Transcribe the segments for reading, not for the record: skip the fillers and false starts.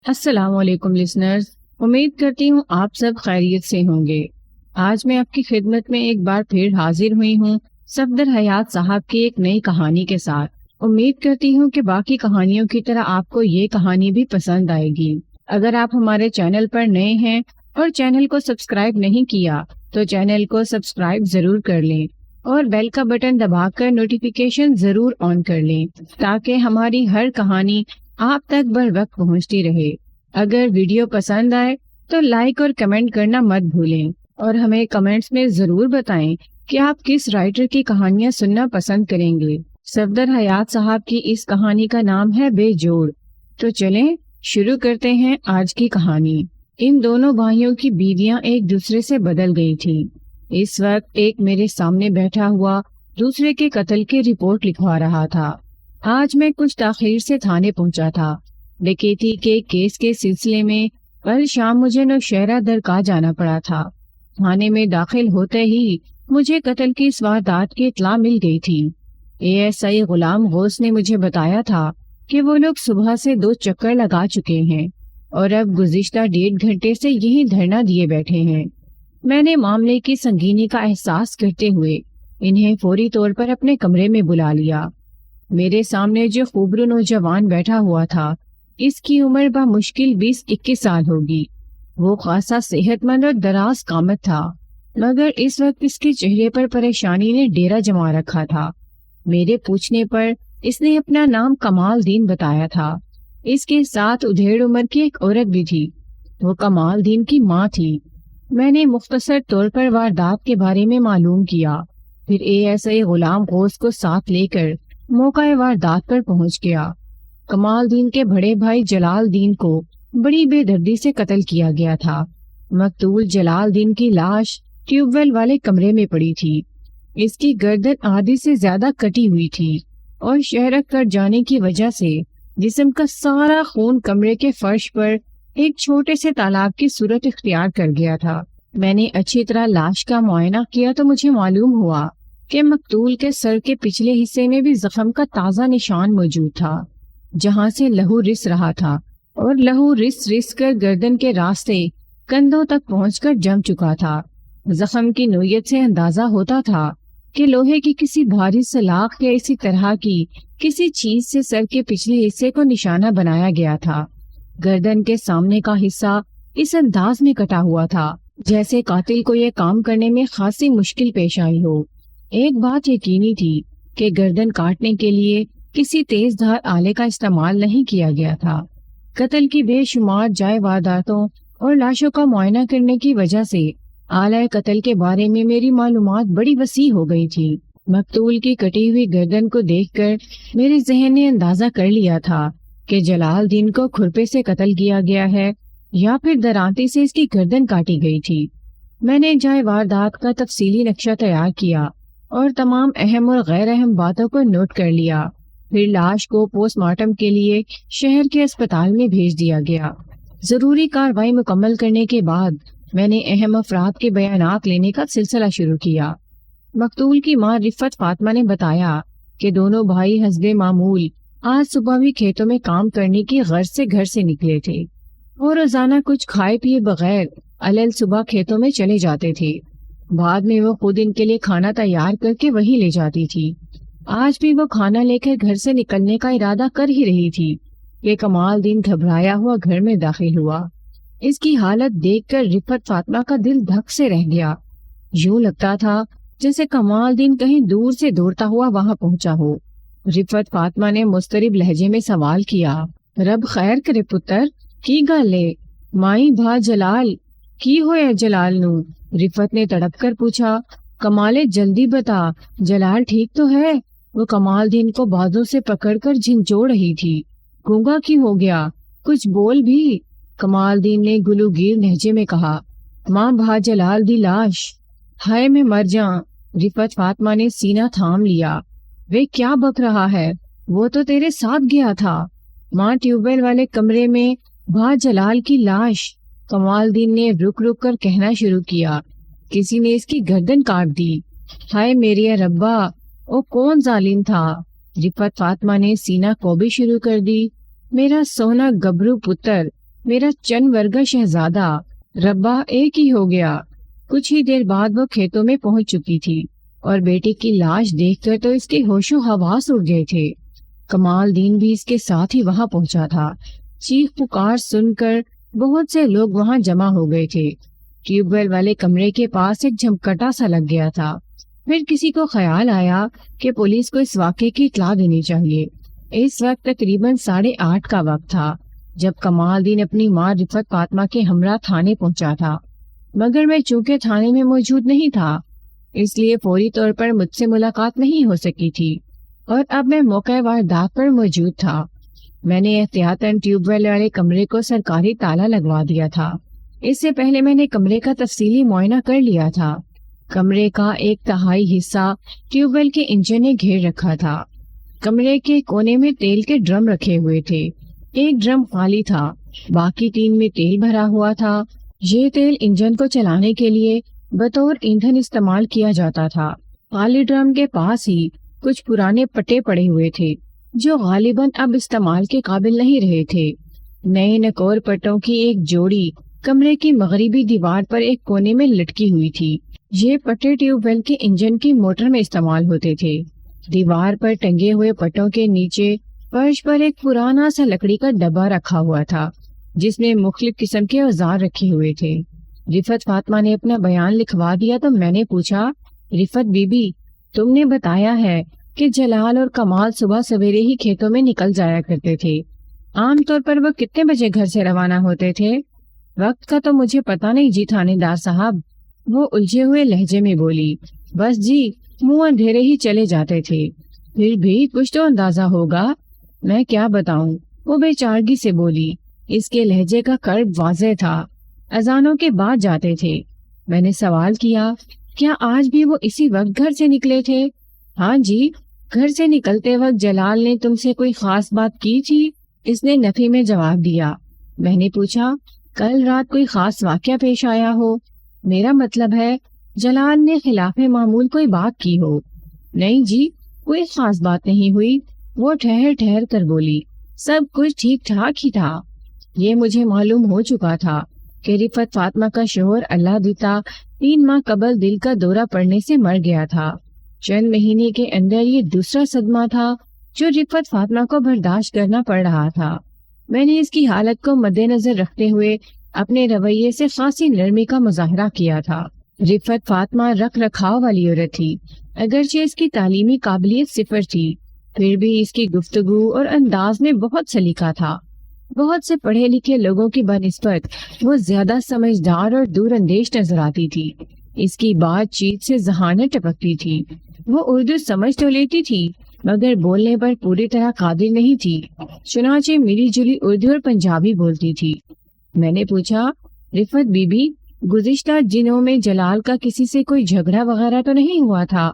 السلام علیکم لسنرز، امید کرتی ہوں آپ سب خیریت سے ہوں گے۔ آج میں آپ کی خدمت میں ایک بار پھر حاضر ہوئی ہوں صفدر حیات صاحب کی ایک نئی کہانی کے ساتھ۔ امید کرتی ہوں کہ باقی کہانیوں کی طرح آپ کو یہ کہانی بھی پسند آئے گی۔ اگر آپ ہمارے چینل پر نئے ہیں اور چینل کو سبسکرائب نہیں کیا تو چینل کو سبسکرائب ضرور کر لیں اور بیل کا بٹن دبا کر نوٹیفیکیشن ضرور آن کر لیں تاکہ ہماری ہر کہانی آپ تک بر وقت پہنچتی رہے۔ اگر ویڈیو پسند آئے تو لائک اور کمنٹ کرنا مت بھولیں اور ہمیں کمنٹس میں ضرور بتائیں کہ آپ کس رائٹر کی کہانیاں سننا پسند کریں گے۔ صفدر حیات صاحب کی اس کہانی کا نام ہے بے جوڑ۔ تو چلیں شروع کرتے ہیں آج کی کہانی۔ ان دونوں بھائیوں کی بیویاں ایک دوسرے سے بدل گئی تھیں۔ اس وقت ایک میرے سامنے بیٹھا ہوا دوسرے کے قتل کی رپورٹ لکھوا رہا تھا۔ آج میں کچھ تاخیر سے تھانے پہنچا تھا۔ ڈکیتی کے کیس کے سلسلے میں کل شام مجھے نوشہرہ درگاہ جانا پڑا تھا۔ تھانے میں داخل ہوتے ہی مجھے قتل کی اس واردات کی اطلاع مل گئی تھی۔ ASI غلام غوث نے مجھے بتایا تھا کہ وہ لوگ صبح سے 2 چکر لگا چکے ہیں اور اب گزشتہ 1.5 گھنٹے سے یہی دھرنا دیے بیٹھے ہیں۔ میں نے معاملے کی سنگینی کا احساس کرتے ہوئے انہیں فوری طور پر اپنے کمرے میں بلا لیا۔ میرے سامنے جو خوبرو نوجوان بیٹھا ہوا تھا اس کی عمر بمشکل 20-21 سال ہوگی۔ وہ خاصا صحت مند اور دراز قامت تھا، مگر اس وقت اس کے چہرے پر پریشانی نے ڈیرا جما رکھا تھا۔ میرے پوچھنے پر اس نے اپنا نام کمال دین بتایا تھا۔ اس کے ساتھ ادھیڑ عمر کی ایک عورت بھی تھی۔ وہ کمال دین کی ماں تھی۔ میں نے مختصر طور پر واردات کے بارے میں معلوم کیا، پھر ASI غلام غوث کو ساتھ لے کر موقع واردات پر پہنچ گیا۔ کمال دین کے بڑے بھائی جلال دین کو بڑی بے دردی سے قتل کیا گیا تھا۔ مقتول جلال دین کی لاش ٹیوب ویل والے کمرے میں پڑی تھی۔ اس کی گردن آدھی سے زیادہ کٹی ہوئی تھی اور شہرک کٹ جانے کی وجہ سے جسم کا سارا خون کمرے کے فرش پر ایک چھوٹے سے تالاب کی صورت اختیار کر گیا تھا۔ میں نے اچھی طرح لاش کا معائنہ کیا تو مجھے معلوم ہوا کہ مقتول کے سر کے پچھلے حصے میں بھی زخم کا تازہ نشان موجود تھا، جہاں سے لہو رس رہا تھا اور لہو رس رس کر گردن کے راستے کندھوں تک پہنچ کر جم چکا تھا۔ زخم کی نوعیت سے اندازہ ہوتا تھا کہ لوہے کی کسی بھاری سلاخ یا اسی طرح کی کسی چیز سے سر کے پچھلے حصے کو نشانہ بنایا گیا تھا۔ گردن کے سامنے کا حصہ اس انداز میں کٹا ہوا تھا جیسے قاتل کو یہ کام کرنے میں خاصی مشکل پیش آئی ہو۔ ایک بات یقینی تھی کہ گردن کاٹنے کے لیے کسی تیز دھار آلے کا استعمال نہیں کیا گیا تھا۔ قتل کی بے شمار جائے وارداتوں اور لاشوں کا معائنہ کرنے کی وجہ سے آلہ قتل کے بارے میں میری معلومات بڑی وسیع ہو گئی تھی۔ مقتول کی کٹی ہوئی گردن کو دیکھ کر میرے ذہن نے اندازہ کر لیا تھا کہ جلال دین کو کھرپے سے قتل کیا گیا ہے یا پھر درانتی سے اس کی گردن کاٹی گئی تھی۔ میں نے جائے واردات کا تفصیلی نقشہ تیار کیا اور تمام اہم اور غیر اہم باتوں کو نوٹ کر لیا۔ پھر لاش کو پوسٹ مارٹم کے لیے شہر کے اسپتال میں بھیج دیا گیا۔ ضروری کارروائی مکمل کرنے کے بعد میں نے اہم افراد کے بیانات لینے کا سلسلہ شروع کیا۔ مقتول کی ماں رفت فاطمہ نے بتایا کہ دونوں بھائی حسب معمول آج صبح بھی کھیتوں میں کام کرنے کی غرض سے گھر سے نکلے تھے اور روزانہ کچھ کھائے پیے بغیر علل صبح کھیتوں میں چلے جاتے تھے۔ بعد میں وہ خود ان کے لیے کھانا تیار کر کے وہی لے جاتی تھی۔ آج بھی وہ کھانا لے کر گھر سے نکلنے کا ارادہ کر ہی رہی تھی کہ کمال دین گھبرایا ہوا گھر میں داخل ہوا۔ اس کی حالت دیکھ کر رفت فاطمہ کا دل دھک سے رہ گیا۔ یوں لگتا تھا جیسے کمال دین کہیں دور سے دوڑتا ہوا وہاں پہنچا ہو۔ رفت فاطمہ نے مضطرب لہجے میں سوال کیا، رب خیر کرے پتر، کی گل ہے؟ مائی بھا جلال کی ہویا جلال نو؟ رفت نے تڑپ کر پوچھا۔ کمالے جلدی بتا، جلال ٹھیک تو ہے؟ وہ کمال دین کو بازوں سے پکڑ کر جھنجھوڑ رہی تھی۔ گونگا کیوں ہو گیا؟ کچھ بول بھی۔ کمال دین نے گلوگیر لہجے میں کہا، ماں بھا جلال دی لاش۔ ہائے میں مر جاں۔ رفت فاطمہ نے سینہ تھام لیا۔ وہ کیا بک رہا ہے؟ وہ تو تیرے ساتھ گیا تھا۔ ماں ٹیوب ویل والے کمرے میں بھا جلال کی لاش۔ کمال دین نے رک رک کر کہنا شروع کیا، کسی نے اس کی گردن کاٹ دی۔ ہائے میرے ربا، او کون ظالم تھا؟ رفت فاطمہ نے سینہ کوبی شروع کر دی۔ میرا سونا گبرو پتر، میرا چند ورگا شہزادہ ربا ایک ہی ہو گیا۔ کچھ ہی دیر بعد وہ کھیتوں میں پہنچ چکی تھی اور بیٹی کی لاش دیکھ کر تو اس کے ہوش و حواس اڑ گئے تھے۔ کمال دین بھی اس کے ساتھ ہی وہاں پہنچا تھا۔ چیخ پکار سن کر بہت سے لوگ وہاں جمع ہو گئے تھے۔ ٹیوب ویل والے کمرے کے پاس ایک جھمکٹا سا لگ گیا تھا۔ پھر کسی کو خیال آیا کہ پولیس کو اس واقعے کی اطلاع دینی چاہیے۔ اس وقت تقریباً 8:30 کا وقت تھا جب کمال دین اپنی ماں رفت فاطمہ کے ہمراہ تھانے پہنچا تھا، مگر میں چونکہ تھانے میں موجود نہیں تھا اس لیے فوری طور پر مجھ سے ملاقات نہیں ہو سکی تھی، اور اب میں موقع واردات پر موجود تھا۔ میں نے احتیاطاً ٹیوب ویل والے کمرے کو سرکاری تالا لگوا دیا تھا۔ اس سے پہلے میں نے کمرے کا تفصیلی معائنہ کر لیا تھا۔ کمرے کا 1/3 حصہ ٹیوب ویل کے انجن نے گھیر رکھا تھا۔ کمرے کے کونے میں تیل کے ڈرم رکھے ہوئے تھے۔ ایک ڈرم خالی تھا، باقی 3 میں تیل بھرا ہوا تھا۔ یہ تیل انجن کو چلانے کے لیے بطور ایندھن استعمال کیا جاتا تھا۔ خالی ڈرم کے پاس ہی کچھ پرانے پٹے پڑے ہوئے تھے جو غالباً اب استعمال کے قابل نہیں رہے تھے۔ نئے نکور پٹوں کی ایک جوڑی کمرے کی مغربی دیوار پر ایک کونے میں لٹکی ہوئی تھی۔ یہ پٹے ٹیوب ویل کے انجن کی موٹر میں استعمال ہوتے تھے۔ دیوار پر ٹنگے ہوئے پٹوں کے نیچے فرش پر ایک پرانا سا لکڑی کا ڈبہ رکھا ہوا تھا جس میں مختلف قسم کے اوزار رکھے ہوئے تھے۔ رفت فاطمہ نے اپنا بیان لکھوا دیا تو میں نے پوچھا، رفت بی بی، تم نے بتایا ہے کہ جلال اور کمال صبح سویرے ہی کھیتوں میں نکل جایا کرتے تھے۔ عام طور پر وہ کتنے بجے گھر سے روانہ ہوتے تھے؟ وقت کا تو مجھے پتا نہیں جی تھانے دار صاحب، وہ الجھے ہوئے لہجے میں بولی۔ بس جی، منہ اندھیرے ہی چلے جاتے تھے۔ پھر بھی کچھ تو اندازہ ہوگا۔ میں کیا بتاؤں، وہ بے چارگی سے بولی۔ اس کے لہجے کا کرب واضح تھا۔ اذانوں کے بعد جاتے تھے۔ میں نے سوال کیا، کیا آج بھی وہ اسی وقت گھر سے نکلے تھے؟ ہاں جی، گھر سے نکلتے وقت جلال نے تم سے کوئی خاص بات کی تھی؟ اس نے نفی میں جواب دیا۔ میں نے پوچھا، کل رات کوئی خاص واقعہ پیش آیا ہو؟ میرا مطلب ہے جلال نے خلاف معمول کوئی بات کی ہو۔ نہیں جی، کوئی خاص بات نہیں ہوئی، وہ ٹھہر ٹھہر کر بولی۔ سب کچھ ٹھیک ٹھاک ہی تھا۔ یہ مجھے معلوم ہو چکا تھا کہ رفت فاطمہ کا شوہر اللہ دیتا 3 ماہ قبل دل کا دورہ پڑنے سے مر گیا تھا۔ چند مہینے کے اندر یہ دوسرا صدمہ تھا جو رفت فاطمہ کو برداشت کرنا پڑ رہا تھا۔ میں نے اس کی حالت کو مد نظر رکھتے ہوئے اپنے رویے سے خاصی نرمی کا مظاہرہ کیا تھا۔ رفت فاطمہ رکھ رکھاؤ والی عورت تھی، اگرچہ اس کی تعلیمی قابلیت صفر تھی، پھر بھی اس کی گفتگو اور انداز میں بہت سلیقہ تھا۔ بہت سے پڑھے لکھے لوگوں کی بنسبت وہ زیادہ سمجھدار اور دور اندیش نظر آتی تھی۔ اس کی بات چیت سے ذہانت ٹپکتی تھی۔ وہ اردو سمجھ تو لیتی تھی مگر بولنے پر پوری طرح قادر نہیں تھی، چنانچہ ملی جلی اردو اور پنجابی بولتی تھی۔ میں نے پوچھا، رفت بی بی، گزشتہ دنوں میں جلال کا کسی سے کوئی جھگڑا وغیرہ تو نہیں ہوا تھا؟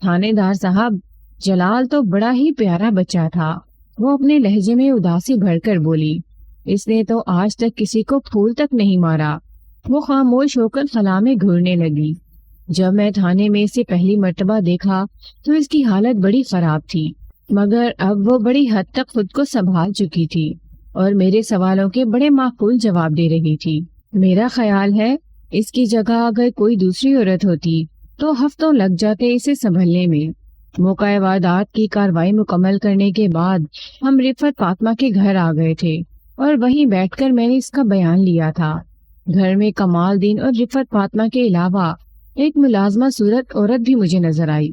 تھانے دار صاحب، جلال تو بڑا ہی پیارا بچہ تھا، وہ اپنے لہجے میں اداسی بھر کر بولی۔ اس نے تو آج تک کسی کو پھول تک نہیں مارا۔ وہ خاموش ہو کر خلا میں گھورنے لگی۔ جب میں تھانے میں اسے پہلی مرتبہ دیکھا تو اس کی حالت بڑی خراب تھی، مگر اب وہ بڑی حد تک خود کو سنبھال چکی تھی اور میرے سوالوں کے بڑے معقول جواب دے رہی تھی۔ میرا خیال ہے اس کی جگہ اگر کوئی دوسری عورت ہوتی تو ہفتوں لگ جاتے اسے سنبھلنے میں۔ موقع واردات کی کارروائی مکمل کرنے کے بعد ہم رفت فاطمہ کے گھر آ گئے تھے اور وہیں بیٹھ کر میں نے اس کا بیان لیا تھا۔ گھر میں کمال دین اور رفت فاطمہ کے علاوہ ایک ملازمہ صورت عورت بھی مجھے نظر آئی۔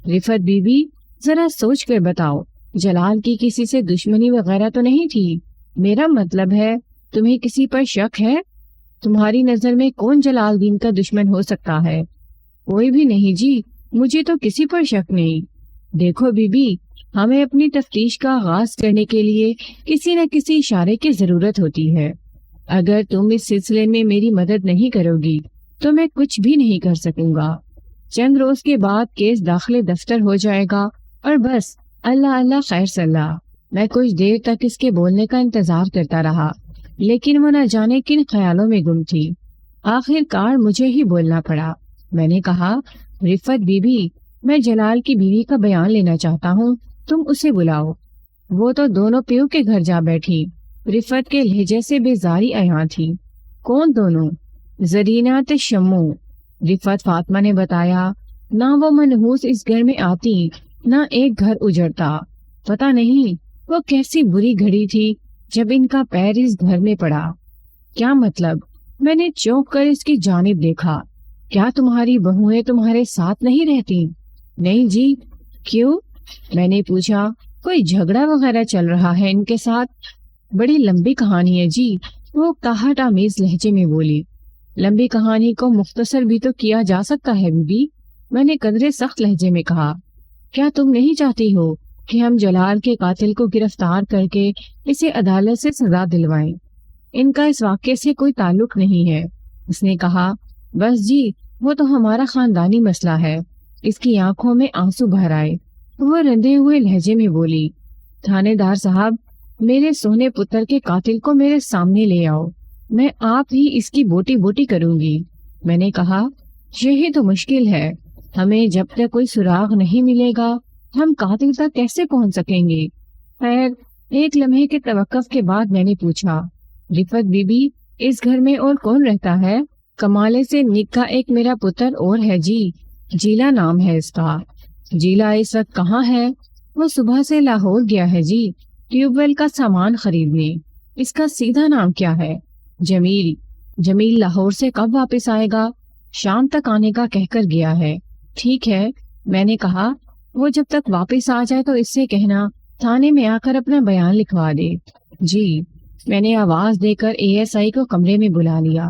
رفت بی بی، ذرا سوچ کر بتاؤ، جلال کی کسی سے دشمنی وغیرہ تو نہیں تھی؟ میرا مطلب ہے تمہیں کسی پر شک ہے؟ تمہاری نظر میں کون جلال دین کا دشمن ہو سکتا ہے؟ کوئی بھی نہیں جی، مجھے تو کسی پر شک نہیں۔ دیکھو بی بی، ہمیں اپنی تفتیش کا آغاز کرنے کے لیے کسی نہ کسی اشارے کی ضرورت ہوتی ہے۔ اگر تم اس سلسلے میں میری مدد نہیں کرو گی تو میں کچھ بھی نہیں کر سکوں گا۔ چند روز کے بعد کیس داخل دفتر ہو جائے گا اور بس اللہ اللہ خیر صلاح۔ میں کچھ دیر تک اس کے بولنے کا انتظار کرتا رہا، لیکن وہ نہ جانے کن خیالوں میں گم تھی۔ آخر کار مجھے ہی بولنا پڑا۔ میں نے کہا، رفت بی بی، میں جلال کی بیوی کا بیان لینا چاہتا ہوں، تم اسے بلاؤ۔ وہ تو دونوں پیو کے گھر جا بیٹھی، رفت کے لہجے سے بیزاری عیاں تھی۔ کون دونوں؟ زرینہ تے شمو۔ رفت فاطمہ نے بتایا، نہ وہ منحوس اس گھر میں آتی نہ ایک گھر اجڑتا۔ پتہ نہیں وہ کیسی بری گھڑی تھی جب ان کا پیر اس گھر میں پڑا۔ کیا مطلب؟ میں نے چونک کر اس کی جانب دیکھا۔ کیا تمہاری بہویں تمہارے ساتھ نہیں رہتی؟ نہیں جی۔ کیوں؟ میں نے پوچھا۔ کوئی جھگڑا وغیرہ چل رہا ہے ان کے ساتھ؟ بڑی لمبی کہانی ہے جی، وہ قہر آمیز لہجے میں بولی۔ لمبی کہانی کو مختصر بھی تو کیا جا سکتا ہے بی بی، میں نے قدرے سخت لہجے میں کہا۔ کیا تم نہیں چاہتی ہو کہ ہم جلال کے قاتل کو گرفتار کر کے اسے عدالت سے سزا دلوائیں؟ ان کا اس واقعے سے کوئی تعلق نہیں ہے، اس نے کہا۔ بس جی، وہ تو ہمارا خاندانی مسئلہ ہے۔ اس کی آنکھوں میں آنسو بھر آئے۔ وہ رندے ہوئے لہجے میں بولی، تھانے دار صاحب، میرے سونے پتر کے قاتل کو میرے سامنے لے آؤ، میں آپ ہی اس کی بوٹی بوٹی کروں گی۔ میں نے کہا، یہی تو مشکل ہے، ہمیں جب تک کوئی سراغ نہیں ملے گا ہم قاتل تک کیسے پہنچ سکیں گے؟ خیر، ایک لمحے کے توقف کے بعد میں نے پوچھا، رفت بی بی، اس گھر میں اور کون رہتا ہے؟ کمالے سے نکا ایک میرا پتر اور ہے جی، جیلا نام ہے اس کا۔ جیلا اس وقت کہاں ہے؟ وہ صبح سے لاہور گیا ہے جی، ٹیوب ویل کا سامان خریدنے۔ اس کا سیدھا نام کیا ہے؟ جمیل۔ جمیل لاہور سے کب واپس آئے گا؟ شام تک آنے کا کہہ کر گیا ہے۔ ٹھیک ہے، میں نے کہا، وہ جب تک واپس آ جائے تو اس سے کہنا تھانے میں آ کر اپنا بیان لکھوا دے۔ جی۔ میں نے آواز دے کر اے ایس آئی کو کمرے میں بلا لیا۔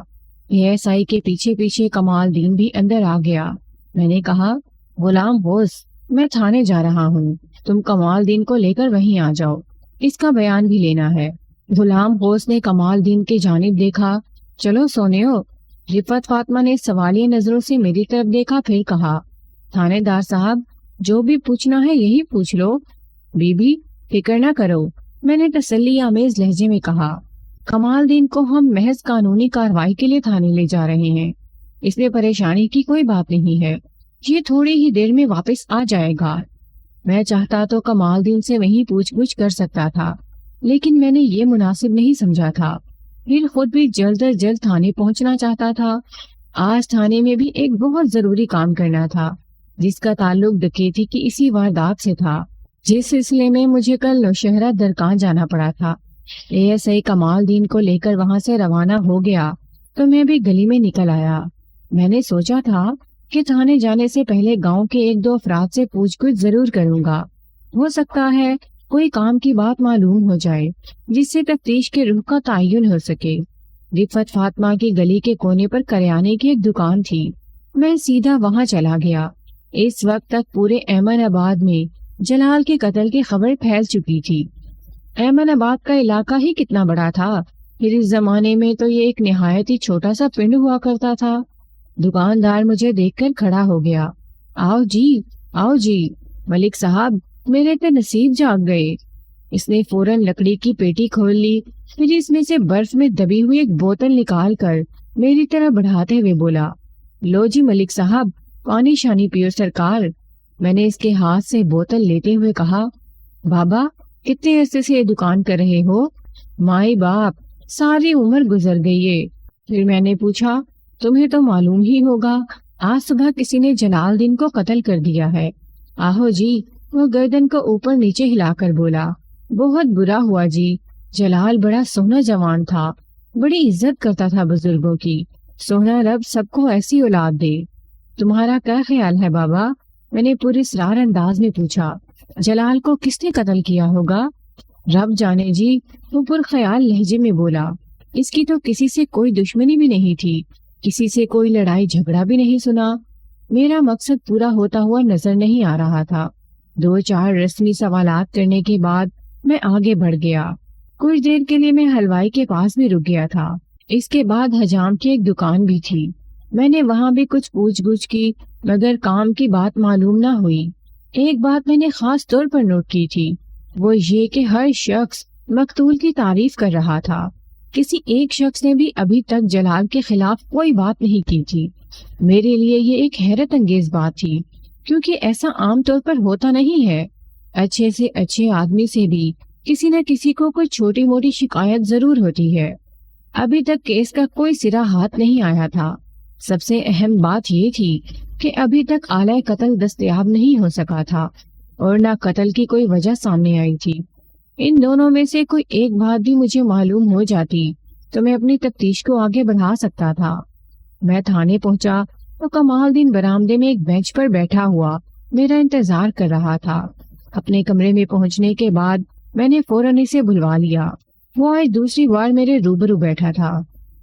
اے ایس آئی کے پیچھے پیچھے کمال دین بھی اندر آ گیا۔ میں نے کہا، غلام بوس، میں تھانے جا رہا ہوں، تم کمال دین کو لے کر وہیں آ جاؤ، اس کا بیان بھی لینا ہے۔ غلام بوس نے کمال دین کی جانب دیکھا۔ چلو سونیو۔ رفت فاطمہ نے سوالیہ نظروں سے میری طرف دیکھا، پھر کہا، تھانے دار صاحب، جو بھی پوچھنا ہے یہی پوچھ لو۔ بی بی، فکر نہ کرو، میں نے تسلی آمیز لہجے میں کہا۔ کمال دین کو ہم محض قانونی کارروائی کے لیے تھانے لے جا رہے ہیں، اس میں پریشانی کی کوئی بات نہیں ہے، یہ تھوڑی ہی دیر میں واپس آ جائے گا۔ میں چاہتا تو کمال دین سے وہیں پوچھ گچھ کر سکتا تھا، لیکن میں نے یہ مناسب نہیں سمجھا تھا، پھر خود بھی جلد از جلد تھانے پہنچنا چاہتا تھا۔ آج تھانے میں بھی ایک بہت ضروری کام کرنا تھا، جس کا تعلق ڈکیتی کی اسی واردات سے تھا، جس سلسلے میں مجھے کل نوشہرہ درکان جانا پڑا تھا۔ اے ایس آئی کمال دین کو لے کر وہاں سے روانہ ہو گیا تو میں بھی گلی میں نکل آیا۔ میں نے سوچا تھا کہ تھانے جانے سے پہلے گاؤں کے ایک دو افراد سے پوچھ گچھ ضرور کروں گا، ہو سکتا ہے کوئی کام کی بات معلوم ہو جائے جس سے تفتیش کے رخ کا تعین ہو سکے۔ رفت فاطمہ کی گلی کے کونے پر کریانے کی ایک دکان تھی، میں سیدھا وہاں چلا گیا۔ اس وقت تک پورے ایمن آباد میں جلال کے قتل کی خبر پھیل چکی تھی۔ ایمن آباد کا علاقہ ہی کتنا بڑا تھا، پھر اس زمانے میں تو یہ ایک نہایت ہی چھوٹا سا پنڈ ہوا کرتا تھا۔ دکاندار مجھے دیکھ کر کھڑا ہو گیا۔ آؤ جی، آؤ جی، ملک صاحب، میرے تو نصیب جاگ گئے۔ اس نے فوراً لکڑی کی پیٹی کھول لی، پھر اس میں سے برف میں دبی ہوئی ایک بوتل نکال کر میری طرف بڑھاتے ہوئے بولا، لو جی ملک صاحب، پانی شانی پیو سرکار۔ میں نے اس کے ہاتھ سے بوتل لیتے ہوئے کہا، بابا، کتنے عرصے سے یہ دکان کر رہے ہو؟ مائی باپ، ساری عمر گزر گئی ہے۔ پھر میں نے پوچھا، تمہیں تو معلوم ہی ہوگا، آج صبح کسی نے جلال دین کو قتل کر دیا ہے۔ آہو جی، وہ گردن کو اوپر نیچے ہلا کر بولا، بہت برا ہوا جی، جلال بڑا سونا جوان تھا، بڑی عزت کرتا تھا بزرگوں کی، سونا رب سب کو ایسی اولاد دے۔ تمہارا کیا خیال ہے بابا؟ میں نے پورے اسرار انداز میں پوچھا۔ جلال کو کس نے قتل کیا ہوگا؟ رب جانے جی، وہ پرخیال لہجے میں بولا، اس کی تو کسی سے کوئی دشمنی بھی نہیں تھی، کسی سے کوئی لڑائی جھگڑا بھی نہیں سنا۔ میرا مقصد پورا ہوتا ہوا نظر نہیں آ رہا تھا۔ دو چار رسمی سوالات کرنے کے بعد میں آگے بڑھ گیا۔ کچھ دیر کے لیے میں حلوائی کے پاس بھی رک گیا تھا۔ اس کے بعد حجام کی ایک دکان بھی تھی، میں نے وہاں بھی کچھ پوچھ گچھ کی، مگر کام کی بات معلوم نہ ہوئی۔ ایک بات میں نے خاص طور پر نوٹ کی تھی، وہ یہ کہ ہر شخص مقتول کی تعریف کر رہا تھا، کسی ایک شخص نے بھی ابھی تک جلال کے خلاف کوئی بات نہیں کی تھی۔ میرے لیے یہ ایک حیرت انگیز بات تھی، کیونکہ ایسا عام طور پر ہوتا نہیں ہے۔ اچھے سے اچھے آدمی سے بھی کسی نہ کسی کو کوئی چھوٹی موٹی شکایت ضرور ہوتی ہے۔ ابھی تک کیس کا کوئی سرا ہاتھ نہیں آیا تھا۔ سب سے اہم بات یہ تھی کہ ابھی تک آلہ قتل دستیاب نہیں ہو سکا تھا اور نہ قتل کی کوئی وجہ سامنے آئی تھی۔ ان دونوں میں سے کوئی ایک بات بھی مجھے معلوم ہو جاتی تو میں اپنی تفتیش کو آگے بڑھا سکتا تھا۔ میں تھانے پہنچا تو کمال دین برآمدے میں ایک بینچ پر بیٹھا ہوا میرا انتظار کر رہا تھا۔ اپنے کمرے میں پہنچنے کے بعد میں نے فوراً اسے بلوا لیا۔ وہ آج دوسری بار میرے روبرو بیٹھا تھا۔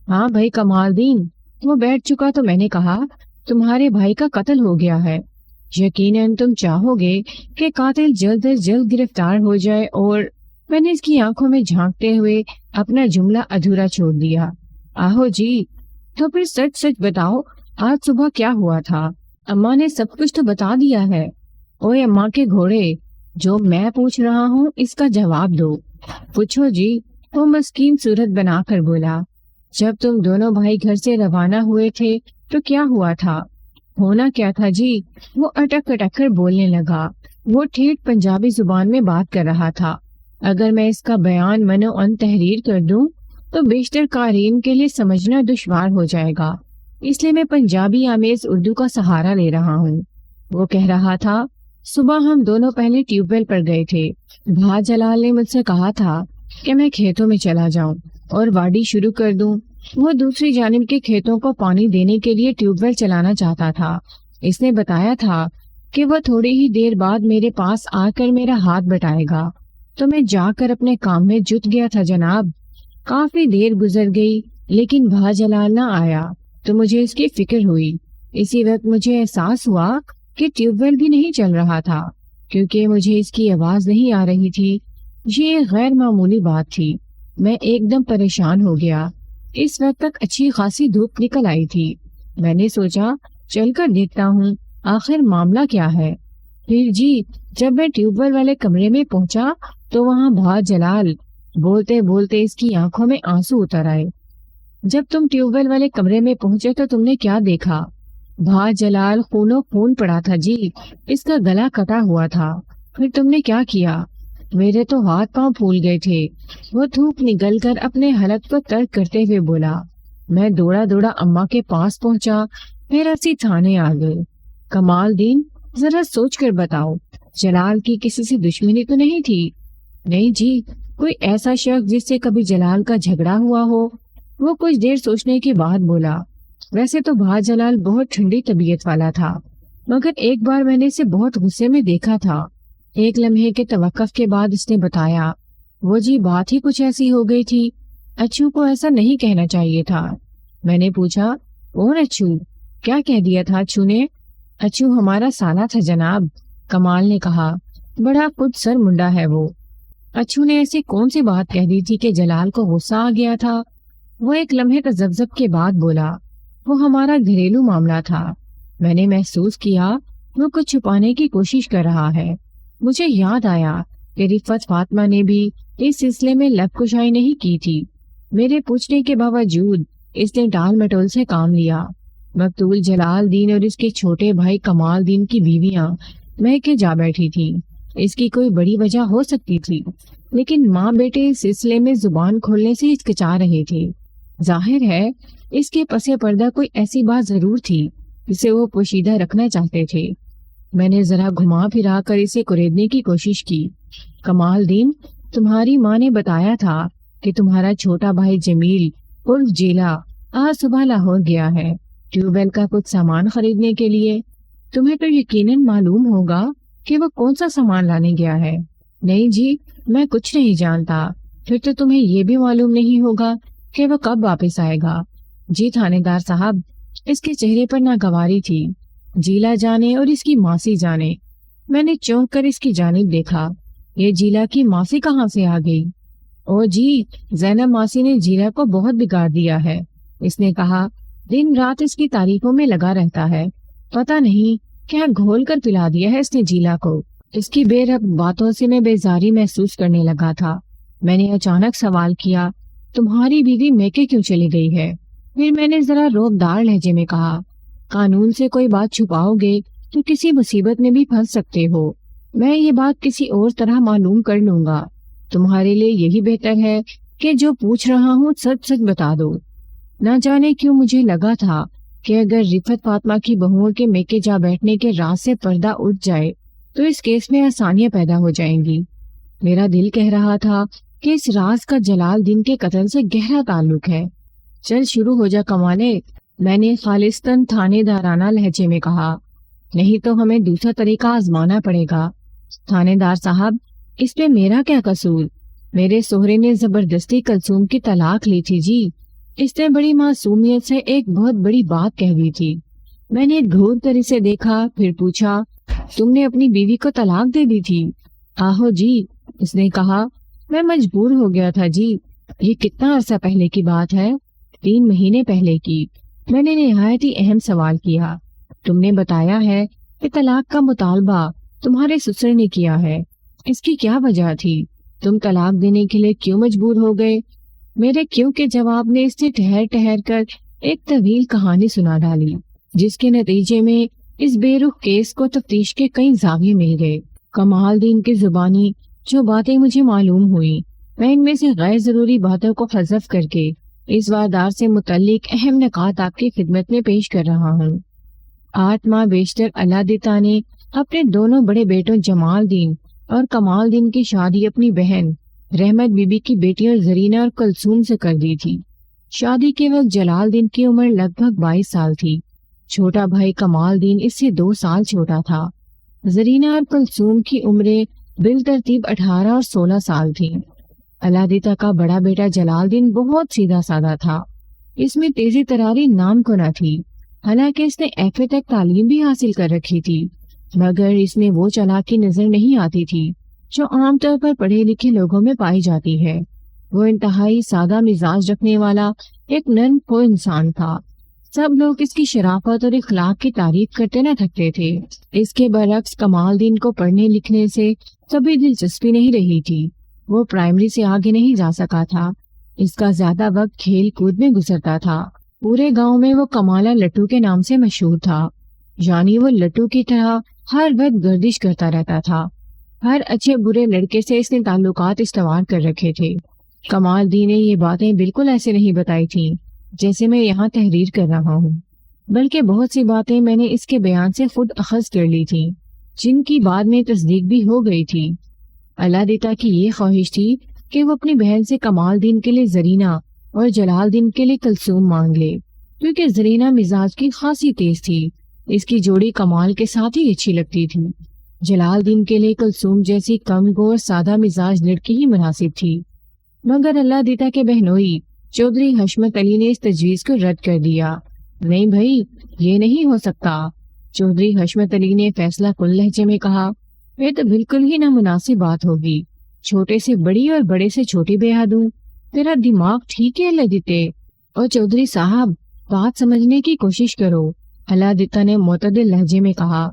ہاں بھائی کمال دین، وہ بیٹھ چکا تو میں نے کہا، تمہارے بھائی کا قتل ہو گیا ہے۔ یقیناً تم چاہو گے کہ قاتل جلد از جلد گرفتار ہو جائے اور میں نے اس کی آنکھوں میں جھانکتے ہوئے اپنا جملہ ادھورا چھوڑ دیا۔ آہو جی، تو پھر سچ سچ بتاؤ، آج صبح کیا ہوا تھا؟ اماں نے سب کچھ تو بتا دیا ہے۔ اوے اماں کے گھوڑے، جو میں پوچھ رہا ہوں اس کا جواب دو۔ پوچھو جی، وہ مسکین صورت بنا کر بولا۔ جب تم دونوں بھائی گھر سے روانہ ہوئے تھے تو کیا ہوا تھا؟ ہونا کیا تھا جی؟ وہ اٹک اٹک کر بولنے لگا۔ وہ ٹھیٹ پنجابی زبان میں بات کر رہا تھا۔ اگر میں اس کا بیان من و ان تحریر کر دوں تو بیشتر قارئین کے لیے سمجھنا دشوار ہو جائے گا، اس لیے میں پنجابی آمیز اردو کا سہارا لے رہا ہوں۔ وہ کہہ رہا تھا، صبح ہم دونوں پہلے ٹیوب ویل پر گئے تھے۔ بھا جلال نے مجھ سے کہا تھا کہ میں کھیتوں میں چلا جاؤں اور واڑی شروع کر دوں۔ وہ دوسری جانب کے کھیتوں کو پانی دینے کے لیے ٹیوب ویل چلانا چاہتا تھا۔ اس نے بتایا تھا کہ وہ تھوڑی ہی دیر بعد میرے پاس آ کر میرا ہاتھ بٹائے گا، تو میں جا کر اپنے کام میں جٹ گیا تھا جناب۔ کافی دیر گزر گئی لیکن بھا جلال نہ آیا تو مجھے اس کی فکر ہوئی۔ اسی وقت مجھے احساس ہوا کہ ٹیوب ویل بھی نہیں چل رہا تھا، کیونکہ مجھے اس کی آواز نہیں آ رہی تھی۔ یہ ایک غیر معمولی بات تھی۔ میں ایک دم پریشان ہو گیا۔ اس وقت تک اچھی خاصی دھوپ نکل آئی تھی۔ میں نے سوچا چل کر دیکھتا ہوں آخر معاملہ کیا ہے۔ پھر جی، جب میں ٹیوب ویل والے کمرے میں پہنچا تو وہاں بھا جلال بولتے بولتے اس کی آنکھوں میں آنسو اتر آئے۔ جب تم ٹیوب ویل والے کمرے میں پہنچے تو تم نے کیا دیکھا؟ بھا جلال خونوں خون پڑا تھا جی، اس کا گلا کٹا ہوا تھا۔ پھر تم نے کیا کیا؟ میرے تو ہاتھ پاؤں پھول گئے تھے۔ وہ تھوک نگل کر اپنے حلق کو ترک کرتے ہوئے بولا۔ میں دوڑا دوڑا اماں کے پاس پہنچا، پھر اسی تھانے آ گئے۔ کمال دین، ذرا سوچ کر بتاؤ، جلال کی کسی سے دشمنی تو نہیں تھی؟ نہیں جی، کوئی ایسا شخص جس سے کبھی جلال کا جھگڑا ہوا ہو؟ وہ کچھ دیر سوچنے کے بعد بولا، ویسے تو بھا جلال بہت ٹھنڈی طبیعت والا تھا، مگر ایک بار میں نے اسے بہت غصے میں دیکھا تھا۔ ایک لمحے کے توقف کے بعد اس نے بتایا، وہ جی بات ہی کچھ ایسی ہو گئی تھی، اچھو کو ایسا نہیں کہنا چاہیے تھا۔ میں نے پوچھا، کون اچھو؟ کیا کہہ دیا تھا اچھو نے؟ اچھو ہمارا سالہ تھا جناب، کمال نے کہا، بڑا خود سر منڈا ہے وہ۔ اچھو نے ایسی کون سی بات کہہ دی تھی کہ جلال کو غصہ آ گیا تھا؟ وہ ایک لمحے تذبذب کے بعد بولا، وہ ہمارا گھریلو معاملہ تھا۔ میں نے محسوس کیا وہ کچھ چھپانے کی کوشش کر رہا ہے۔ مجھے یاد آیا کہ رفت فاطمہ نے بھی اس سلسلے میں لب کشائی نہیں کی تھی۔ میرے پوچھنے کے باوجود اس نے ٹال مٹول سے کام لیا۔ مقتول جلال دین اور اس کے چھوٹے بھائی کمال دین کی بیویاں مہکے جا بیٹھی تھی۔ اس کی کوئی بڑی وجہ ہو سکتی تھی، لیکن ماں بیٹے اس سلسلے میں زبان کھولنے سے ہچکچا رہے تھے۔ ظاہر ہے اس کے پس پردہ کوئی ایسی بات ضرور تھی جسے وہ پوشیدہ رکھنا چاہتے تھے۔ میں نے ذرا گھما پھرا کر اسے کریدنے کی کوشش کی۔ کمال دین، تمہاری ماں نے بتایا تھا کہ تمہارا چھوٹا بھائی جمیل عرف جیلا آج صبح لاہور گیا ہے ٹیوب ویل کا کچھ سامان خریدنے کے لیے۔ تمہیں تو یقیناً معلوم ہوگا کہ وہ کون سا سامان لانے گیا ہے۔ نہیں جی، میں کچھ نہیں جانتا۔ پھر تو تمہیں یہ بھی معلوم نہیں ہوگا کہ وہ کب واپس آئے گا۔ جی تھانے دار صاحب، اس کے چہرے پر ناگواری تھی۔ جیلا جانے اور اس کی ماسی جانے۔ میں نے چونک کر اس کی جانب دیکھا۔ یہ جیلا کی ماسی کہاں سے آ گئی؟ او جی، زینب ماسی نے جیلا کو بہت بگاڑ دیا ہے۔ اس نے کہا، دن رات اس کی تعریفوں میں لگا رہتا ہے۔ پتہ نہیں کیا گھول کر پلا دیا ہے اس نے جیلا کو۔ اس کی بے ربط باتوں سے میں بیزاری محسوس کرنے لگا تھا۔ میں نے اچانک سوال کیا، تمہاری بیوی میکے کیوں چلی گئی ہے؟ پھر میں نے ذرا روبدار لہجے میں کہا، قانون سے کوئی بات چھپاؤ گے تو کسی مصیبت میں بھی پھنس سکتے ہو۔ میں یہ بات کسی اور طرح معلوم کر لوں گا۔ تمہارے لیے یہی بہتر ہے کہ جو پوچھ رہا ہوں سچ سچ بتا دو۔ نہ جانے کیوں مجھے لگا تھا کہ اگر رفت فاطمہ کی بہوؤں کے میکے جا بیٹھنے کے راز سے پردہ اٹھ جائے تو اس کیس میں آسانیاں پیدا ہو جائیں گی۔ میرا دل کہہ رہا تھا کہ اس راز کا جلال دین کے قتل سے گہرا تعلق ہے۔ چل شروع ہو جا کمالے، میں نے خالصتاً تھانے دارانہ لہجے میں کہا، نہیں تو ہمیں دوسرا طریقہ آزمانا پڑے گا۔ تھانے دار صاحب، اس پہ میرا کیا قصور؟ میرے سہرے نے زبردستی کلثوم کی طلاق لی تھی جی۔ اس نے بڑی معصومیت سے ایک بہت بڑی بات کہہ دی تھی۔ میں نے گھور کر اسے دیکھا، پھر پوچھا، تم نے اپنی بیوی کو طلاق دے دی تھی؟ آہو جی، اس نے کہا، میں مجبور ہو گیا تھا جی۔ یہ کتنا عرصہ پہلے کی بات ہے؟ 3 مہینے پہلے کی۔ میں نے نہایت ہی اہم سوال کیا۔ تم نے بتایا ہے کہ طلاق کا مطالبہ تمہارے سسر نے کیا ہے، اس کی کیا وجہ تھی؟ تم طلاق دینے کے لیے کیوں مجبور ہو گئے؟ میرے کیوں کے جواب نے اس سے ٹھہر ٹھہر کر ایک طویل کہانی سنا ڈالی، جس کے نتیجے میں اس بے رخ کیس کو تفتیش کے کئی زاویے مل گئے۔ کمال دین کی زبانی جو باتیں مجھے معلوم ہوئی، میں ان میں سے غیر ضروری باتوں کو حذف کر کے اس واردات سے متعلق اہم نکات آپ کی خدمت میں پیش کر رہا ہوں۔ 8 ماہ بیشتر اللہ دتا نے اپنے دونوں بڑے بیٹوں جمال دین اور کمال دین کی شادی اپنی بہن رحمت بی بی کی بیٹیوں زرینہ اور کلثوم سے کر دی تھی۔ شادی کے وقت جلال دین کی عمر لگ بھگ 22 سال تھی۔ چھوٹا بھائی کمال دین اس سے 2 سال چھوٹا تھا۔ زرینہ اور کلثوم کی عمریں بالترتیب 18 اور 16 سال تھیں۔ اللہ دتا کا بڑا بیٹا جلال دین بہت سیدھا سادہ تھا۔ اس میں تیزی تراری نام کو نہ تھی، حالانکہ اس نے ایف.اے. تک تعلیم بھی حاصل کر رکھی تھی، مگر اس میں وہ چالاکی نظر نہیں آتی تھی جو عام طور پر پڑھے لکھے لوگوں میں پائی جاتی ہے۔ وہ انتہائی سادہ مزاج رکھنے والا ایک نرم خو انسان تھا۔ سب لوگ اس کی شرافت اور اخلاق کی تعریف کرتے نہ تھکتے تھے۔ اس کے برعکس کمال دین کو پڑھنے لکھنے سے کبھی دلچسپی نہیں رہی تھی۔ وہ پرائمری سے آگے نہیں جا سکا تھا۔ اس کا زیادہ وقت کھیل کود میں گزرتا تھا۔ پورے گاؤں میں وہ کمالہ لٹو کے نام سے مشہور تھا، یعنی وہ لٹو کی طرح ہر وقت گردش کرتا رہتا تھا۔ ہر اچھے برے لڑکے سے اس نے تعلقات استوار کر رکھے تھے۔ کمال دین نے یہ باتیں بالکل ایسے نہیں بتائی تھیں جیسے میں یہاں تحریر کر رہا ہوں، بلکہ بہت سی باتیں میں نے اس کے بیان سے خود اخذ کر لی تھیں، جن کی بعد میں تصدیق بھی ہو گئی تھی۔ اللہ دتا کی یہ خواہش تھی کہ وہ اپنی بہن سے کمال دین کے لیے زرینہ اور جلال دین کے لیے کلثوم مانگ لے، کیونکہ زرینہ مزاج کی خاصی تیز تھی۔ اس کی جوڑی کمال کے ساتھ ہی اچھی لگتی تھی۔ جلال دین کے لیے کلثوم جیسی کم گو اور سادہ مزاج لڑکی ہی مناسب تھی، مگر اللہ دتا کے بہنوئی چودھری حشمت علی نے اس تجویز کو رد کر دیا۔ نہیں بھائی، یہ نہیں ہو سکتا، چودھری حشمت علی نے فیصلہ کن لہجے میں کہا۔ یہ تو بالکل ہی نامناسب بات ہوگی، چھوٹے سے بڑی اور بڑے سے چھوٹی بیاہ دوں؟ تیرا دماغ ٹھیک ہے اللہ دتے؟ اور چودھری صاحب، بات سمجھنے کی کوشش کرو، اللہ دتا نے معتدل لہجے میں کہا۔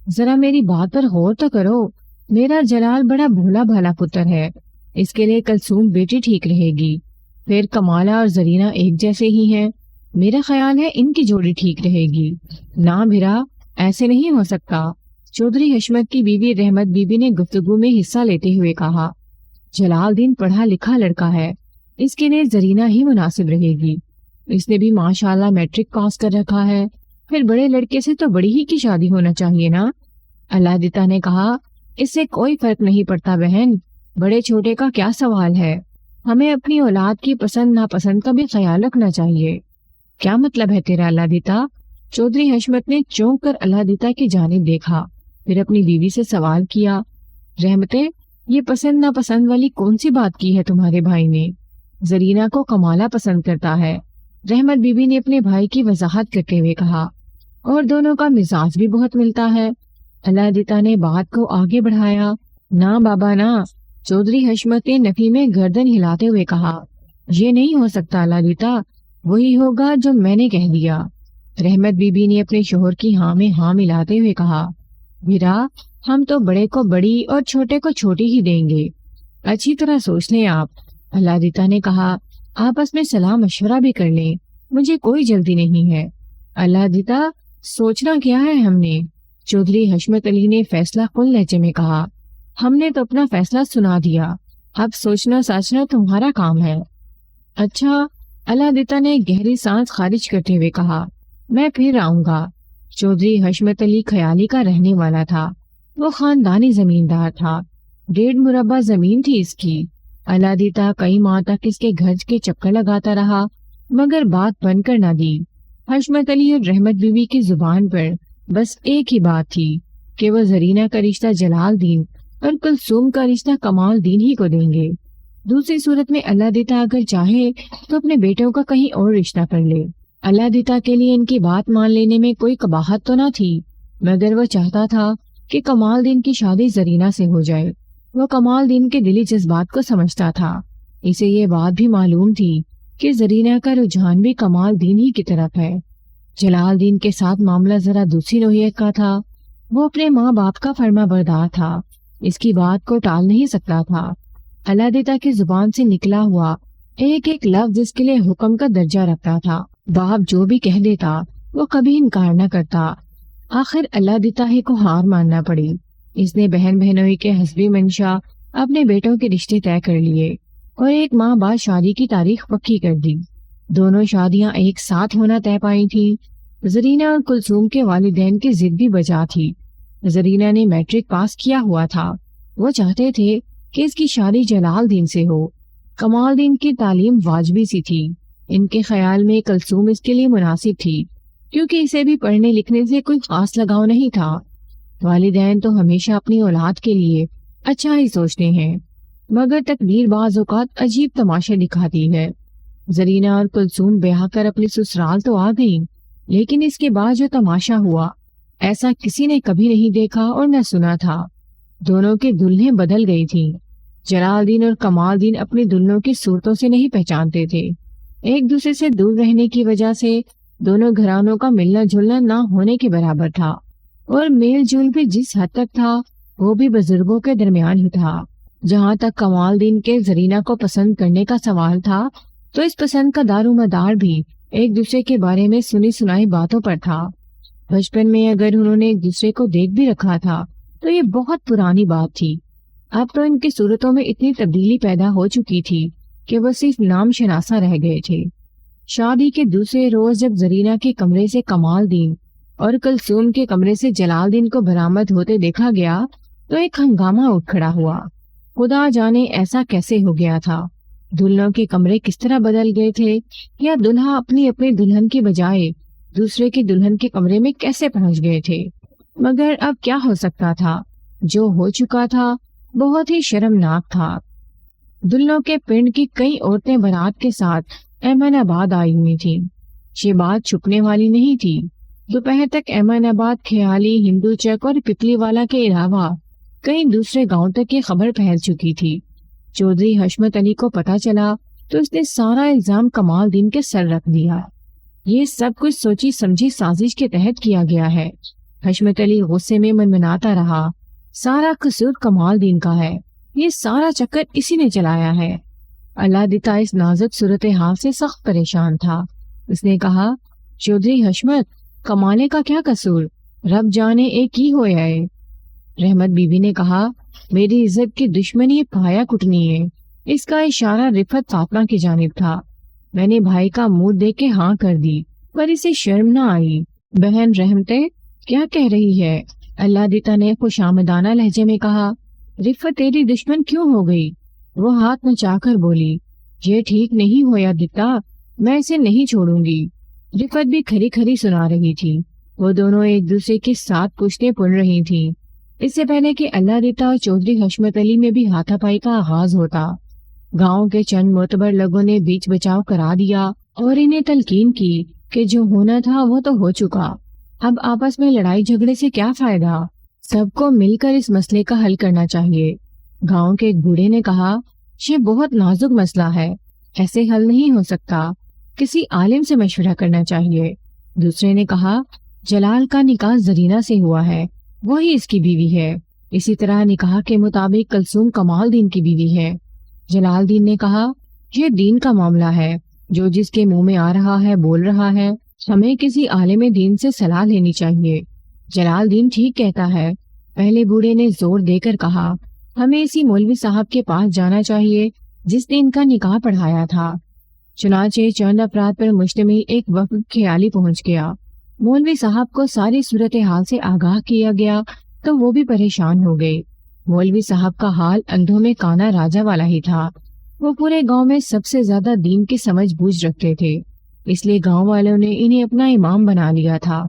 ذرا میری بات پر غور تو کرو۔ میرا جلال بڑا بھولا بھالا پتر ہے، اس کے لیے کلثوم بیٹی ٹھیک رہے گی۔ پھر کمالہ اور زرینہ ایک جیسے ہی ہیں، میرا خیال ہے ان کی جوڑی ٹھیک رہے گی۔ نہ بھیرا، ایسے نہیں ہو سکتا، چودھری حشمت کی بیوی رحمت بی بی نے گفتگو میں حصہ لیتے ہوئے کہا۔ جلال دین پڑھا لکھا لڑکا ہے، اس کے لیے زرینہ ہی مناسب رہے گی۔ اس نے بھی ماشاءاللہ میٹرک پاس کر رکھا ہے، پھر بڑے لڑکے سے تو بڑی ہی کی شادی ہونا چاہیے نا؟ اللہ دتا نے کہا، اس سے کوئی فرق نہیں پڑتا بہن، بڑے چھوٹے کا کیا سوال ہے؟ ہمیں اپنی اولاد کی پسند ناپسند کا بھی خیال رکھنا چاہیے۔ کیا مطلب ہے تیرا اللہ دتا؟ چودھری حشمت نے چونک کر اللہ دتا کی جانب دیکھا، پھر اپنی بیوی سے سوال کیا، رحمتیں، یہ پسند ناپسند والی کون سی بات کی ہے تمہارے بھائی نے؟ زرینہ کو کمالہ پسند کرتا ہے، رحمت بی بی نے اپنے بھائی کی وضاحت کرتے ہوئے کہا، اور دونوں کا مزاج بھی بہت ملتا ہے۔ اللہ دتا نے بات کو آگے بڑھایا۔ نہ بابا نہ، چودھری حشمت نے نفی میں گردن ہلاتے ہوئے کہا، یہ نہیں ہو سکتا اللہ دتا، وہی ہوگا جو میں نے کہہ دیا۔ رحمت بی بی نے اپنے شوہر کی ہاں میں ہاں ملاتے ہوئے کہا، میرا، ہم تو بڑے کو بڑی اور چھوٹے کو چھوٹی ہی دیں گے، اچھی طرح سوچ لیں آپ۔ اللہ دتا نے کہا، آپس میں صلاح مشورہ بھی کر لیں، مجھے کوئی جلدی نہیں ہے۔ اللہ دتا، سوچنا کیا ہے ہم نے؟ چودھری حشمت علی نے فیصلہ کن لہجے میں کہا، ہم نے تو اپنا فیصلہ سنا دیا، اب سوچنا ساچنا تمہارا کام ہے۔ اچھا، علادتہ نے گہری سانس خارج کرتے ہوئے کہا، میں پھر آؤں گا۔ چودھری حشمت علی خیالی کا رہنے والا تھا۔ وہ خاندانی زمیندار تھا، 1.5 مربع زمین تھی اس کی۔ علادتہ کئی ماہ تک اس کے گھر کے چکر لگاتا رہا، مگر بات بن کر نہ دی۔ حشمت علی اور رحمت بیوی کی زبان پر بس ایک ہی بات تھی کہ وہ زرینہ کا رشتہ جلال دین اور کلثوم کا رشتہ کمال دین ہی کو دیں گے۔ دوسری صورت میں علادتہ اگر چاہے تو اپنے بیٹوں کا کہیں اور رشتہ کر لے۔ علادتہ کے لیے ان کی بات مان لینے میں کوئی قباحت تو نہ تھی، مگر وہ چاہتا تھا کہ کمال دین کی شادی زرینہ سے ہو جائے۔ وہ کمال دین کے دلی جذبات کو سمجھتا تھا۔ اسے یہ بات بھی معلوم تھی کہ زرینہ کا رجحان بھی کمال دین ہی کی طرف ہے۔ جلال دین کے ساتھ معاملہ ذرا دوسری نوعیت کا تھا۔ وہ اپنے ماں باپ کا فرما بردار تھا، اس کی بات کو ٹال نہیں سکتا تھا۔ علادتہ کی زبان سے نکلا ہوا ایک ایک لفظ اس کے لیے حکم کا درجہ رکھتا تھا۔ باپ جو بھی کہہ دیتا وہ کبھی انکار نہ کرتا۔ آخر علادتہ ہی کو ہار ماننا پڑی۔ اس نے بہن بہنوئی کے حسبی منشا اپنے بیٹوں کے رشتے طے کر لیے اور 1 ماہ بعد شادی کی تاریخ پکی کر دی۔ دونوں شادیاں ایک ساتھ ہونا طے پائی تھی۔ زرینہ اور کلثوم کے والدین کی ضد بھی بجا تھی۔ زرینہ نے میٹرک پاس کیا ہوا تھا۔ وہ چاہتے تھے کہ اس کی شادی جلال دین سے ہو۔ کمال دین کی تعلیم واجبی سی تھی۔ ان کے خیال میں کلثوم اس کے لیے مناسب تھی، کیونکہ اسے بھی پڑھنے لکھنے سے کوئی خاص لگاؤ نہیں تھا۔ والدین تو ہمیشہ اپنی اولاد کے لیے اچھا ہی سوچتے ہیں، مگر تقدیر بعض اوقات عجیب تماشے دکھاتی ہے۔ زرینہ اور کلثوم بیاہ کر اپنے سسرال تو آ گئیں، لیکن اس کے بعد جو تماشا ہوا ایسا کسی نے کبھی نہیں دیکھا اور نہ سنا تھا۔ دونوں کی دلہنیں بدل گئی تھیں۔ جلال دین اور کمال دین اپنی دلہنوں کی صورتوں سے نہیں پہچانتے تھے۔ ایک دوسرے سے دور رہنے کی وجہ سے دونوں گھرانوں کا ملنا جلنا نہ ہونے کے برابر تھا، اور میل جول بھی جس حد تک تھا وہ بھی بزرگوں کے درمیان ہی تھا۔ جہاں تک کمال دین کے زرینہ کو پسند کرنے کا سوال تھا تو اس پسند کا دار و مدار بھی ایک دوسرے کے بارے میں سنی سنائی باتوں پر تھا۔ بچپن میں اگر انہوں نے ایک دوسرے کو دیکھ بھی رکھا تھا تو یہ بہت پرانی بات تھی۔ اب تو ان کی صورتوں میں اتنی تبدیلی پیدا ہو چکی تھی کہ وہ صرف نام شناسا رہ گئے تھے۔ شادی کے دوسرے روز جب زرینہ کے کمرے سے کمال دین اور کلثوم کے کمرے سے جلال دین کو برآمد ہوتے دیکھا گیا تو ایک ہنگامہ اٹھ کھڑا ہوا۔ خدا جانے ایسا کیسے ہو گیا تھا؟ دلہنوں کے کمرے کس طرح بدل گئے تھے، یا دلہا اپنی دلہن کی بجائے دوسرے کی دلہن کے کمرے میں کیسے پہنچ گئے تھے؟ مگر اب کیا ہو سکتا تھا؟ جو ہو چکا تھا بہت ہی شرمناک تھا۔ دلہنوں کے پنڈ کی کئی عورتیں بارات کے ساتھ احمد آباد آئی ہوئی تھیں۔ یہ بات چھپنے والی نہیں تھی۔ دوپہر تک احمد آباد، خیالی، ہندو چک اور پپلی والا کے علاوہ کئی دوسرے گاؤں تک یہ خبر پھیل چکی تھی۔ چودھری حشمت علی کو پتہ چلا تو اس نے سارا الزام کمال دین کے سر رکھ دیا۔ یہ سب کچھ سوچی سمجھی سازش کے تحت کیا گیا ہے۔ حشمت علی غصے میں منمناتا رہا، سارا قصور کمال دین کا ہے، یہ سارا چکر اسی نے چلایا ہے۔ علادتہ اس نازک صورتحال سے سخت پریشان تھا۔ اس نے کہا، چودھری حشمت، کمالے کا کیا قصور؟ رب جانے ایک ہی ہویا ہے۔ رحمت بی بی نے کہا، میری عزت کی دشمنی پایا کٹنی ہے۔ اس کا اشارہ رفت فاطمہ کی جانب تھا۔ میں نے بھائی کا منہ دیکھ کے ہاں کر دی، پر اسے شرم نہ آئی۔ بہن رحمتے کیا کہہ رہی ہے؟ علادتہ نے خوشامدانہ لہجے میں کہا۔ رفت تیری دشمن کیوں ہو گئی؟ وہ ہاتھ نچا کر بولی، یہ ٹھیک نہیں ہویا دتا، میں اسے نہیں چھوڑوں گی۔ رفت بھی کھری کھری سنا رہی تھی۔ وہ دونوں ایک دوسرے کے ساتھ پوچھتے پڑ رہی تھی۔ اس سے پہلے کہ علادتہ اور چودھری حشمت علی میں بھی ہاتھا پائی کا آغاز ہوتا، گاؤں کے چند معتبر لوگوں نے بیچ بچاؤ کرا دیا اور انہیں تلقین کی کہ جو ہونا تھا وہ تو ہو چکا، اب آپس میں لڑائی جھگڑے سے کیا فائدہ؟ سب کو مل کر اس مسئلے کا حل کرنا چاہیے۔ گاؤں کے ایک بوڑھے نے کہا، یہ بہت نازک مسئلہ ہے، ایسے حل نہیں ہو سکتا، کسی عالم سے مشورہ کرنا چاہیے۔ دوسرے نے کہا، جلال کا نکاح زرینہ سے ہوا ہے، وہی اس کی بیوی ہے، اسی طرح نکاح کے مطابق کلثوم کمال دین کی بیوی ہے۔ جلال دین نے کہا، یہ دین کا معاملہ ہے، جو جس کے منہ میں آ رہا ہے بول رہا ہے، ہمیں کسی عالم دین سے صلاح لینی چاہیے۔ جلال دین ٹھیک کہتا ہے، پہلے بوڑھے نے زور دے کر کہا۔ ہمیں اسی مولوی صاحب کے پاس جانا چاہیے جس نے ان کا نکاح پڑھایا تھا۔ چنانچہ چند افراد پر مشتمل ایک وفد خیالی پہنچ گیا۔ مولوی صاحب کو ساری صورتحال سے آگاہ کیا گیا تو وہ بھی پریشان ہو گئے۔ مولوی صاحب کا حال اندھوں میں کانا راجا والا ہی تھا۔ وہ پورے گاؤں میں سب سے زیادہ دین کی سمجھ بوجھ رکھتے تھے، اس لیے گاؤں والوں نے انہیں اپنا امام بنا لیا تھا۔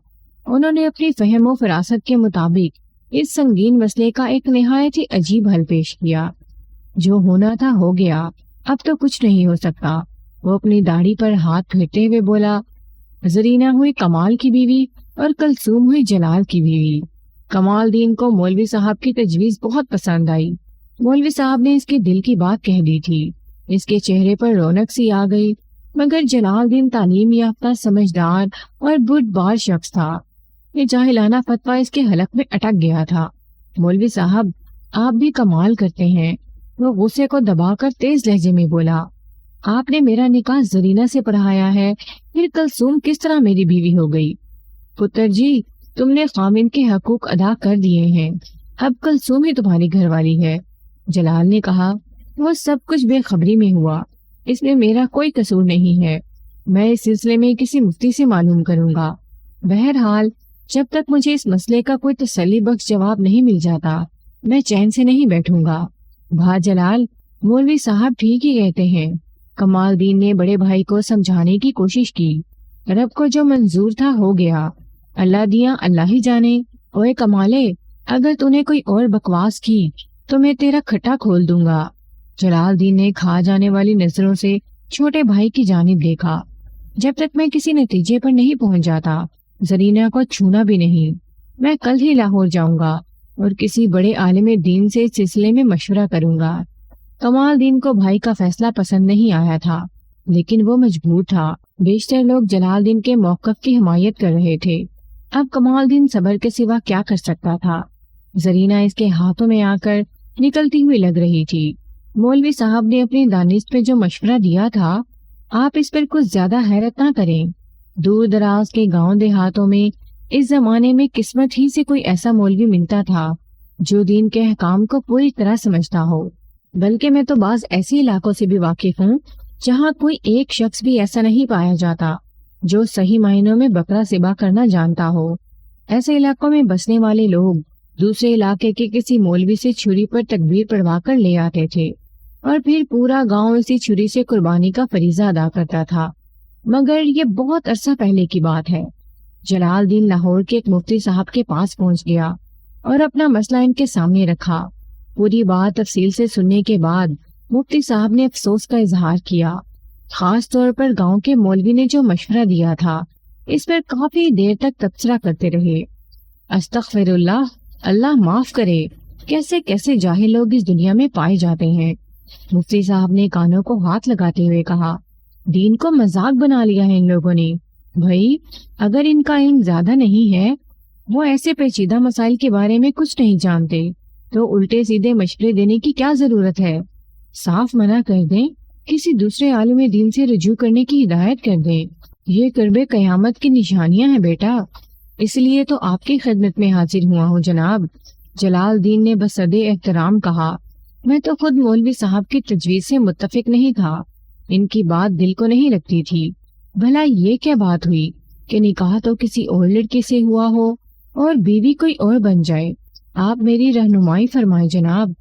انہوں نے اپنی فہم و فراست کے مطابق اس سنگین مسئلے کا ایک نہایت ہی عجیب حل پیش کیا۔ جو ہونا تھا ہو گیا، اب تو کچھ نہیں ہو سکتا۔ وہ اپنی داڑھی پر ہاتھ پھیرتے ہوئے بولا، زرینہ ہوئی کمال کی بیوی اور کلثوم ہوئی جلال کی بیوی۔ کمال دین کو مولوی صاحب کی تجویز بہت پسند آئی۔ مولوی صاحب نے اس کے دل کی بات کہہ دی تھی۔ اس کے چہرے پر رونق سی آ گئی، مگر جلال دین تعلیم یافتہ، سمجھدار اور بردبار شخص تھا۔ یہ جاہلانہ فتویٰ اس کے حلق میں اٹک گیا تھا۔ مولوی صاحب، آپ بھی کمال کرتے ہیں۔ وہ غصے کو دبا کر تیز لہجے میں بولا، آپ نے میرا نکاح زرینہ سے پڑھایا ہے، پھر کلثوم کس طرح میری بیوی ہو گئی؟ پتر جی، تم نے خامن کے حقوق ادا کر دیے ہیں، اب کلثوم ہی تمہاری گھر والی ہے۔ جلال نے کہا، وہ سب کچھ بے خبری میں ہوا، اس میں میرا کوئی قصور نہیں ہے۔ میں اس سلسلے میں کسی مفتی سے معلوم کروں گا۔ بہرحال جب تک مجھے اس مسئلے کا کوئی تسلی بخش جواب نہیں مل جاتا، میں چین سے نہیں بیٹھوں گا۔ بھا جلال، مولوی صاحب ٹھیک ہی کہتے ہیں۔ کمال دین نے بڑے بھائی کو سمجھانے کی کوشش کی۔ رب کو جو منظور تھا ہو گیا، اللہ دیا اللہ ہی جانے۔ اوے کمالے، اگر تو نے کوئی اور بکواس کی تو میں تیرا کھٹا کھول دوں گا۔ جلال دین نے کھا جانے والی نظروں سے چھوٹے بھائی کی جانب دیکھا۔ جب تک میں کسی نتیجے پر نہیں پہنچ جاتا، زرینہ کو چھونا بھی نہیں۔ میں کل ہی لاہور جاؤں گا اور کسی بڑے عالم دین سے اس سلسلے میں مشورہ کروں گا۔ کمال دین کو بھائی کا فیصلہ پسند نہیں آیا تھا، لیکن وہ مجبور تھا۔ بیشتر لوگ جلال دین کے موقف کی حمایت کر رہے تھے۔ اب کمال دین صبر کے سوا کیا کر سکتا تھا؟ زرینہ اس کے ہاتھوں میں آ کر نکلتی ہوئی لگ رہی تھی۔ مولوی صاحب نے اپنی دانست پہ جو مشورہ دیا تھا، آپ اس پر کچھ زیادہ حیرت نہ کریں۔ دور دراز کے گاؤں دیہاتوں میں اس زمانے میں قسمت ہی سے کوئی ایسا مولوی ملتا تھا جو دین کے احکام کو پوری طرح سمجھتا ہو۔ بلکہ میں تو بعض ایسے علاقوں سے بھی واقف ہوں جہاں کوئی ایک شخص بھی ایسا نہیں پایا جاتا جو صحیح معنوں میں بکرا ذبح کرنا جانتا ہو۔ ایسے علاقوں میں بسنے والے لوگ دوسرے علاقے کے کسی مولوی سے چھری پر تکبیر پڑھوا کر لے آتے تھے اور پھر پورا گاؤں اسی چھری سے قربانی کا فریضہ ادا کرتا تھا۔ مگر یہ بہت عرصہ پہلے کی بات ہے۔ جلال دین لاہور کے ایک مفتی صاحب کے پاس پہنچ گیا اور اپنا مسئلہ ان کے سامنے رکھا۔ پوری بات تفصیل سے سننے کے بعد مفتی صاحب نے افسوس کا اظہار کیا۔ خاص طور پر گاؤں کے مولوی نے جو مشورہ دیا تھا، اس پر کافی دیر تک تبصرہ کرتے رہے۔ استغفر اللہ، اللہ معاف کرے، کیسے کیسے جاہل لوگ اس دنیا میں پائے جاتے ہیں۔ مفتی صاحب نے کانوں کو ہاتھ لگاتے ہوئے کہا، دین کو مذاق بنا لیا ہے ان لوگوں نے۔ بھائی، اگر ان کا علم زیادہ نہیں ہے، وہ ایسے پیچیدہ مسائل کے بارے میں کچھ نہیں جانتے، تو الٹے سیدھے مشورے دینے کی کیا ضرورت ہے؟ صاف منع کر دیں، کسی دوسرے عالم دین سے رجوع کرنے کی ہدایت کر دیں۔ یہ قرب قیامت کی نشانیاں ہیں بیٹا، اس لیے تو آپ کی خدمت میں حاضر ہوا ہوں جناب۔ جلال دین نے بصد احترام کہا، میں تو خود مولوی صاحب کی تجویز سے متفق نہیں تھا، ان کی بات دل کو نہیں لگتی تھی۔ بھلا یہ کیا بات ہوئی کہ نکاح تو کسی اور لڑکے سے ہوا ہو اور بیوی کوئی اور بن جائے؟ آپ میری رہنمائی فرمائیں جناب۔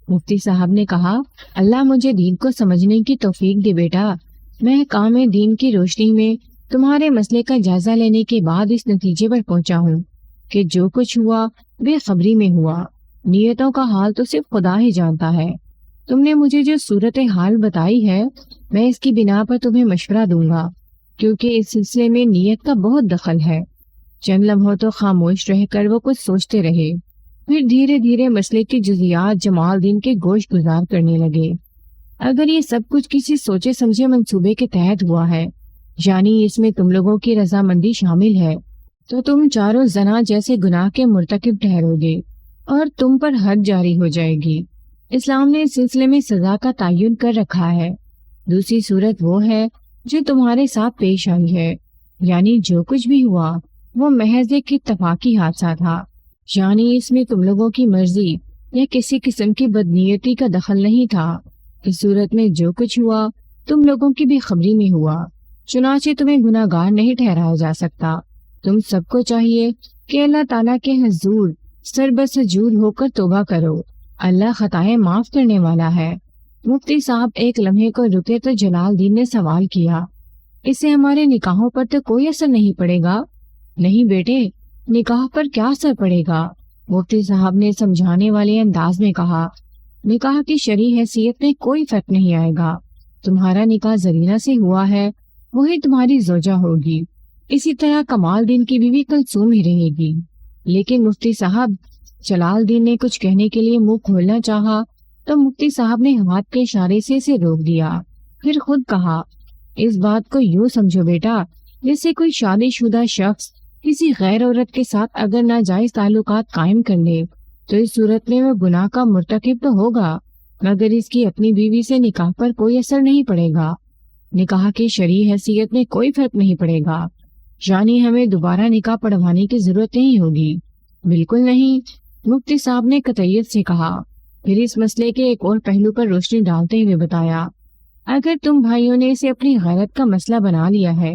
مفتی صاحب نے کہا، اللہ مجھے دین کو سمجھنے کی توفیق دے بیٹا۔ میں کام دین کی روشنی میں تمہارے مسئلے کا جائزہ لینے کے بعد اس نتیجے پر پہنچا ہوں کہ جو کچھ ہوا بے خبری میں ہوا۔ نیتوں کا حال تو صرف خدا ہی جانتا ہے۔ تم نے مجھے جو صورت حال بتائی ہے، میں اس کی بنا پر تمہیں مشورہ دوں گا، کیونکہ اس سلسلے میں نیت کا بہت دخل ہے۔ چند لمحوں تو خاموش رہ کر وہ کچھ سوچتے رہے، پھر دھیرے دھیرے مسئلے کی جزیات جمال دین کے گوش گزار کرنے لگے۔ اگر یہ سب کچھ کسی سوچے سمجھے منصوبے کے تحت ہوا ہے، یعنی اس میں تم لوگوں کی رضامندی شامل ہے، تو تم چاروں زنا جیسے گناہ کے مرتکب ٹھہرو گے اور تم پر حد جاری ہو جائے گی۔ اسلام نے اس سلسلے میں سزا کا تعین کر رکھا ہے۔ دوسری صورت وہ ہے جو تمہارے ساتھ پیش آئی ہے، یعنی جو کچھ بھی ہوا وہ محض ایک اتفاقی حادثہ تھا، یعنی اس میں تم لوگوں کی مرضی یا کسی قسم کی بدنیتی کا دخل نہیں تھا۔ اس صورت میں جو کچھ ہوا تم لوگوں کی بھی خبری میں ہوا، چنانچہ تمہیں گناہ گار نہیں ٹھہرایا جا سکتا۔ تم سب کو چاہیے کہ اللہ تعالیٰ کے حضور سر بسجود ہو کر توبہ کرو، اللہ خطائیں معاف کرنے والا ہے۔ مفتی صاحب ایک لمحے کو رکے تو جلال الدین نے سوال کیا، اس سے ہمارے نکاحوں پر تو کوئی اثر نہیں پڑے گا؟ نہیں بیٹے، نکاح پر کیا اثر پڑے گا؟ مفتی صاحب نے سمجھانے والے انداز میں کہا، نکاح کی شرعی حیثیت میں کوئی فرق نہیں آئے گا۔ تمہارا نکاح زرینہ سے ہوا ہے، وہی تمہاری زوجہ ہوگی، اسی طرح کمال الدین کی بیوی کلثوم ہی رہے گی۔ لیکن مفتی صاحب، جلال الدین نے کچھ کہنے کے لیے منہ کھولنا چاہا تو مفتی صاحب نے ہاتھ کے اشارے سے اسے روک دیا، پھر خود کہا، اس بات کو یوں سمجھو بیٹا، جیسے کوئی شادی شدہ شخص کسی غیر عورت کے ساتھ اگر ناجائز تعلقات قائم کر لے تو اس صورت میں وہ گناہ کا مرتکب تو ہوگا، مگر اس کی اپنی بیوی سے نکاح پر کوئی اثر نہیں پڑے گا، نکاح کی شرعی حیثیت میں کوئی فرق نہیں پڑے گا، یعنی ہمیں دوبارہ نکاح پڑھوانے کی ضرورت نہیں ہوگی۔ بالکل نہیں، مفتی صاحب نے قطعیت سے کہا، پھر اس مسئلے کے ایک اور پہلو پر روشنی ڈالتے ہوئے بتایا، اگر تم بھائیوں نے اسے اپنی غیرت کا مسئلہ بنا لیا ہے،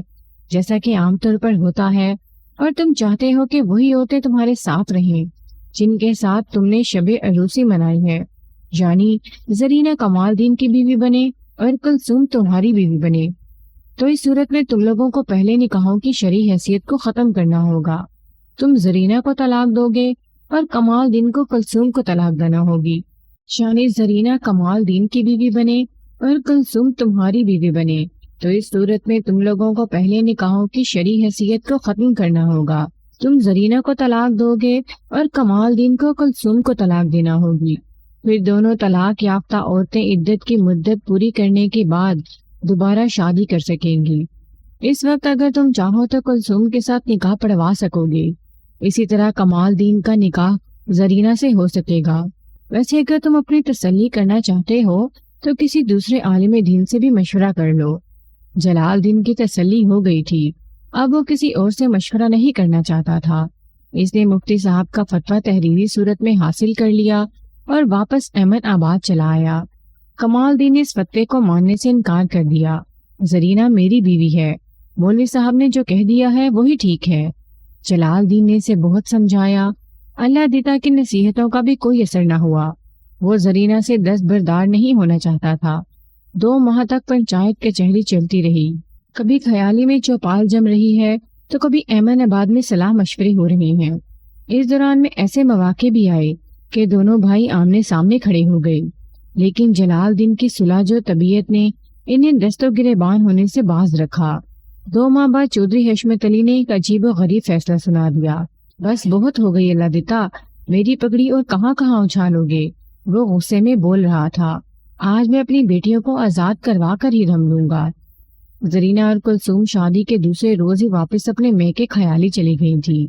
جیسا کہ عام طور پر ہوتا ہے، اور تم چاہتے ہو کہ وہی عورتیں تمہارے ساتھ رہیں جن کے ساتھ تم نے شب عروسی منائی ہے، یعنی زرینہ کمال الدین کی بیوی بنے اور کلثوم تمہاری بیوی بنے، تو اس صورت میں تم لوگوں کو پہلے نکاحوں کی شرعی حیثیت کو ختم کرنا ہوگا۔ تم زرینہ کو طلاق دو گے اور کمال الدین کو کلثوم کو طلاق دینا ہوگی، یعنی زرینہ کمال الدین کی بیوی بنے اور کلثوم تمہاری بیوی بنے، تو اس صورت میں تم لوگوں کو پہلے نکاحوں کی شرعی حیثیت کو ختم کرنا ہوگا۔ تم زرینہ کو طلاق دو گے اور کمال الدین کو کلثوم کو طلاق دینا ہوگی، پھر دونوں طلاق یافتہ عورتیں عدت کی مدت پوری کرنے کے بعد دوبارہ شادی کر سکیں گی۔ اس وقت اگر تم چاہو تو کلثوم کے ساتھ نکاح پڑھوا سکو گے، اسی طرح کمال الدین کا نکاح زرینہ سے ہو سکے گا۔ ویسے اگر تم اپنی تسلی کرنا چاہتے ہو تو کسی دوسرے عالم دین سے بھی مشورہ کر لو۔ جلال الدین کی تسلی ہو گئی تھی، اب وہ کسی اور سے مشورہ نہیں کرنا چاہتا تھا۔ اس نے مفتی صاحب کا فتویٰ تحریری صورت میں حاصل کر لیا اور واپس احمد آباد چلا آیا۔ کمال الدین نے اس فتوے کو ماننے سے انکار کر دیا۔ زرینہ میری بیوی ہے، مولوی صاحب نے جو کہہ دیا ہے وہی ٹھیک ہے۔ جلال الدین نے اسے بہت سمجھایا، اللہ دیتا کی نصیحتوں کا بھی کوئی اثر نہ ہوا۔ وہ زرینہ سے دستبردار نہیں ہونا چاہتا تھا۔ 2 ماہ تک پنچایت کچہری چلتی رہی، کبھی خیالی میں چوپال جم رہی ہے تو کبھی احمد آباد میں صلاح مشورے ہو رہے ہیں۔ اس دوران میں ایسے مواقع بھی آئے کہ دونوں بھائی آمنے سامنے کھڑے ہو گئے، لیکن جلال الدین کی صلح جو طبیعت نے انہیں دست و گریبان ہونے سے باز رکھا۔ 2 ماہ بعد چودھری حشمت علی نے ایک عجیب و غریب فیصلہ سنا دیا، بس بہت ہو گئی اللہ دیتا، میری پگڑی اور کہاں کہاں اچھالو گے۔ وہ غصے میں بول رہا تھا، آج میں اپنی بیٹیوں کو آزاد کروا کر ہی رم لوں گا۔ زرینہ اور کلثوم شادی کے دوسرے روز ہی واپس اپنے میکے خیالی چلی گئی تھی۔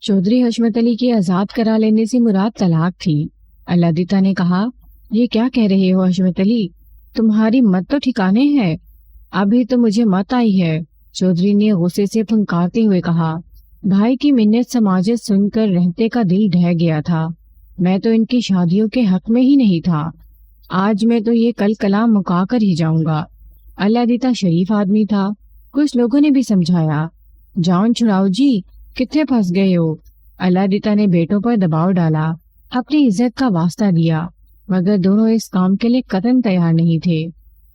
چودھری حشمت علی کی آزاد کرا لینے سے مراد طلاق تھی۔ اللہ دیتا نے کہا، یہ کیا کہہ رہے ہو حشمت علی، تمہاری مت تو ٹھکانے ہے، ابھی تو مجھے مت آئی ہے۔ چودھری نے غصے سے پھنکارتے ہوئے کہا، بھائی کی منت سماجت سن کر رہتے کا دل ڈھہ گیا تھا، میں تو ان کی شادیوں کے حق میں ہی نہیں تھا، آج میں تو یہ کل کلام مکا کر ہی جاؤں گا۔ اللہ دیتا شریف آدمی تھا، کچھ لوگوں نے بھی سمجھایا، جان چھڑاؤ جی، کتنے پھنس گئے ہو۔ اللہ دیتا نے بیٹوں پر دباؤ ڈالا، اپنی عزت کا واسطہ دیا، مگر دونوں اس کام کے لیے قطعاً تیار نہیں تھے۔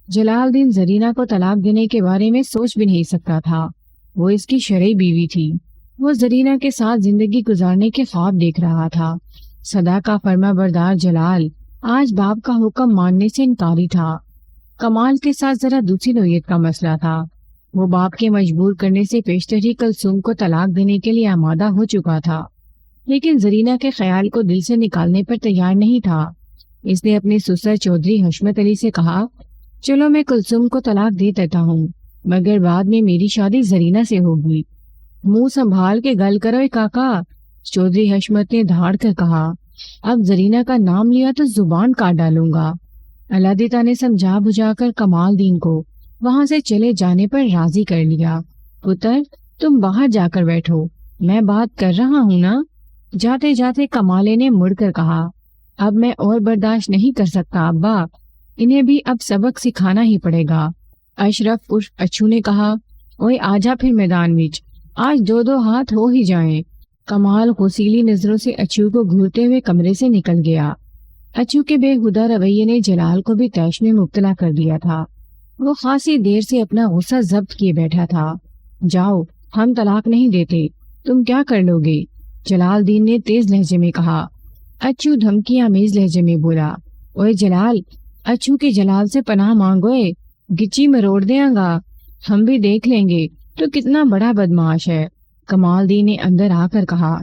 جلال الدین زرینہ کو طلاق دینے کے بارے میں سوچ بھی نہیں سکتا تھا، وہ اس کی شرعی بیوی تھی، وہ زرینہ کے ساتھ زندگی گزارنے کے خواب دیکھ رہا تھا۔ صدا کا فرما بردار جلال آج باپ کا حکم ماننے سے انکاری تھا۔ کمال کے ساتھ ذرا دوسری نوعیت کا مسئلہ تھا، وہ باپ کے مجبور کرنے سے پیشتر ہی کلثوم کو طلاق دینے کے لیے آمادہ ہو چکا تھا، لیکن زرینہ کے خیال کو دل سے نکالنے پر تیار نہیں تھا۔ اس نے اپنے سسر چودھری حشمت علی سے کہا، چلو میں کلثوم کو طلاق دے دیتا ہوں، مگر بعد میں میری شادی زرینہ سے ہوگی۔ منہ سنبھال کے گل کرو کاکا، چودھری حشمت نے دھاڑ کر کہا، اب زرینہ کا نام لیا تو زبان کاٹ ڈالوں گا۔ اللہ دیتا نے سمجھا بجھا کر کمال الدین کو وہاں سے چلے جانے پر راضی کر لیا۔ پتر تم باہر جا کر بیٹھو، میں بات کر رہا ہوں نا۔ جاتے جاتے کمالے نے مڑ کر کہا، اب میں اور برداشت نہیں کر سکتا ابا، انہیں بھی اب سبق سکھانا ہی پڑے گا۔ اشرف عرف اچھو نے کہا، اوئے آجا پھر میدان وچ، آج دو دو ہاتھ ہو ہی جائیں۔ کمال غسیلی نظروں سے اچھو کو گھورتے ہوئے کمرے سے نکل گیا۔ اچھو کے بے ہدہ رویے نے جلال کو بھی طیش میں مبتلا کر دیا تھا۔ وہ خاصی دیر سے اپنا غصہ ضبط کیے بیٹھا تھا۔ جاؤ، ہم طلاق نہیں دیتے، تم کیا کر لو گے؟ جلال دین نے تیز لہجے میں کہا۔ اچھو دھمکی آمیز لہجے میں بولا، اوئے جلال، اچھو کے جلال سے پناہ مانگوئے، گچی مروڑ دیاں گا، ہم بھی دیکھ لیں گے تو کتنا بڑا بدماش ہے۔ کمال دین نے اندر آ کر کہا۔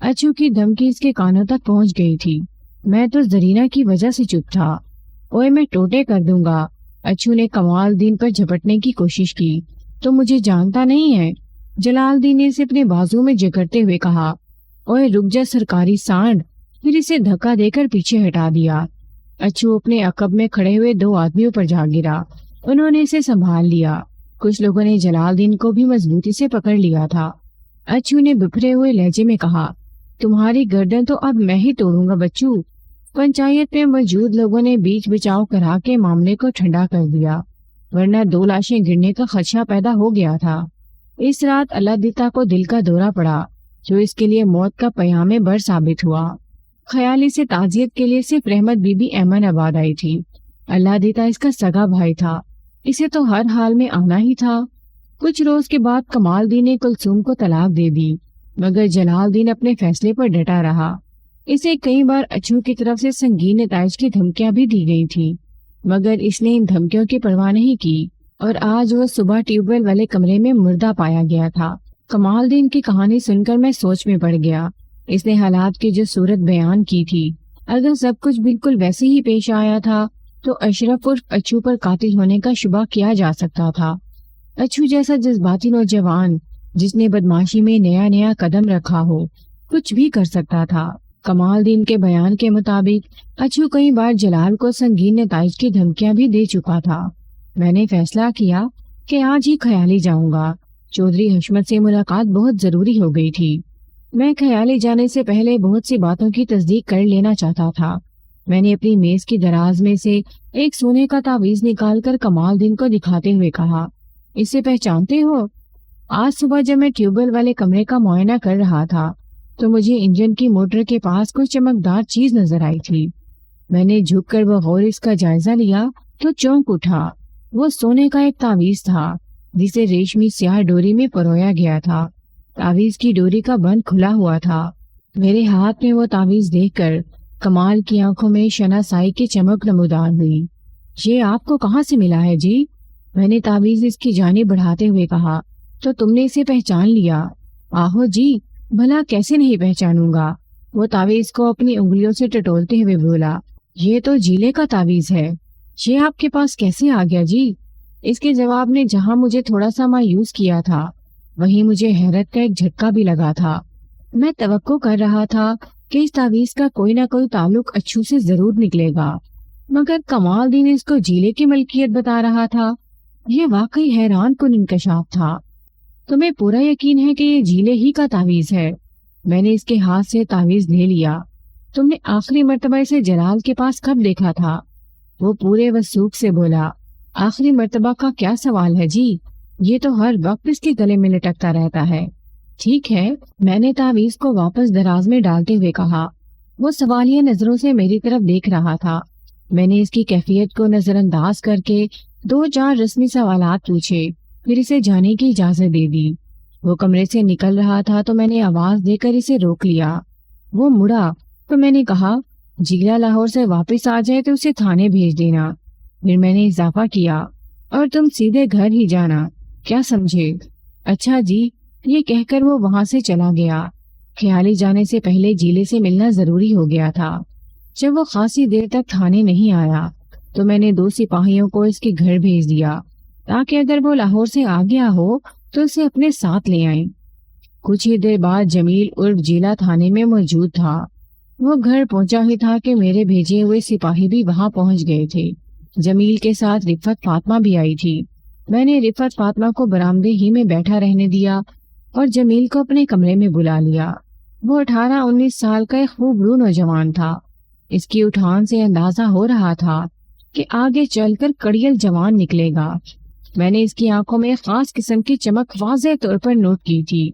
اچھو کی دھمکی اس کے کانوں تک پہنچ گئی تھی۔ میں تو زرینہ کی وجہ سے چپ تھا۔ اوئے میں ٹوٹے کر دوں گا۔ اچھو نے کمال دین پر جھپٹنے کی کوشش کی۔ تو مجھے جانتا نہیں ہے؟ جلال دین نے اسے اپنے بازو میں جکڑتے ہوئے کہا۔ اوئے رک جا سرکاری سانڈ، پھر اسے دھکا دے کر پیچھے ہٹا دیا۔ اچھو اپنے عقب میں کھڑے ہوئے دو آدمیوں پر جا گرا۔ انہوں نے اسے سنبھال لیا۔ کچھ لوگوں نے جلال دین کو بھی مضبوطی سے پکڑ لیا تھا۔ اچھو نے بپھرے ہوئے لہجے میں کہا، تمہاری گردن تو اب میں ہی توڑوں گا بچو۔ پنچایت میں موجود لوگوں نے بیچ بچاؤ کرا کے معاملے کو ٹھنڈا کر دیا، ورنہ دو لاشیں گرنے کا خدشہ پیدا ہو گیا تھا۔ اس رات اللہ دیتا کو دل کا دورہ پڑا، جو اس کے لیے موت کا پیام بر ثابت ہوا۔ خیالی سے تعزیت کے لیے صرف رحمت بی بی ایمن آباد آئی تھی۔ اللہ دیتا اس کا سگا بھائی تھا، اسے تو ہر حال میں آنا ہی تھا۔ کچھ روز کے بعد کمال دین نے کلثوم کو طلاق دے دی، مگر جلال دین اپنے فیصلے پر ڈٹا رہا۔ اسے کئی بار اچھو کی طرف سے سنگین نتائج کی دھمکیاں بھی دی گئی تھیں، مگر اس نے ان دھمکیوں کی پرواہ نہیں کی، اور آج وہ صبح ٹیوب ویل والے کمرے میں مردہ پایا گیا تھا۔ کمال دین کی کہانی سن کر میں سوچ میں پڑ گیا۔ اس نے حالات کی جو صورت بیان کی تھی، اگر سب کچھ بالکل ویسے ہی پیش آیا تھا تو اشرف عرف اچھو پر قاتل ہونے کا شبہ کیا جا سکتا تھا۔ اچھو جیسا جذباتی نوجوان جس نے بدماشی میں نیا نیا قدم رکھا ہو، کچھ بھی کر سکتا تھا۔ کمال دین کے بیان کے مطابق اچھو کئی بار جلال کو سنگین نتائج کی دھمکیاں بھی دے چکا تھا۔ میں نے فیصلہ کیا کہ آج ہی خیالی جاؤں گا۔ چودھری حشمت سے ملاقات بہت ضروری ہو گئی تھی۔ میں خیالی جانے سے پہلے بہت سی باتوں کی تصدیق کر لینا چاہتا تھا۔ میں نے اپنی میز کی دراز میں سے ایک سونے کا تعویذ نکال کر کمال دین کو دکھاتے ہوئے کہا، اسے پہچانتے ہو؟ آج صبح جب میں ٹیوب ویل والے کمرے کا معائنہ کر رہا تھا تو مجھے انجن کی موٹر کے پاس کوئی چمکدار چیز نظر آئی تھی۔ میں نے جھک کر بغور اس کا جائزہ لیا تو چونک اٹھا۔ وہ سونے کا ایک تعویذ تھا جسے ریشمی سیاہ ڈوری میں پرویا گیا تھا۔ تعویذ کی ڈوری کا بند کھلا ہوا تھا۔ میرے ہاتھ میں وہ تعویذ دیکھ کر کمال کی آنکھوں میں شناسائی کی چمک نمودار ہوئی۔ یہ آپ کو کہاں سے ملا ہے جی؟ میں نے تعویذ اس کی جانب بڑھاتے ہوئے کہا، تو تم نے اسے پہچان لیا؟ آہو جی، بھلا کیسے نہیں پہچانوں گا؟ وہ تعویذ کو اپنی انگلیوں سے ٹٹولتے ہوئے بولا، یہ تو جیلے کا تعویذ ہے، یہ آپ کے پاس کیسے آ گیا جی؟ اس کے جواب نے جہاں مجھے تھوڑا سا مایوس کیا تھا، وہیں مجھے حیرت کا ایک جھٹکا بھی لگا تھا۔ میں توقع کر رہا تھا کہ اس تعویذ کا کوئی نہ کوئی تعلق اچھو سے ضرور نکلے گا، مگر کمال دین اس کو جیلے کی ملکیت بتا رہا تھا۔ یہ واقعی حیران کن انکشاف تھا۔ تمہیں پورا یقین ہے کہ یہ جیلے ہی کا تعویذ ہے؟ میں نے اس کے ہاتھ سے تعویذ لے لیا۔ تم نے آخری مرتبہ اسے جلال کے پاس کب دیکھا تھا؟ وہ پورے وثوق سے بولا، آخری مرتبہ کا کیا سوال ہے جی، یہ تو ہر وقت اس کے گلے میں لٹکتا رہتا ہے۔ ٹھیک ہے، میں نے تعویذ کو واپس دراز میں ڈالتے ہوئے کہا۔ وہ سوالیہ نظروں سے میری طرف دیکھ رہا تھا۔ میں نے اس کی کیفیت کو نظر انداز کر کے 2-4 رسمی سوالات پوچھے، پھر اسے جانے کی اجازت دے دی۔ وہ کمرے سے نکل رہا تھا تو میں نے آواز دے کر اسے روک لیا۔ وہ مڑا تو میں نے کہا، جیلا لاہور سے واپس آ جائے تو اسے تھانے بھیج دینا۔ پھر میں نے اضافہ کیا، اور تم سیدھے گھر ہی جانا، کیا سمجھے؟ اچھا جی، یہ کہہ کر وہ وہاں سے چلا گیا۔ خیالی جانے سے پہلے جیلے سے ملنا ضروری ہو گیا تھا۔ جب وہ خاصی دیر تک تھانے نہیں آیا تو میں نے 2 سپاہیوں کو اس کے گھر بھیج دیا تاکہ اگر وہ لاہور سے آ گیا ہو تو اسے اپنے ساتھ لے آئیں۔ کچھ ہی دیر بعد جمیل عرف جیلا تھانے میں موجود تھا۔ وہ گھر پہنچا ہی تھا کہ میرے بھیجے ہوئے سپاہی بھی وہاں پہنچ گئے تھے۔ جمیل کے ساتھ رفت فاطمہ بھی آئی تھی۔ میں نے رفت فاطمہ کو برآمدے ہی میں بیٹھا رہنے دیا اور جمیل کو اپنے کمرے میں بلا لیا۔ وہ 18-19 سال کا ایک خوب رو نوجوان تھا۔ اس کی اٹھان سے اندازہ ہو رہا تھا کہ آگے چل کر کڑیل جوان نکلے گا۔ میں نے اس کی آنکھوں میں خاص قسم کی چمک واضح طور پر نوٹ کی تھی۔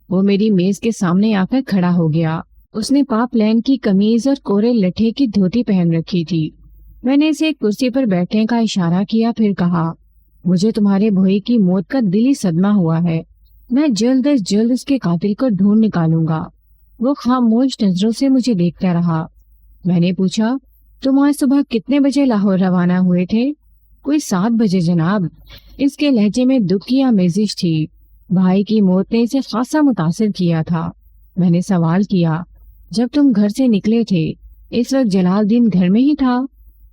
وہ میری میز کے سامنے آ کر کھڑا ہو گیا۔ اس نے پاپ لین کی قمیض اور کورے لٹھے کی دھوتی پہن رکھی تھی۔ میں نے اسے ایک کرسی پر بیٹھنے کا اشارہ کیا، پھر کہا، مجھے تمہارے بھائی کی موت کا دلی صدمہ ہوا ہے۔ میں جلد از جلد اس کے قاتل کو ڈھونڈ نکالوں گا۔ وہ خاموش نظروں سے مجھے دیکھتا رہا۔ میں نے پوچھا، تم آج صبح کتنے بجے لاہور روانہ ہوئے تھے؟ کوئی 7 بجے جناب۔ اس کے لہجے میں دکھ کی آمیزش تھی۔ بھائی کی موت نے اسے خاصا متاثر کیا تھا۔ میں نے سوال کیا، جب تم گھر سے نکلے تھے اس وقت جلال الدین گھر میں ہی تھا؟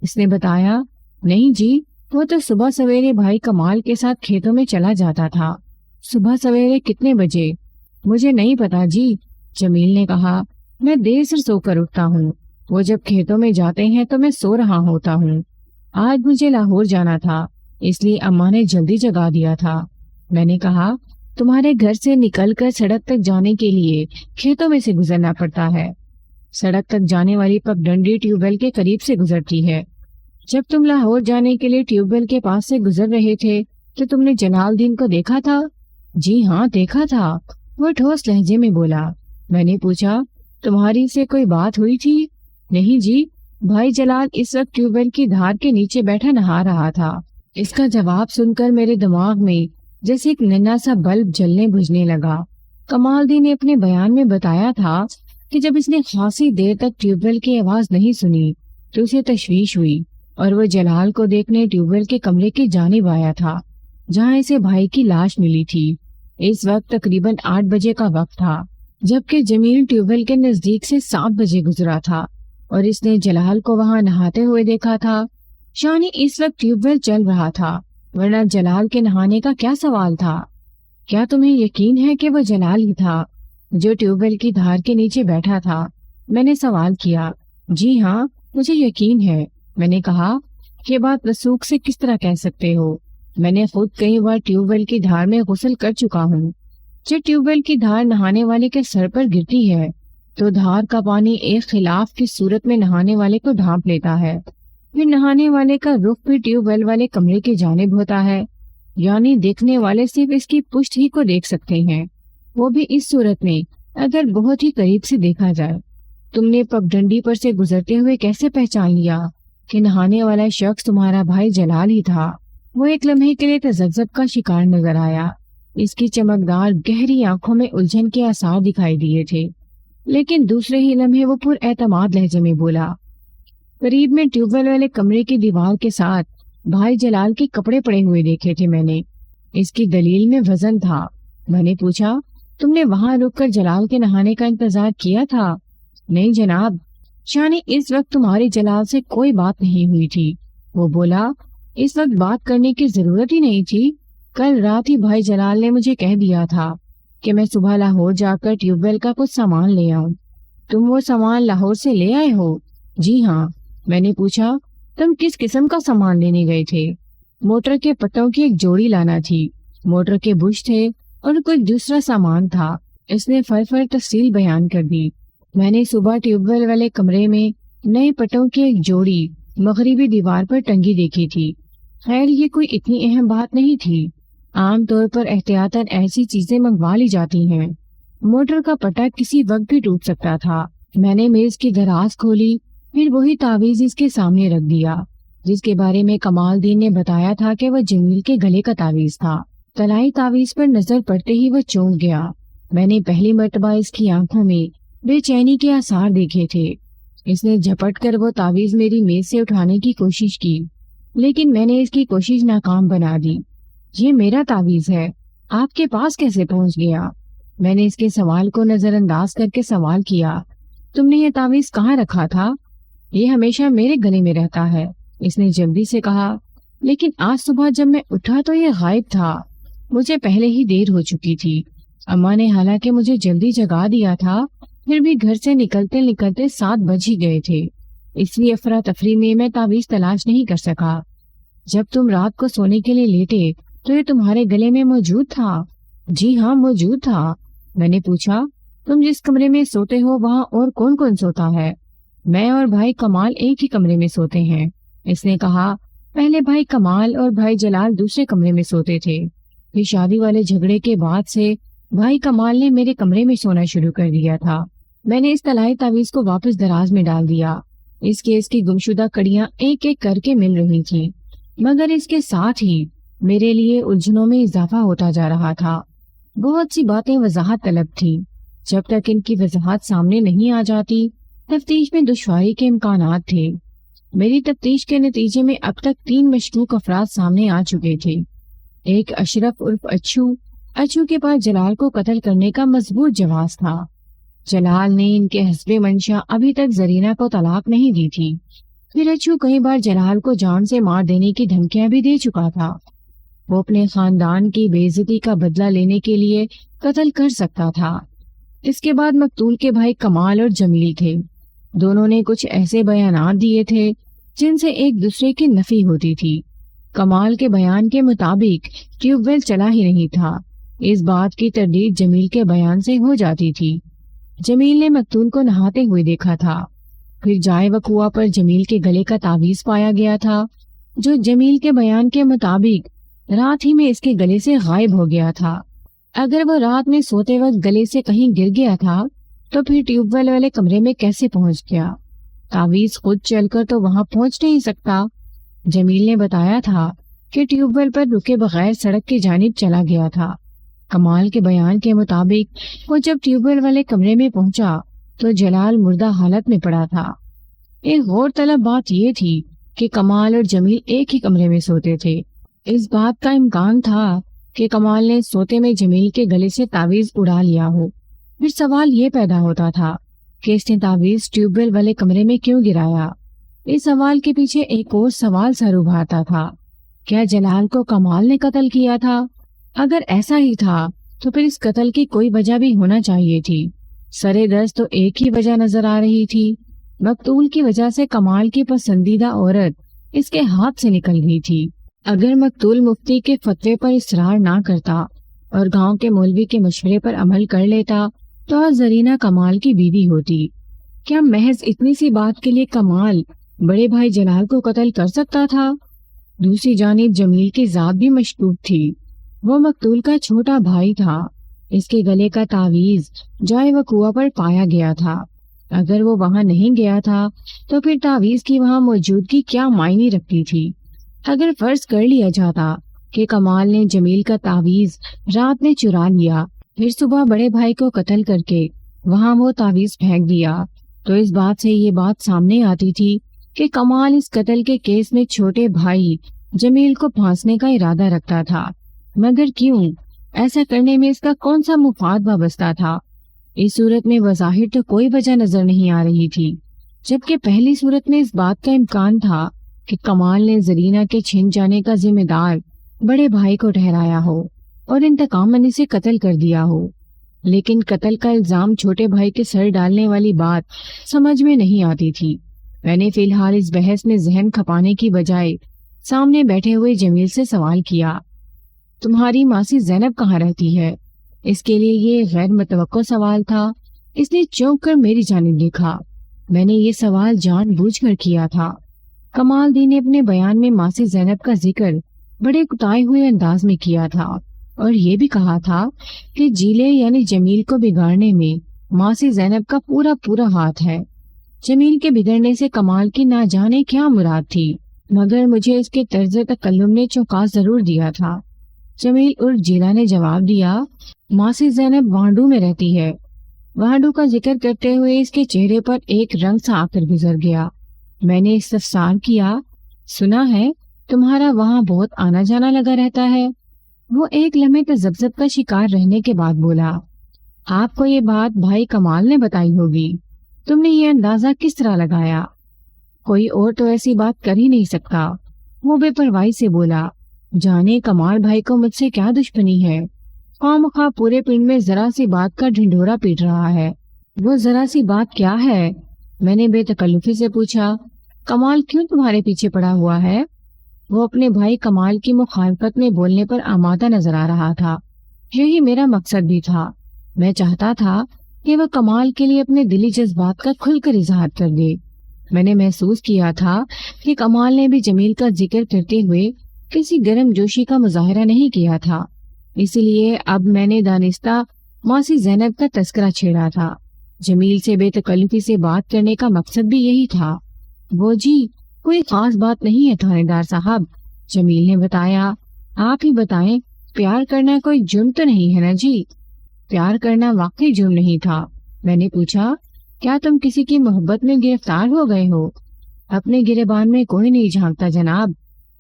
اس نے بتایا، نہیں جی، وہ تو صبح سویرے بھائی کمال کے ساتھ کھیتوں میں چلا جاتا تھا۔ صبح سویرے کتنے بجے؟ مجھے نہیں پتا جی، جمیل نے کہا، میں دیر سے سو کر اٹھتا ہوں۔ وہ جب کھیتوں میں جاتے ہیں تو میں سو رہا ہوتا ہوں۔ آج مجھے لاہور جانا تھا، اس لیے اماں نے جلدی جگا دیا تھا۔ میں نے کہا، تمہارے گھر سے نکل کر سڑک تک جانے کے لیے کھیتوں میں سے گزرنا پڑتا ہے۔ سڑک تک جانے والی پگ ڈنڈی ٹیوب ویل کے قریب سے گزرتی ہے۔ جب تم لاہور جانے کے لیے ٹیوب ویل کے پاس سے گزر رہے تھے تو تم نے جلال الدین کو دیکھا تھا؟ جی ہاں، دیکھا تھا، وہ ٹھوس لہجے میں بولا۔ میں نے پوچھا، تمہاری سے کوئی بات ہوئی تھی؟ نہیں جی، بھائی جلال اس وقت ٹیوب ویل کی دھار کے نیچے بیٹھا نہا رہا تھا۔ اس کا جواب سن کر میرے دماغ میں جیسے ایک ننھا سا بلب جلنے بجھنے لگا۔ کمال الدین نے اپنے بیان میں بتایا تھا کہ جب اس نے خاصی دیر تک ٹیوب ویل کی آواز نہیں سنی تو اسے تشویش ہوئی اور وہ جلال کو دیکھنے ٹیوب ویل کے کمرے کی جانب آیا تھا جہاں اسے بھائی کی لاش ملی تھی۔ اس وقت تقریباً 8 بجے کا وقت تھا، جبکہ جمیل ٹیوب ویل کے نزدیک سے 7 بجے گزرا تھا اور اس نے جلال کو وہاں نہاتے ہوئے دیکھا تھا۔ شانی اس وقت ٹیوب ویل چل رہا تھا، ورنہ جلال کے نہانے کا کیا سوال تھا؟ کیا تمہیں یقین ہے کہ وہ جلال ہی تھا جو ٹیوب ویل کی دھار کے نیچے بیٹھا تھا؟ میں نے سوال کیا۔ جی ہاں، مجھے یقین ہے۔ میں نے کہا، یہ بات وثوق سے کس طرح کہہ سکتے ہو؟ میں نے خود کئی بار ٹیوب ویل کی دھار میں غسل کر چکا ہوں۔ جب ٹیوب ویل کی دھار نہانے والے کے سر پر گرتی ہے تو دھار کا پانی ایک خلاف کی صورت میں نہانے والے کو ڈھانپ لیتا ہے، پھر نہانے والے کا رخ بھی ٹیوب ویل والے کمرے کی جانب ہوتا ہے، یعنی دیکھنے والے صرف اس کی پشت ہی کو دیکھ سکتے ہیں، وہ بھی اس صورت میں اگر بہت ہی قریب سے دیکھا جائے۔ تم نے پگڈنڈی پر سے گزرتے ہوئے کیسے پہچان لیا کہ نہانے والا شخص تمہارا بھائی جلال ہی تھا؟ وہ ایک لمحے کے لیے تذبذب کا شکار نظر آیا۔ اس کی چمکدار گہری آنکھوں میں الجھن کے آثار دکھائی دیے تھے، لیکن دوسرے ہی لمحے وہ پر اعتماد لہجے میں بولا، قریب میں ٹیوب ویل والے کمرے کی دیوار کے ساتھ بھائی جلال کے کپڑے پڑے ہوئے دیکھے تھے میں نے۔ اس کی دلیل میں وزن تھا۔ میں نے پوچھا، تم نے وہاں رک کر جلال کے نہانے کا انتظار کیا تھا؟ نہیں جناب، شانی اس وقت تمہاری جلال سے کوئی بات نہیں ہوئی تھی۔ وہ بولا، اس وقت بات کرنے کی ضرورت ہی نہیں تھی، کل رات ہی بھائی جلال نے مجھے کہہ دیا تھا کہ میں صبح لاہور جا کر ٹیوب ویل کا کچھ سامان لے آؤں۔ تم وہ سامان لاہور سے لے آئے ہو؟ جی ہاں۔ میں نے پوچھا، تم کس قسم کا سامان لینے گئے تھے؟ موٹر کے پٹوں کی ایک جوڑی لانا تھی، موٹر کے بش تھے اور کچھ دوسرا سامان تھا۔ اس نے فر تفصیل بیان کر دی۔ میں نے صبح ٹیوب ویل والے کمرے میں نئے پٹوں کی ایک جوڑی مغربی دیوار پر ٹنگی دیکھی تھی۔ خیر یہ کوئی اتنی اہم بات نہیں تھی، عام طور پر احتیاطاً ایسی چیزیں منگوا لی جاتی ہیں۔ موٹر کا پٹا کسی وقت بھی ٹوٹ سکتا تھا۔ میں نے میز کی دراز کھولی، پھر وہی تعویذ اس کے سامنے رکھ دیا جس کے بارے میں کمال الدین نے بتایا تھا کہ وہ جمیل کے گلے کا تعویذ تھا۔ طلائی تعویذ پر نظر پڑتے ہی وہ چونک گیا۔ میں نے پہلی مرتبہ اس کی آنکھوں میں بے چینی کے آثار دیکھے تھے۔ اس نے جھپٹ کر وہ تعویذ میری میز سے اٹھانے کی کوشش کی، لیکن میں نے اس کی کوشش ناکام بنا دی۔ یہ میرا تعویذ ہے، آپ کے پاس کیسے پہنچ گیا؟ میں نے اس کے سوال کو نظر انداز کر کے سوال کیا، تم نے یہ تعویذ کہاں رکھا تھا؟ یہ ہمیشہ میرے گلے میں رہتا ہے، اس نے جلدی سے کہا، لیکن آج صبح جب میں اٹھا تو یہ غائب تھا۔ مجھے پہلے ہی دیر ہو چکی تھی۔ اماں نے حالانکہ مجھے جلدی جگا دیا تھا، پھر بھی گھر سے نکلتے نکلتے 7 بج ہی گئے تھے، اس لیے افراتفری میں تعویذ تلاش نہیں کر سکا۔ جب تم رات کو سونے کے لیے لیٹے تو یہ تمہارے گلے میں موجود تھا؟ جی ہاں، موجود تھا۔ میں نے پوچھا، تم جس کمرے میں سوتے ہو وہاں اور کون کون سوتا ہے؟ میں اور بھائی کمال ایک ہی کمرے میں سوتے ہیں۔ اس نے کہا، پہلے بھائی کمال اور بھائی جلال دوسرے کمرے میں سوتے تھے، پھر شادی والے جھگڑے کے بعد سے بھائی کمال نے میرے کمرے میں سونا شروع کر دیا تھا۔ میں نے اس طلائی تعویذ کو واپس دراز میں ڈال دیا۔ اس کیس کی گمشدہ کڑیاں ایک ایک کر کے مل رہی تھیں، مگر اس کے ساتھ ہی میرے لیے الجھنوں میں اضافہ ہوتا جا رہا تھا۔ بہت سی باتیں وضاحت طلب تھی۔ جب تک ان کی وضاحت سامنے نہیں آ جاتی، تفتیش میں دشواری کے امکانات تھے۔ میری تفتیش کے نتیجے میں اب تک 3 مشکوک افراد سامنے آ چکے تھے۔ ایک اشرف عرف اچھو کے پاس جلال کو قتل کرنے کا مضبوط جواز تھا۔ جلال نے ان کے حسب منشا ابھی تک زرینہ کو طلاق نہیں دی تھی۔ پھر اچھو کئی بار جلال کو جان سے مار دینے کی دھمکیاں بھی دے چکا تھا۔ وہ اپنے خاندان کی بے عزتی کا بدلہ لینے کے لیے قتل کر سکتا تھا۔ اس کے بعد مقتول کے بھائی کمال اور جمیل تھے۔ دونوں نے کچھ ایسے بیانات دیے تھے جن سے ایک دوسرے کی نفی ہوتی تھی۔ کمال کے بیان کے مطابق ٹیوب ویل چلا ہی نہیں تھا۔ اس بات کی تردید جمیل کے بیان سے ہو جاتی تھی۔ جمیل نے مقتول کو نہاتے ہوئے دیکھا تھا۔ پھر جائے وقوع پر جمیل کے گلے کا تعویذ پایا گیا تھا، جو جمیل کے بیان کے مطابق رات ہی میں اس کے گلے سے غائب ہو گیا تھا۔ اگر وہ رات میں سوتے وقت گلے سے کہیں گر گیا تھا تو پھر ٹیوب ویل والے کمرے میں کیسے پہنچ گیا؟ تعویذ خود چل کر تو وہاں پہنچ نہیں سکتا۔ جمیل نے بتایا تھا کہ ٹیوب ویل پر رکے بغیر سڑک کی جانب چلا گیا تھا۔ کمال کے بیان کے مطابق وہ جب ٹیوب ویل والے کمرے میں پہنچا تو جلال مردہ حالت میں پڑا تھا۔ ایک غور طلب بات یہ تھی کہ کمال اور جمیل ایک ہی کمرے میں سوتے تھے۔ اس بات کا امکان تھا کہ کمال نے سوتے میں جمیل کے گلے سے تعویذ اڑا لیا ہو۔ پھر سوال یہ پیدا ہوتا تھا کہ اس نے تعویذ ٹیوب ویل والے کمرے میں کیوں گرایا؟ اس سوال کے پیچھے ایک اور سوال سر ابھارتا تھا، کیا جلال کو کمال نے قتل کیا تھا؟ اگر ایسا ہی تھا تو پھر اس قتل کی کوئی وجہ بھی ہونا چاہیے تھی۔ سرے دست تو ایک ہی وجہ نظر آ رہی تھی، مقتول کی وجہ سے کمال کی پسندیدہ عورت اس کے ہاتھ سے نکل گئی تھی۔ اگر مقتول مفتی کے فتوے پر اصرار نہ کرتا اور گاؤں کے مولوی کے مشورے پر عمل کر لیتا تو آج زرینہ کمال کی بیوی ہوتی۔ کیا محض اتنی سی بات کے لیے کمال بڑے بھائی جلال کو قتل کر سکتا تھا؟ دوسری جانب جمیل کی ذات بھی مشکوک تھی۔ وہ مقتول کا چھوٹا بھائی تھا۔ اس کے گلے کا تعویذ جائے وقوع پر پایا گیا تھا۔ اگر وہ وہاں نہیں گیا تھا تو پھر تعویذ کی وہاں موجودگی کیا معنی رکھتی تھی؟ اگر فرض کر لیا جاتا کہ کمال نے جمیل کا تعویذ رات میں چرا لیا، پھر صبح بڑے بھائی کو قتل کر کے وہاں وہ تعویذ پھینک دیا، تو اس بات سے یہ بات سامنے آتی تھی کہ کمال اس قتل کے کیس میں چھوٹے بھائی جمیل کو پھانسنے کا ارادہ رکھتا تھا۔ مگر کیوں؟ ایسا کرنے میں اس کا کون سا مفاد وابستہ تھا؟ اس صورت میں بظاہر تو کوئی وجہ نظر نہیں آ رہی تھی، جبکہ پہلی صورت میں اس بات کا امکان تھا کہ کمال نے زرینہ کے چھن جانے کا ذمہ دار بڑے بھائی کو ٹھہرایا ہو اور انتقام سے قتل کر دیا ہو۔ لیکن قتل کا الزام چھوٹے بھائی کے سر ڈالنے والی بات سمجھ میں نہیں آتی تھی۔ میں نے فی الحال اس بحث میں ذہن کھپانے کی بجائے سامنے بیٹھے ہوئے جمیل سے سوال کیا، تمہاری ماسی زینب کہاں رہتی ہے؟ اس کے لیے یہ غیر متوقع سوال تھا۔ اس نے چونک کر میری جانب دیکھا۔ میں نے یہ سوال جان بوجھ کر کیا تھا۔ کمال دی نے اپنے بیان میں ماسی زینب کا ذکر بڑے کتائے ہوئے انداز میں کیا تھا اور یہ بھی کہا تھا کہ جیلے یعنی جمیل کو بگاڑنے میں ماسی زینب کا پورا ہاتھ ہے۔ جمیل کے بگڑنے سے کمال کی نہ جانے کیا مراد تھی، مگر مجھے اس کے طرز تکلم نے چونکا ضرور دیا تھا۔ جمیل عرف جیلا نے جواب دیا، ماسی زینب وانڈو میں رہتی ہے۔ وانڈو کا ذکر کرتے ہوئے اس کے چہرے پر ایک رنگ سا آ کر گزر گیا۔ میں نے استفسار کیا، سنا ہے تمہارا وہاں بہت آنا جانا لگا رہتا ہے؟ وہ ایک لمحے تذبذب کا شکار رہنے کے بعد بولا، آپ کو یہ بات بھائی کمال نے بتائی ہوگی، تم نے یہ اندازہ کس طرح لگایا؟ کوئی اور تو ایسی بات کر ہی نہیں سکتا۔ وہ بے پرواہی سے بولا، جانے کمال بھائی کو مجھ سے کیا دشمنی ہے؟ خواہ پورے پنڈ میں ذرا سی بات کا ڈھنڈورا پیٹ رہا ہے۔ وہ ذرا سی بات کیا ہے؟ میں نے بے تکلفی سے پوچھا، کمال کیوں تمہارے پیچھے پڑا ہوا ہے؟ وہ اپنے بھائی کمال کی مخالفت میں بولنے پر آمادہ نظر آ رہا تھا۔ یہی میرا مقصد بھی تھا۔ میں چاہتا تھا کہ وہ کمال کے لیے اپنے دلی جذبات کا کھل کر اظہار کر دے، میں نے محسوس کیا تھا کہ کمال نے بھی جمیل کا ذکر کرتے ہوئے کسی گرم جوشی کا مظاہرہ نہیں کیا تھا، اسی لیے اب میں نے دانستہ ماسی زینب کا تذکرہ چھیڑا تھا۔ جمیل سے بے تکلفی سے بات کرنے کا مقصد بھی یہی تھا۔ وہ جی کوئی خاص بات نہیں ہے تھانے دار صاحب، جمیل نے بتایا۔ آپ ہی بتائیں، پیار کرنا کوئی جرم تو نہیں ہے نا جی؟ پیار کرنا واقعی جرم نہیں تھا۔ میں نے پوچھا، کیا تم کسی کی محبت میں گرفتار ہو گئے ہو؟ اپنے گریبان میں کوئی نہیں جھانکتا جناب۔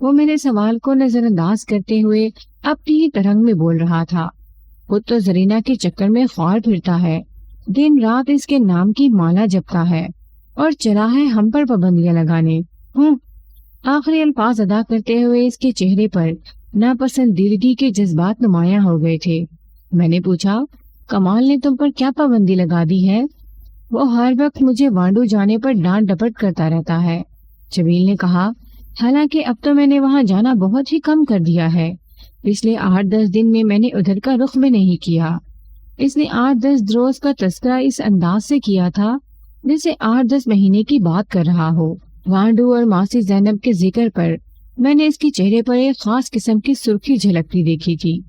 وہ میرے سوال کو نظر انداز کرتے ہوئے اپنی ہی ترنگ میں بول رہا تھا۔ خود تو زرینہ کے چکر میں خوار پھرتا ہے، دن رات اس کے نام کی مالا جپتا ہے اور چلا ہے ہم پر پابندیاں لگانے۔ آخری الفاظ ادا کرتے ہوئے اس کے چہرے پر ناپسندیدگی کے جذبات نمایاں ہو گئے تھے۔ میں نے پوچھا، کمال نے تم پر کیا پابندی لگا دی ہے؟ وہ ہر وقت مجھے وانڈو جانے پر ڈانٹ ڈپٹ کرتا رہتا ہے، جمیل نے کہا۔ حالانکہ اب تو میں نے وہاں جانا بہت ہی کم کر دیا ہے۔ پچھلے 8-10 دن میں نے ادھر کا رخ بھی نہیں کیا۔ اس نے 8-10 روز کا تذکرہ اس انداز سے کیا تھا جیسے 8-10 مہینے کی بات کر رہا ہو۔ وانڈو اور ماسی زینب کے ذکر پر میں نے اس کے چہرے پر ایک خاص قسم کی سرخی جھلکتی دیکھی تھی۔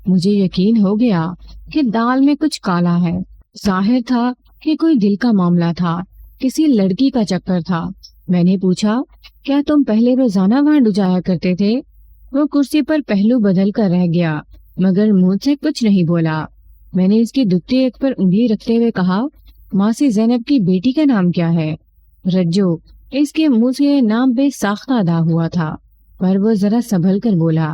مجھے یقین ہو گیا کہ دال میں کچھ کالا ہے۔ ظاہر تھا کہ کوئی دل کا معاملہ تھا، کسی لڑکی کا چکر تھا۔ میں نے پوچھا، کیا تم پہلے روزانہ وانڈو جایا کرتے تھے؟ وہ کرسی پر پہلو بدل کر رہ گیا مگر منہ سے کچھ نہیں بولا۔ میں نے اس کی دکھتی ایک پر انگلی رکھتے ہوئے کہا، ماسی زینب کی بیٹی کا نام کیا ہے؟ رجو۔ اس کے منہ سے یہ نام بے ساختہ ادا ہوا تھا، پر وہ ذرا سنبھل کر بولا،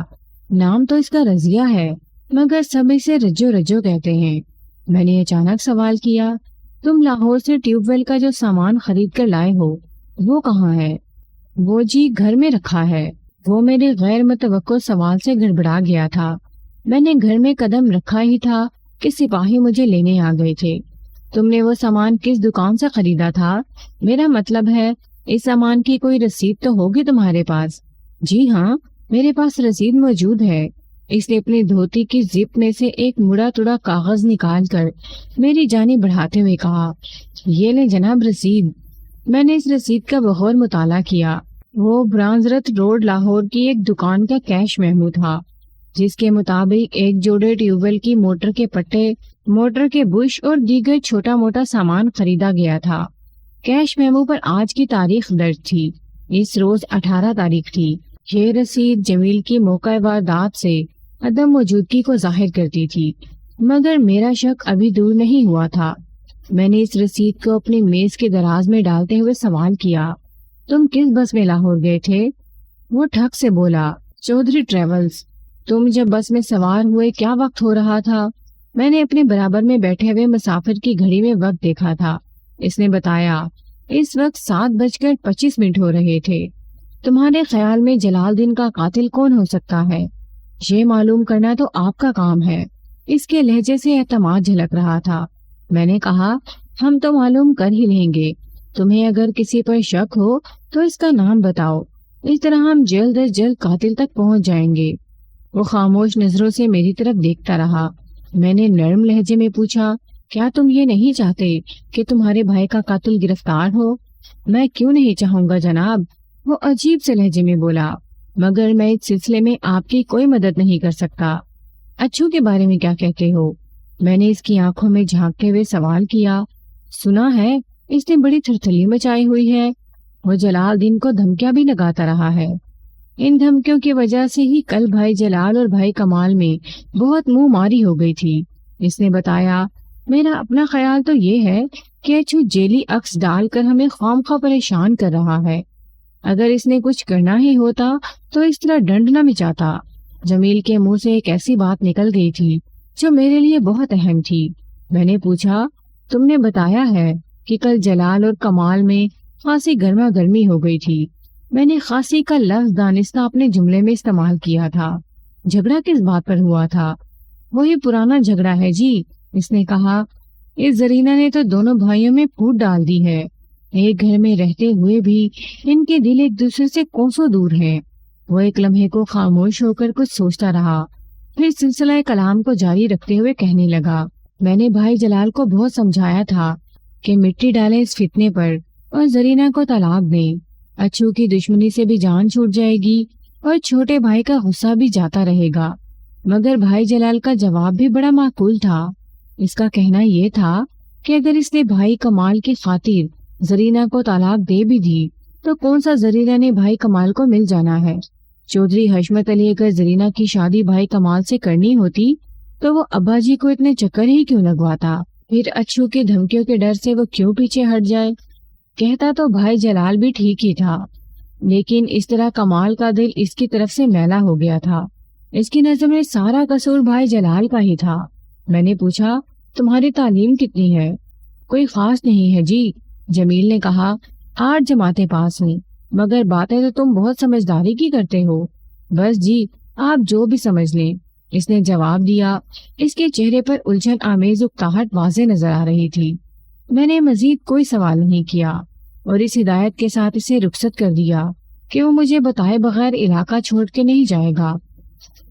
نام تو اس کا رضیہ ہے مگر سب اسے رجو رجو کہتے ہیں۔ میں نے اچانک سوال کیا، تم لاہور سے ٹیوب ویل کا جو سامان خرید کر لائے ہو وہ کہاں ہے؟ وہ جی گھر میں رکھا ہے۔ وہ میرے غیر متوقع سوال سے گڑبڑا گیا تھا۔ میں نے گھر میں قدم رکھا ہی تھا کہ سپاہی مجھے لینے آ گئے تھے۔ تم نے وہ سامان کس دکان سے خریدا تھا؟ میرا مطلب ہے اس سامان کی کوئی رسید تو ہوگی تمہارے پاس؟ جی ہاں، میرے پاس رسید موجود ہے۔ اس نے اپنی دھوتی کی زپ میں سے ایک مڑا توڑا کاغذ نکال کر میری جانب بڑھاتے ہوئے کہا، یہ لے جناب رسید۔ میں نے اس رسید کا بغور مطالعہ کیا۔ وہ برانزرت روڈ لاہور کی ایک دکان کا کیش میمو تھا جس کے مطابق ایک جوڑے ٹیوب ویل کی موٹر کے پٹے، موٹر کے بش اور دیگر چھوٹا موٹا سامان خریدا گیا تھا۔ کیش میمو پر آج کی تاریخ درج تھی۔ اس روز 18 تاریخ تھی۔ یہ رسید جمیل کی موقع واردات سے عدم موجودگی کو ظاہر کرتی تھی، مگر میرا شک ابھی دور نہیں ہوا تھا۔ میں نے اس رسید کو اپنی میز کے دراز میں ڈالتے ہوئے سوال کیا، تم کس بس میں لاہور گئے تھے؟ وہ ٹھک سے بولا، چودھری ٹریولز۔ تم جب بس میں سوار ہوئے کیا وقت ہو رہا تھا؟ میں نے اپنے برابر میں بیٹھے ہوئے مسافر کی گھڑی میں وقت دیکھا تھا۔ اس نے بتایا، اس وقت 7:25 ہو رہے تھے۔ تمہارے خیال میں جلال الدین کا قاتل کون ہو سکتا ہے؟ یہ معلوم کرنا تو آپ کا کام ہے۔ اس کے لہجے سے اعتماد جھلک رہا تھا۔ میں نے کہا، ہم تو معلوم کر ہی لیں گے۔ تمہیں اگر کسی پر شک ہو تو اس کا نام بتاؤ، اس طرح ہم جلد از جلد قاتل تک پہنچ جائیں گے۔ وہ خاموش نظروں سے میری طرف دیکھتا رہا۔ میں نے نرم لہجے میں پوچھا، کیا تم یہ نہیں چاہتے کہ تمہارے بھائی کا قاتل گرفتار ہو؟ میں کیوں نہیں چاہوں گا جناب، وہ عجیب سے لہجے میں بولا، مگر میں اس سلسلے میں آپ کی کوئی مدد نہیں کر سکتا۔ اچھو کے بارے میں کیا کہتے ہو؟ میں نے اس کی آنکھوں میں جھانکتے ہوئے سوال کیا۔ سنا ہے اس نے بڑی تھرتھلی مچائی ہوئی ہے۔ وہ جلال الدین کو دھمکیاں بھی لگاتا رہا ہے۔ ان دھمکیوں کی وجہ سے ہی کل بھائی جلال اور بھائی کمال میں بہت منہ ماری ہو گئی تھی۔ اس نے بتایا، میرا اپنا خیال تو یہ ہے کہ اچھو جیلی عکس ڈال کر ہمیں خواہ پریشان کر رہا ہے۔ اگر اس نے کچھ کرنا ہی ہوتا تو اس طرح ڈنڈ نہ مچاتا۔ جمیل کے منہ سے ایک ایسی بات نکل گئی تھی جو میرے لیے بہت اہم تھی۔ میں نے پوچھا، تم نے بتایا ہے کہ کل جلال اور کمال میں خاصی گرما گرمی ہو گئی تھی۔ میں نے خاصی کا لفظ دانستہ اپنے جملے میں استعمال کیا تھا۔ جھگڑا کس بات پر ہوا تھا؟ وہی پرانا جھگڑا ہے جی، اس نے کہا۔ اس زرینہ نے تو دونوں بھائیوں میں پھوٹ ڈال دی ہے۔ ایک گھر میں رہتے ہوئے بھی ان کے دل ایک دوسرے سے کوسوں دور ہیں۔ وہ ایک لمحے کو خاموش ہو کر کچھ سوچتا رہا، پھر سلسلہ کلام کو جاری رکھتے ہوئے کہنے لگا، میں نے بھائی جلال کو بہت سمجھایا تھا کہ مٹی ڈالے اس فتنے پر اور زرینہ کو طلاق دیں۔ اچھو کی دشمنی سے بھی جان چھوٹ جائے گی اور چھوٹے بھائی کا غصہ بھی جاتا رہے گا۔ مگر بھائی جلال کا جواب بھی بڑا معقول تھا۔ اس کا کہنا یہ تھا کہ اگر اس نے بھائی کمال کی خاطر زرینہ کو طلاق دے بھی دی تو کون سا زرینہ نے بھائی کمال کو مل جانا ہے۔ چودھری حشمت علی اگر زرینہ کی شادی بھائی کمال سے کرنی ہوتی تو وہ ابا جی کو اتنے چکر ہی کیوں لگواتا؟ پھر اچھو کی دھمکیوں کے ڈر سے وہ کیوں پیچھے ہٹ جائے؟ کہتا تو بھائی جلال بھی ٹھیک ہی تھا، لیکن اس طرح کمال کا دل اس کی طرف سے میلا ہو گیا تھا۔ اس کی نظر میں سارا قصور بھائی جلال کا ہی تھا۔ میں نے پوچھا، تمہاری تعلیم کتنی ہے؟ کوئی خاص نہیں ہے جی، جمیل نے کہا، 8 جماعتیں پاس ہوئی، مگر باتیں تو تم بہت سمجھداری کی کرتے ہو۔ بس جی، آپ جو بھی سمجھ لیں، اس نے جواب دیا۔ اس کے چہرے پر الجھن آمیز اکتاہٹ واضح نظر آ رہی تھی۔ میں نے مزید کوئی سوال نہیں کیا اور اس ہدایت کے ساتھ اسے رخصت کر دیا کہ وہ مجھے بتائے بغیر علاقہ چھوڑ کے نہیں جائے گا۔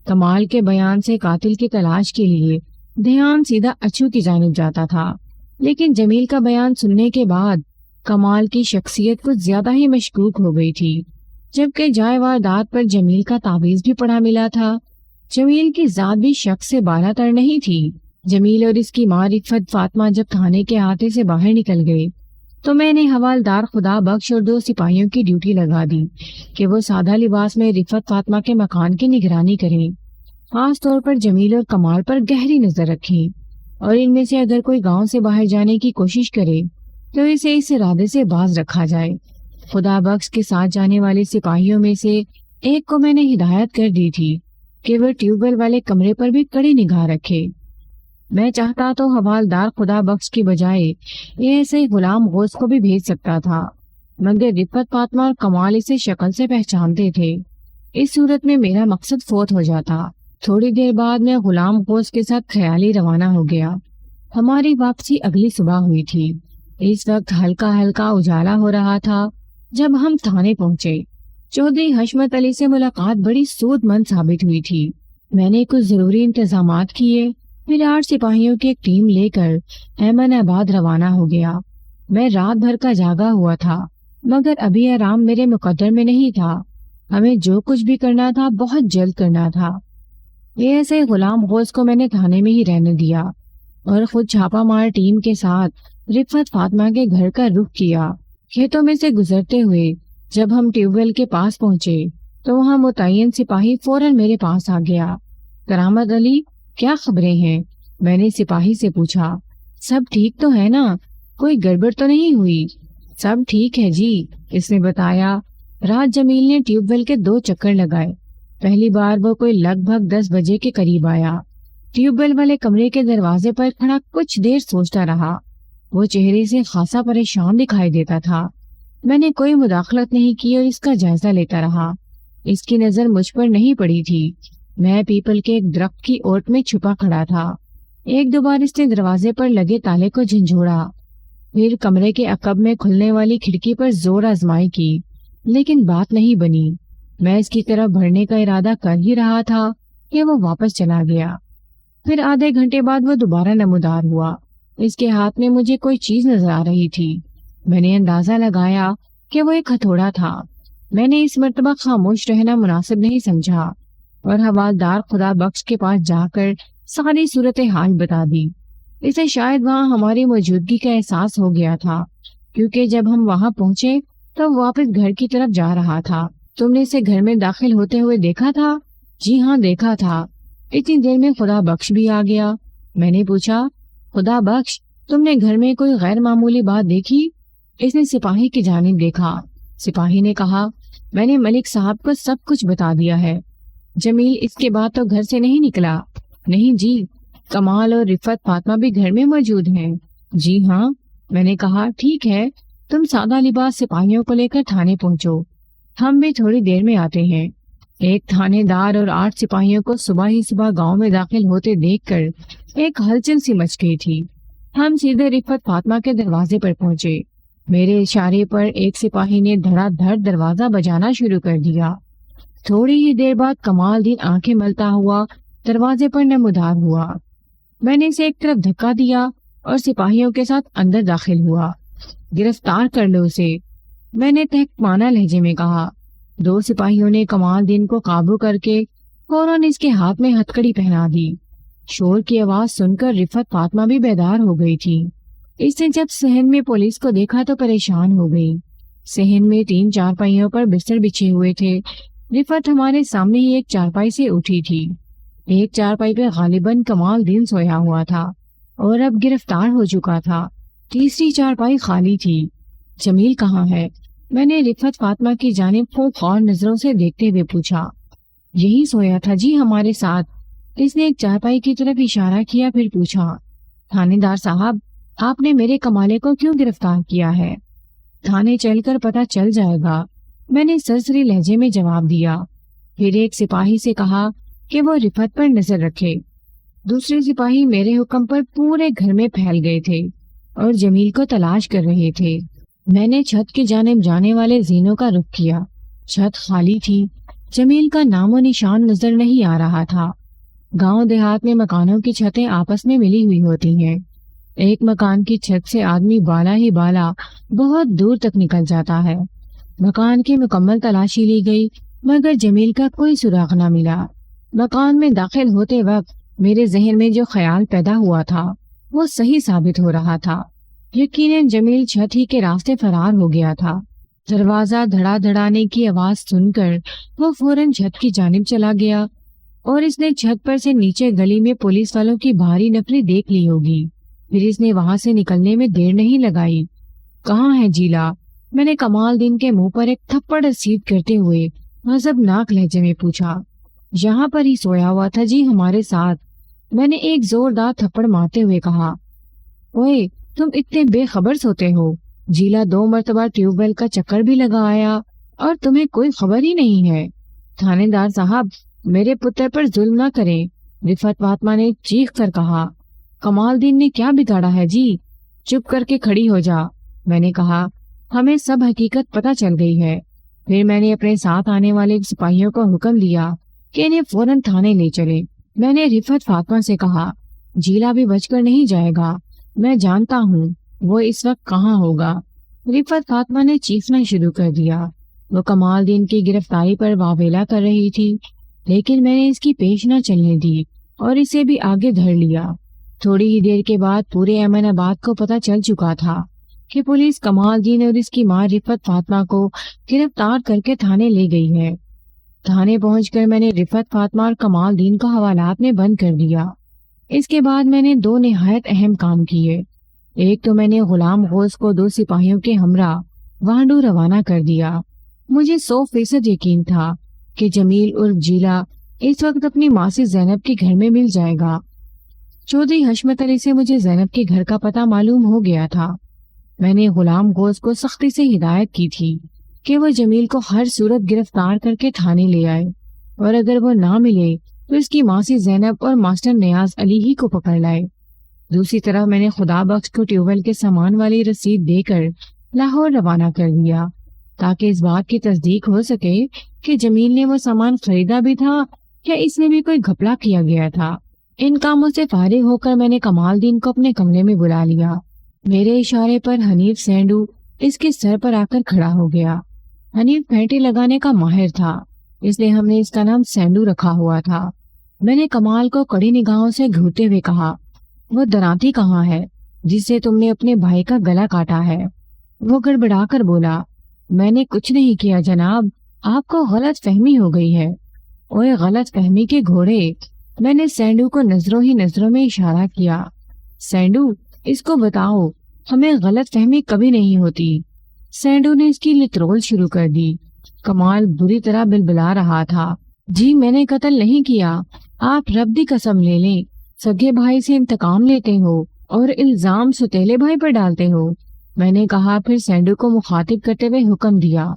کمال کے بیان سے قاتل کی تلاش کے لیے دھیان سیدھا اچھو کی جانب جاتا تھا، لیکن جمیل کا بیان سننے کے بعد کمال کی شخصیت کچھ زیادہ ہی مشکوک ہو گئی تھی، جبکہ جائے واردات پر جمیل کا تعویذ بھی پڑا ملا تھا۔ جمیل کی ذات بھی شک سے بالا تر نہیں تھی۔ جمیل اور اس کی ماں رفت فاطمہ جب تھانے کے احاطے سے باہر نکل گئے تو میں نے حوالدار خدا بخش اور 2 سپاہیوں کی ڈیوٹی لگا دی کہ وہ سادہ لباس میں رفت فاطمہ کے مکان کی نگرانی کریں، خاص طور پر جمیل اور کمال پر گہری نظر رکھیں، اور ان میں سے اگر کوئی گاؤں سے باہر جانے کی کوشش کرے تو اسے اس ارادے سے باز رکھا جائے۔ خدا بخش کے ساتھ جانے والے سپاہیوں میں سے ایک کو میں نے ہدایت کر دی تھی کہ وہ ٹیوب ویل والے کمرے پر بھی کڑی نگاہ رکھے۔ میں چاہتا تو حوالدار خدا بخش کی بجائے یہ ایسے غلام غوث کو بھی بھیج سکتا تھا، مگر رفت فاطمہ اور کمال اسے شکل سے پہچانتے تھے۔ اس صورت میں میرا مقصد فوت ہو جاتا۔ تھوڑی دیر بعد میں غلام غوث کے ساتھ خیالی روانہ ہو گیا۔ ہماری واپسی اگلی صبح ہوئی تھی۔ اس وقت ہلکا ہلکا اجالا ہو رہا تھا جب ہم تھانے پہنچے۔ چودھری حشمت علی سے ملاقات بڑی سود مند ثابت ہوئی تھی۔ میں نے کچھ ضروری انتظامات کیے، پھر 8 سپاہیوں کی ایک ٹیم لے کر ایمن آباد روانہ ہو گیا۔ میں رات بھر کا جاگا ہوا تھا، مگر ابھی آرام میرے مقدر میں نہیں تھا۔ ہمیں جو کچھ بھی کرنا تھا بہت جلد کرنا تھا۔ یہ ایسے غلام غوث کو میں نے تھانے میں ہی رہنے دیا اور خود چھاپا مار ٹیم کے ساتھ رفت فاطمہ کے گھر کا رخ کیا۔ کھیتوں میں سے گزرتے ہوئے جب ہم ٹیوب ویل کے پاس پہنچے تو وہاں متعین سپاہی فوراً میرے پاس آ گیا۔ کرامت علی، کیا خبریں ہیں؟ میں نے سپاہی سے پوچھا۔ سب ٹھیک تو ہے نا؟ کوئی گڑبڑ تو نہیں ہوئی؟ سب ٹھیک ہے جی، اس نے بتایا۔ رات جمیل نے ٹیوب ویل کے 2 چکر لگائے۔ پہلی بار وہ کوئی لگ بھگ 10 بجے کے قریب آیا۔ ٹیوب ویل والے کمرے کے دروازے پر کھڑا کچھ دیر سوچتا رہا۔ وہ چہرے سے خاصا پریشان دکھائی دیتا تھا۔ میں نے کوئی مداخلت نہیں کی اور اس کا جائزہ لیتا رہا۔ اس کی نظر مجھ پر نہیں پڑی تھی۔ میں پیپل کے ایک درخت کی اوٹ میں چھپا کھڑا تھا۔ 1-2 بار اس نے دروازے پر لگے تالے کو جھنجھوڑا، پھر کمرے کے عقب میں کھلنے والی کھڑکی پر زور آزمائی کی، لیکن بات نہیں بنی۔ میں اس کی طرف بڑھنے کا ارادہ کر ہی رہا تھا کہ وہ واپس چلا گیا۔ پھر آدھے گھنٹے بعد وہ دوبارہ نمودار ہوا۔ اس کے ہاتھ میں مجھے کوئی چیز نظر آ رہی تھی۔ میں نے اندازہ لگایا کہ وہ ایک ہتھوڑا تھا۔ میں نے اس مرتبہ خاموش رہنا مناسب نہیں سمجھا اور حوالدار خدا بخش کے پاس جا کر ساری صورتحال بتا دی۔ اسے شاید وہاں ہماری موجودگی کا احساس ہو گیا تھا، کیونکہ جب ہم وہاں پہنچے تو واپس گھر کی طرف جا رہا تھا۔ تم نے اسے گھر میں داخل ہوتے ہوئے دیکھا تھا؟ جی ہاں، دیکھا تھا۔ اتنی دیر میں خدا بخش بھی آ گیا۔ میں نے پوچھا، خدا بخش، تم نے گھر میں کوئی غیر معمولی بات دیکھی؟ اس نے سپاہی کی جانب دیکھا۔ سپاہی نے کہا، میں نے ملک صاحب کو سب کچھ بتا دیا ہے۔ جمیل اس کے بعد تو گھر سے نہیں نکلا؟ نہیں جی، کمال اور رفت فاطمہ بھی گھر میں موجود ہیں۔ جی ہاں۔ میں نے کہا، ٹھیک ہے، تم سادہ لباس سپاہیوں کو لے کر تھانے پہنچو، ہم بھی تھوڑی دیر میں آتے ہیں۔ ایک تھانے دار اور 8 سپاہیوں کو صبح ہی صبح گاؤں میں داخل ہوتے دیکھ کر ایک ہلچل سی مچ گئی تھی۔ ہم سیدھے رفت فاطمہ کے دروازے پر پہنچے۔ میرے اشارے پر ایک سپاہی نے دھڑا دھڑ دروازہ بجانا شروع کر دیا۔ تھوڑی ہی دیر بعد کمال دین آنکھیں ملتا ہوا دروازے پر نمودار ہوا۔ میں نے اسے ایک طرف دھکا دیا اور سپاہیوں کے ساتھ اندر داخل ہوا۔ گرفتار کر لو اسے، میں نے تہکمانہ لہجے میں کہا۔ 2 سپاہیوں نے کمال دین کو قابو کر کے فوراً اس کے ہاتھ میں ہتھکڑی پہنا دی۔ شور کی آواز سن کر رفعت فاطمہ بھی بیدار ہو گئی تھی۔ اس نے جب صحن میں پولیس کو دیکھا تو پریشان ہو گئی۔ صحن میں 3 چارپائیوں پر بستر بچھے ہوئے تھے۔ رفعت ہمارے سامنے ہی ایک چارپائی سے اٹھی تھی۔ ایک چارپائی پہ غالباً کمال دین سویا ہوا تھا اور اب گرفتار ہو چکا تھا۔ تیسری چارپائی خالی تھی۔ جمیل کہاں ہے؟ میں نے رفعت فاطمہ کی جانب خوار نظروں سے دیکھتے ہوئے پوچھا۔ یہی سویا تھا جی ہمارے ساتھ۔ اس نے ایک چارپائی کی طرف اشارہ کیا، پھر پوچھا، تھانے دار صاحب، آپ نے میرے کمالے کو کیوں گرفتار کیا ہے؟ تھانے چل کر پتہ چل جائے گا، میں نے سرسری لہجے میں جواب دیا۔ پھر ایک سپاہی سے کہا کہ وہ رفعت پر نظر رکھے۔ دوسرے سپاہی میرے حکم پر پورے گھر میں پھیل گئے تھے اور جمیل کو تلاش کر رہے تھے۔ میں نے چھت کی جانب جانے والے زینوں کا رخ کیا۔ چھت خالی تھی۔ جمیل کا نام و نشان نظر نہیں آ رہا تھا۔ گاؤں دیہات میں مکانوں کی چھتیں آپس میں ملی ہوئی ہوتی ہیں۔ ایک مکان کی چھت سے آدمی بالا ہی بالا بہت دور تک نکل جاتا ہے۔ مکان کی مکمل تلاشی لی گئی مگر جمیل کا کوئی سراغ نہ ملا۔ مکان میں داخل ہوتے وقت میرے ذہن میں جو خیال پیدا ہوا تھا وہ صحیح ثابت ہو رہا تھا۔ یقیناً جمیل چھت ہی کے راستے فرار ہو گیا تھا۔ دروازہ دھڑا دھڑانے کی آواز سن کر وہ فوراً چھت کی جانب چلا گیا اور اس نے چھت پر سے نیچے گلی میں پولیس والوں کی بھاری نفری دیکھ لی ہوگی۔ پھر اس نے وہاں سے نکلنے میں دیر نہیں لگائی۔ کہاں ہے جیلا؟ میں نے کمال دین کے منہ پر ایک تھپڑ رسید کرتے ہوئے غضبناک لہجے میں پوچھا۔ یہاں پر ہی سویا ہوا تھا جی ہمارے ساتھ، میں نے ایک زوردار تھپڑ مارتے ہوئے کہا۔ اوئے، تم اتنے بے خبر سوتے ہو؟ جیلا 2 مرتبہ ٹیوب ویل کا چکر بھی لگا آیا اور تمہیں کوئی خبر ہی نہیں ہے۔ تھانے دار صاحب، میرے پتر پر ظلم نہ کریں، رفعت فاطمہ نے چیخ کر کہا۔ کمال دین نے کیا بگاڑا ہے جی؟ چپ کر کے کھڑی ہو جا، میں نے کہا۔ ہمیں سب حقیقت پتہ چل گئی ہے۔ پھر میں نے اپنے ساتھ آنے والے سپاہیوں کو حکم دیا کہ انہیں فوراً تھانے لے چلے۔ میں نے رفعت فاطمہ سے کہا، جیلا بھی بچ کر نہیں جائے گا، میں جانتا ہوں وہ اس وقت کہاں ہوگا۔ رفعت فاطمہ نے چیخنا شروع کر دیا۔ وہ کمال دین کی گرفتاری پر واویلا کر رہی تھی، لیکن میں نے اس کی پیش نہ چلنے دی اور اسے بھی آگے دھر لیا۔ تھوڑی ہی دیر کے بعد پورے ایمن آباد کو پتہ چل چکا تھا کہ پولیس کمال دین اور اس کی ماں رفعت فاطمہ کو گرفتار کر کے تھانے لے گئی ہے۔ تھانے پہنچ کر میں نے رفعت فاطمہ اور کمال دین کو حوالات میں بند کر دیا۔ اس کے بعد میں نے 2 نہایت اہم کام کیے۔ ایک تو میں نے غلام غوث کو 2 سپاہیوں کے ہمراہ وانڈو روانہ کر دیا۔ مجھے 100% یقین تھا کہ جمیل عرف جیلا اس وقت اپنی ماسی زینب کے گھر میں مل جائے گا۔ چودھری حشمت علی سے مجھے زینب کے گھر کا پتہ معلوم ہو گیا تھا۔ میں نے غلام غوث کو سختی سے ہدایت کی تھی کہ وہ جمیل کو ہر صورت گرفتار کر کے تھانے لے آئے اور اگر وہ نہ ملے تو اس کی ماسی زینب اور ماسٹر نیاز علی ہی کو پکڑ لائے۔ دوسری طرف میں نے خدا بخش کو ٹیوبویل کے سامان والی رسید دے کر لاہور روانہ کر دیا تاکہ اس بات کی تصدیق ہو سکے کہ جمیل نے وہ سامان خریدا بھی تھا یا اس میں بھی کوئی گھپلا کیا گیا تھا۔ ان کاموں سے فارغ ہو کر میں نے کمال دین کو اپنے کمرے میں بلا لیا۔ میرے اشارے پر حنیف سینڈو اس کے سر پر آ کر کھڑا ہو گیا۔ حنیف پھینٹی لگانے کا ماہر تھا، اس لیے ہم نے اس کا نام سینڈو رکھا ہوا تھا۔ میں نے کمال کو کڑی نگاہوں سے گھورتے ہوئے کہا، وہ درانتی کہاں ہے جس سے تم نے اپنے بھائی کا گلا کاٹا ہے؟ وہ گڑبڑا کر بولا، میں نے کچھ نہیں کیا جناب، آپ کو غلط فہمی ہو گئی ہے۔ اوئے غلط فہمی کے گھوڑے، میں نے سینڈو کو نظروں ہی نظروں میں اشارہ کیا۔ سینڈو، اس کو بتاؤ ہمیں غلط فہمی کبھی نہیں ہوتی۔ سینڈو نے اس کی لترول شروع کر دی۔ کمال بری طرح بلبلا رہا تھا۔ جی میں نے قتل نہیں کیا، آپ رب دی قسم لے لیں، سگے بھائی سے انتقام لیتے ہو اور الزام ستیلے بھائی پر ڈالتے ہو، میں نے کہا۔ پھر سینڈو کو مخاطب کرتے ہوئے حکم دیا،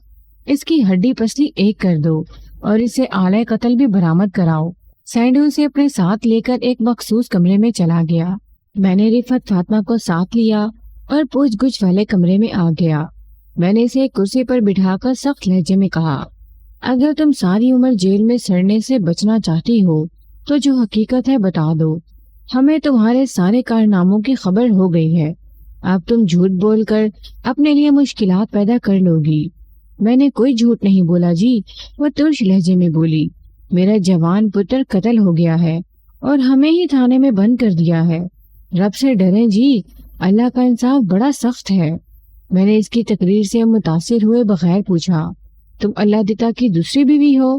اس کی ہڈی پسلی ایک کر دو اور اسے آلہ قتل بھی برآمد کراؤ۔ سینڈو اسے اپنے ساتھ لے کر ایک مخصوص کمرے میں چلا گیا۔ میں نے رفعت فاطمہ کو ساتھ لیا اور پوچھ گچھ والے کمرے میں آ گیا۔ میں نے اسے ایک کرسی پر بٹھا کر سخت لہجے میں کہا، اگر تم ساری عمر جیل میں سڑنے سے بچنا چاہتی ہو تو جو حقیقت ہے بتا دو۔ ہمیں تمہارے سارے کارناموں کی خبر ہو گئی ہے اب تم جھوٹ بول کر اپنے لیے مشکلات پیدا کر لو گی۔ میں نے کوئی جھوٹ نہیں بولا جی، وہ ترش لہجے میں بولی۔ میرا جوان پتر قتل ہو گیا ہے اور ہمیں ہی تھانے میں بند کر دیا ہے۔ رب سے ڈریں جی، اللہ کا انصاف بڑا سخت ہے۔ میں نے اس کی تقریر سے متاثر ہوئے بغیر پوچھا، تم اللہ دیتا کی دوسری بیوی ہو؟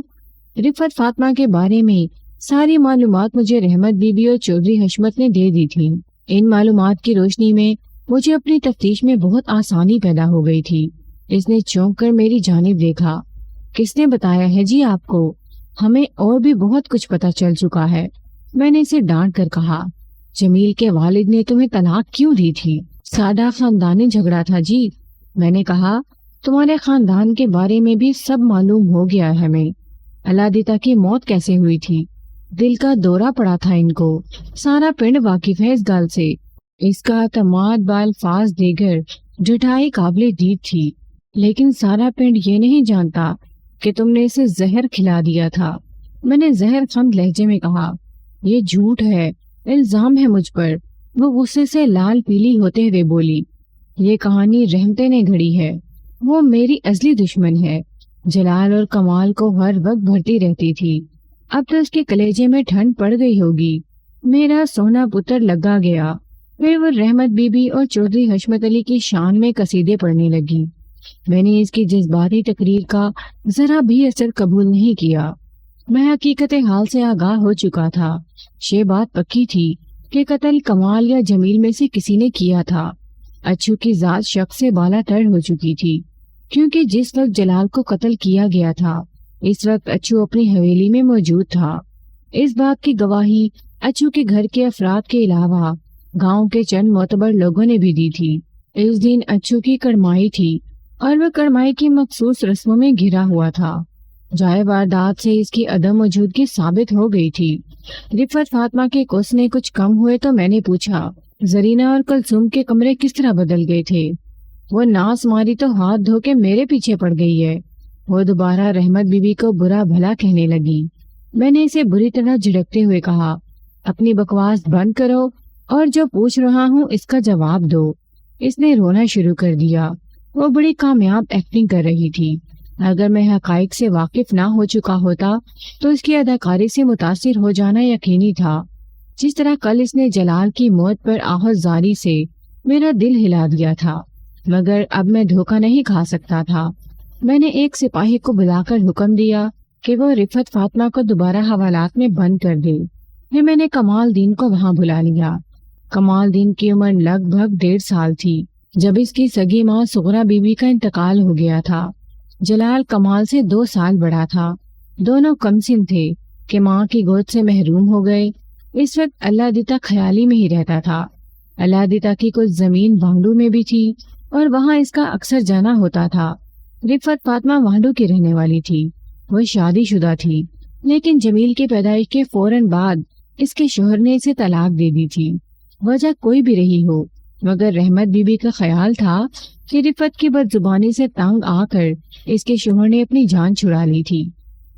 رفت فاطمہ کے بارے میں ساری معلومات مجھے رحمت بی بی اور چودھری حشمت نے دے دی تھی۔ ان معلومات کی روشنی میں مجھے اپنی تفتیش میں بہت آسانی پیدا ہو گئی تھی۔ اس نے چونک کر میری جانب دیکھا۔ کس نے بتایا ہے جی آپ کو؟ ہمیں اور بھی بہت کچھ پتہ چل چکا ہے۔ میں نے اسے ڈانٹ کر کہا، جمیل کے والد نے تمہیں طلاق کیوں دی تھی؟ سادہ خاندانی جھگڑا تھا جی۔ میں نے کہا، تمہارے خاندان کے بارے میں بھی سب معلوم ہو گیا ہے ہمیں۔ اللہ دیتا کی موت کیسے ہوئی تھی؟ دل کا دورہ پڑا تھا ان کو۔ سارا پنڈ واقف ہے اس گال سے۔ اس کا اعتماد بالفاظ دیگر جھٹائی قابل دید تھی، لیکن سارا پنڈ یہ نہیں جانتا کہ تم نے اسے زہر کھلا دیا تھا۔ میں نے زہر خند لہجے میں کہا، یہ جھوٹ ہے، الزام ہے مجھ پر۔ وہ غصے سے لال پیلی ہوتے ہوئے بولی، یہ کہانی رحمتے نے گھڑی ہے، وہ میری ازلی دشمن ہے۔ جلال اور کمال کو ہر وقت بھرتی رہتی تھی، اب تو اس کے کلیجے میں ٹھنڈ پڑ گئی ہوگی۔ میرا سونا پتر لگا گیا۔ پھر وہ رحمت بی بی اور چودھری حشمت علی کی شان میں قصیدے پڑھنے لگی۔ میں نے اس کی جذباتی تقریر کا ذرا بھی اثر قبول نہیں کیا۔ میں حقیقت حال سے آگاہ ہو چکا تھا۔ یہ بات پکی تھی کہ قتل کمال یا جمیل میں سے کسی نے کیا تھا۔ اچھو کی ذات شک سے بالا تر ہو چکی تھی، کیونکہ جس وقت جلال کو قتل کیا گیا تھا اس وقت اچھو اپنی حویلی میں موجود تھا۔ اس بات کی گواہی اچھو کے گھر کے افراد کے علاوہ گاؤں کے چند معتبر لوگوں نے بھی دی تھی۔ اس دن اچھو کی کڑمائی تھی اور وہ کڑمائی کی مخصوص رسموں میں گھرا ہوا تھا۔ جائے واردات سے اس کی عدم موجودگی ثابت ہو گئی تھی۔ رفت فاطمہ کے کوسنے کچھ کم ہوئے تو میں نے پوچھا، زرینہ اور کلثوم کے کمرے کس طرح بدل گئے تھے؟ وہ ناس ماری تو ہاتھ دھو کے میرے پیچھے پڑ گئی ہے۔ وہ دوبارہ رحمت بی بی کو برا بھلا کہنے لگی۔ میں نے اسے بری طرح جھڑکتے ہوئے کہا، اپنی بکواس بند کرو اور جو پوچھ رہا ہوں اس کا جواب دو۔ اس نے رونا شروع کر دیا۔ وہ بڑی کامیاب ایکٹنگ کر رہی تھی۔ اگر میں حقائق سے واقف نہ ہو چکا ہوتا تو اس کی اداکاری سے متاثر ہو جانا یقینی تھا۔ جس طرح کل اس نے جلال کی موت پر آہت زاری سے میرا دل ہلا دیا تھا، مگر اب میں دھوکہ نہیں کھا سکتا تھا۔ میں نے ایک سپاہی کو بلا کر حکم دیا کہ وہ رفت فاطمہ کو دوبارہ حوالات میں بند کر دے۔ پھر میں نے کمال دین کو وہاں بلا لیا۔ کمال دین کی عمر لگ بھگ 1.5 سال تھی جب اس کی سگی ماں سغرا بی بی کا انتقال ہو گیا تھا۔ جلال کمال سے 2 سال بڑا تھا۔ دونوں کم سن تھے کہ ماں کی گود سے محروم ہو گئے۔ اس وقت اللہ دیتا خیالی میں ہی رہتا تھا۔ اللہ دیتا کی کچھ زمین وانڈو میں بھی تھی اور وہاں اس کا اکثر جانا ہوتا تھا۔ رفت فاطمہ وانڈو کی رہنے والی تھی۔ وہ شادی شدہ تھی، لیکن جمیل کے پیدائش کے فوراً بعد اس کے شوہر نے اسے طلاق دے دی تھی۔ وجہ کوئی بھی رہی ہو، مگر رحمت بی بی کا خیال تھا کہ رفت کی بد زبانی سے تنگ آ کر اس کے شوہر نے اپنی جان چھڑا لی تھی۔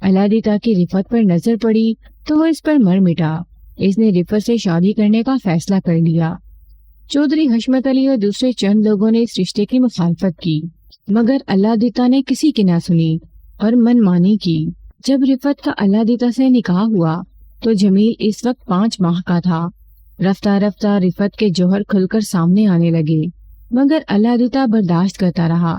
اللہ دیتا کی رفت پر نظر پڑی تو وہ اس پر مر مٹا۔ اس نے رفت سے شادی کرنے کا فیصلہ کر لیا۔ چودھری حشمت علی اور دوسرے چند لوگوں نے اس رشتے کی مخالفت کی، مگر اللہ دیتا نے کسی کی نہ سنی اور من مانی کی۔ جب رفت کا اللہ دیتا سے نکاح ہوا تو جمیل اس وقت 5 ماہ کا تھا۔ رفتہ رفتہ رفت کے جوہر کھل کر سامنے آنے لگے، مگر اللہ دیتا برداشت کرتا رہا۔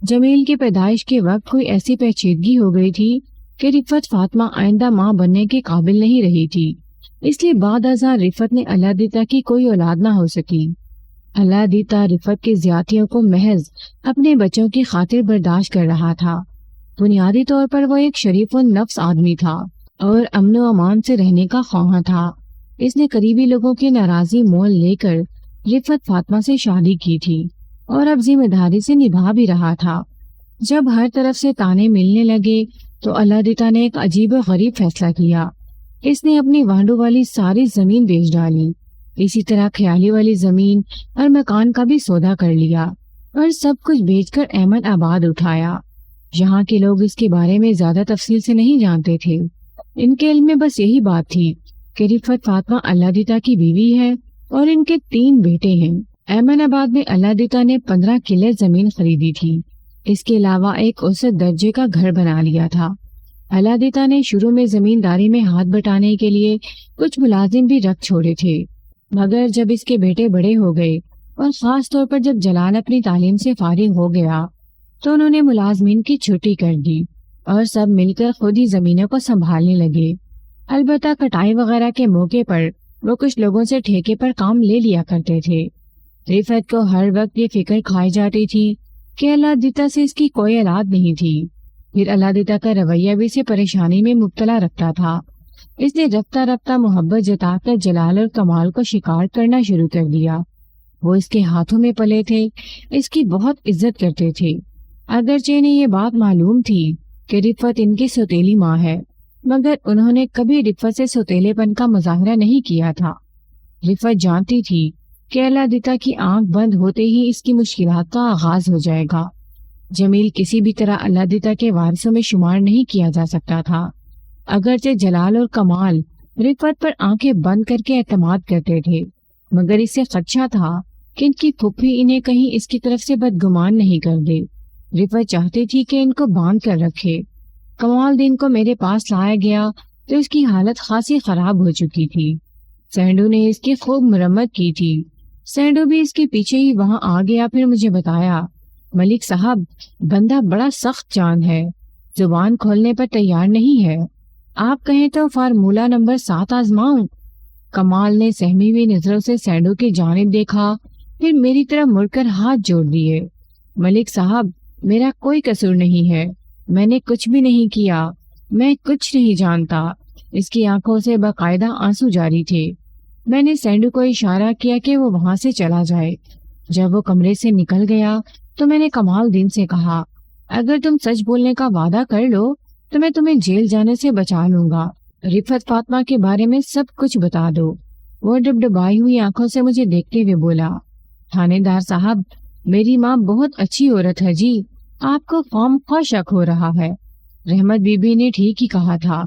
جمیل کی پیدائش کے وقت کوئی ایسی پیچیدگی ہو گئی تھی کہ رفت فاطمہ آئندہ ماں بننے کے قابل نہیں رہی تھی، اس لیے بعد ازاں رفت نے اللہ دیتا کی کوئی اولاد نہ ہو سکی۔ اللہ دیتا رفت کی زیادتیوں کو محض اپنے بچوں کی خاطر برداشت کر رہا تھا۔ بنیادی طور پر وہ ایک شریف النفس آدمی تھا اور امن و امان سے رہنے کا خواہاں تھا۔ اس نے قریبی لوگوں کی ناراضی مول لے کر رفت فاطمہ سے شادی کی تھی اور اب ذمہ داری سے نبھا بھی رہا تھا۔ جب ہر طرف سے تانے ملنے لگے تو اللہ دیتا نے ایک عجیب و غریب فیصلہ کیا۔ اس نے اپنی وانڈو والی ساری زمین بیچ ڈالی، اسی طرح خیالی والی زمین اور مکان کا بھی سودا کر لیا اور سب کچھ بیچ کر احمد آباد اٹھایا۔ یہاں کے لوگ اس کے بارے میں زیادہ تفصیل سے نہیں جانتے تھے۔ ان کے علم میں بس یہی بات تھی کہ رفت فاطمہ اللہ دیتا کی بیوی ہے اور ان کے 3 بیٹے ہیں۔ احمد آباد میں علادیتا نے 15 کلے زمین خریدی تھی۔ اس کے علاوہ ایک اوسط درجے کا گھر بنا لیا تھا۔ علادیتا نے شروع میں زمینداری میں ہاتھ بٹانے کے لیے کچھ ملازم بھی رکھ چھوڑے تھے، مگر جب اس کے بیٹے بڑے ہو گئے اور خاص طور پر جب جلال اپنی تعلیم سے فارغ ہو گیا تو انہوں نے ملازمین کی چھٹی کر دی اور سب مل کر خود ہی زمینوں کو سنبھالنے لگے۔ البتہ کٹائی وغیرہ کے موقع پر وہ کچھ لوگوں سے ٹھیکے پر کام لے لیا کرتے تھے۔ رفعت کو ہر وقت یہ فکر کھائی جاتی تھی کہ علادیتا سے اس کی کوئی اولاد نہیں تھی۔ پھر علادیتا کا رویہ بھی اسے پریشانی میں مبتلا رکھتا تھا۔ اس نے رفتہ رفتہ محبت جتا کر جلال اور کمال کو شکار کرنا شروع کر دیا۔ وہ اس کے ہاتھوں میں پلے تھے، اس کی بہت عزت کرتے تھے، اگرچہ انہیں یہ بات معلوم تھی کہ رفعت ان کی سوتیلی ماں ہے، مگر انہوں نے کبھی رفعت سے سوتیلے پن کا مظاہرہ نہیں کیا تھا۔ رفعت جانتی تھی کہ علادیتا کی آنکھ بند ہوتے ہی اس کی مشکلات کا آغاز ہو جائے گا۔ جمیل کسی بھی طرح علادیتا کے وارثوں میں شمار نہیں کیا جا سکتا تھا، اگرچہ جلال اور کمال رفعت پر آنکھیں بند کر کے اعتماد کرتے تھے، مگر اس سے خدشہ تھا کہ ان کی پھپھی انہیں کہیں اس کی طرف سے بدگمان نہیں کر دے۔ رفعت چاہتی تھی کہ ان کو باندھ کر رکھے۔ کمال دین کو میرے پاس لایا گیا تو اس کی حالت خاصی خراب ہو چکی تھی۔ سینڈو نے اس کی خوب مرمت کی تھی۔ سینڈو بھی اس کے پیچھے ہی وہاں آ گیا۔ پھر مجھے بتایا، ملک صاحب، بندہ بڑا سخت جان ہے، زبان کھولنے پر تیار نہیں ہے، آپ کہیں تو فارمولہ نمبر 7 آزماؤں؟ کمال نے سہمی ہوئی نظروں سے سینڈو کی جانب دیکھا، پھر میری طرف مڑ کر ہاتھ جوڑ دیے۔ ملک صاحب، میرا کوئی قصور نہیں ہے، میں نے کچھ بھی نہیں کیا، میں کچھ نہیں جانتا۔ اس کی آنکھوں سے باقاعدہ آنسو جاری تھے۔ میں نے سینڈو کو اشارہ کیا کہ وہ وہاں سے چلا جائے۔ جب وہ کمرے سے نکل گیا تو میں نے کمال دین سے کہا، اگر تم سچ بولنے کا وعدہ کر لو تو میں تمہیں جیل جانے سے بچا لوں گا۔ رفعت فاطمہ کے بارے میں سب کچھ بتا دو۔ وہ ڈبڈبائی ہوئی آنکھوں سے مجھے دیکھتے ہوئے بولا، تھانے دار صاحب، میری ماں بہت اچھی عورت ہے جی، آپ کو خام خواہ شک ہو رہا ہے۔ رحمت بی بی نے ٹھیک ہی کہا تھا۔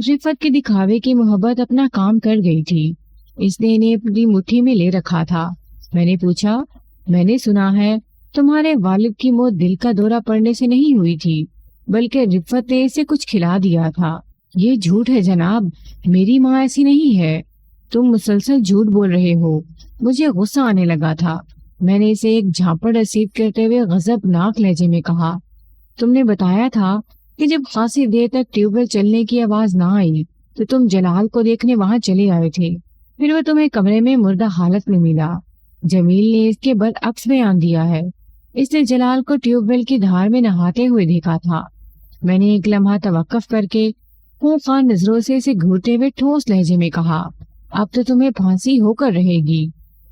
رفعت کے دکھاوے کی محبت اپنا کام کر گئی تھی، اس نے انہیں اپنی مٹھی میں لے رکھا تھا۔ میں نے پوچھا، میں نے سنا ہے تمہارے والد کی موت دل کا دورہ پڑنے سے نہیں ہوئی تھی، بلکہ رفعت نے اسے کچھ کھلا دیا تھا۔ یہ جھوٹ ہے جناب، میری ماں ایسی نہیں ہے، تم مسلسل جھوٹ بول رہے ہو۔ مجھے غصہ آنے لگا تھا۔ میں نے اسے ایک جھاپڑ رسید کرتے ہوئے غضبناک لہجے میں کہا، تم نے بتایا تھا کہ جب خاصی دیر تک ٹیوب ویل چلنے کی آواز نہ آئی تو تم جلال کو دیکھنے وہاں چلے آئے تھے، پھر وہ تمہیں کمرے میں مردہ حالت میں ملا۔ جمیل نے اس کے برعکس بیان دیا ہے، اس نے جلال کو ٹیوب ویل کی دھار میں نہاتے ہوئے دیکھا تھا۔ میں نے ایک لمحہ توقف کر کے خونخوار نظروں سے اسے گھورتے ہوئے ٹھوس لہجے میں کہا، اب تو تمہیں پھانسی ہو کر رہے گی۔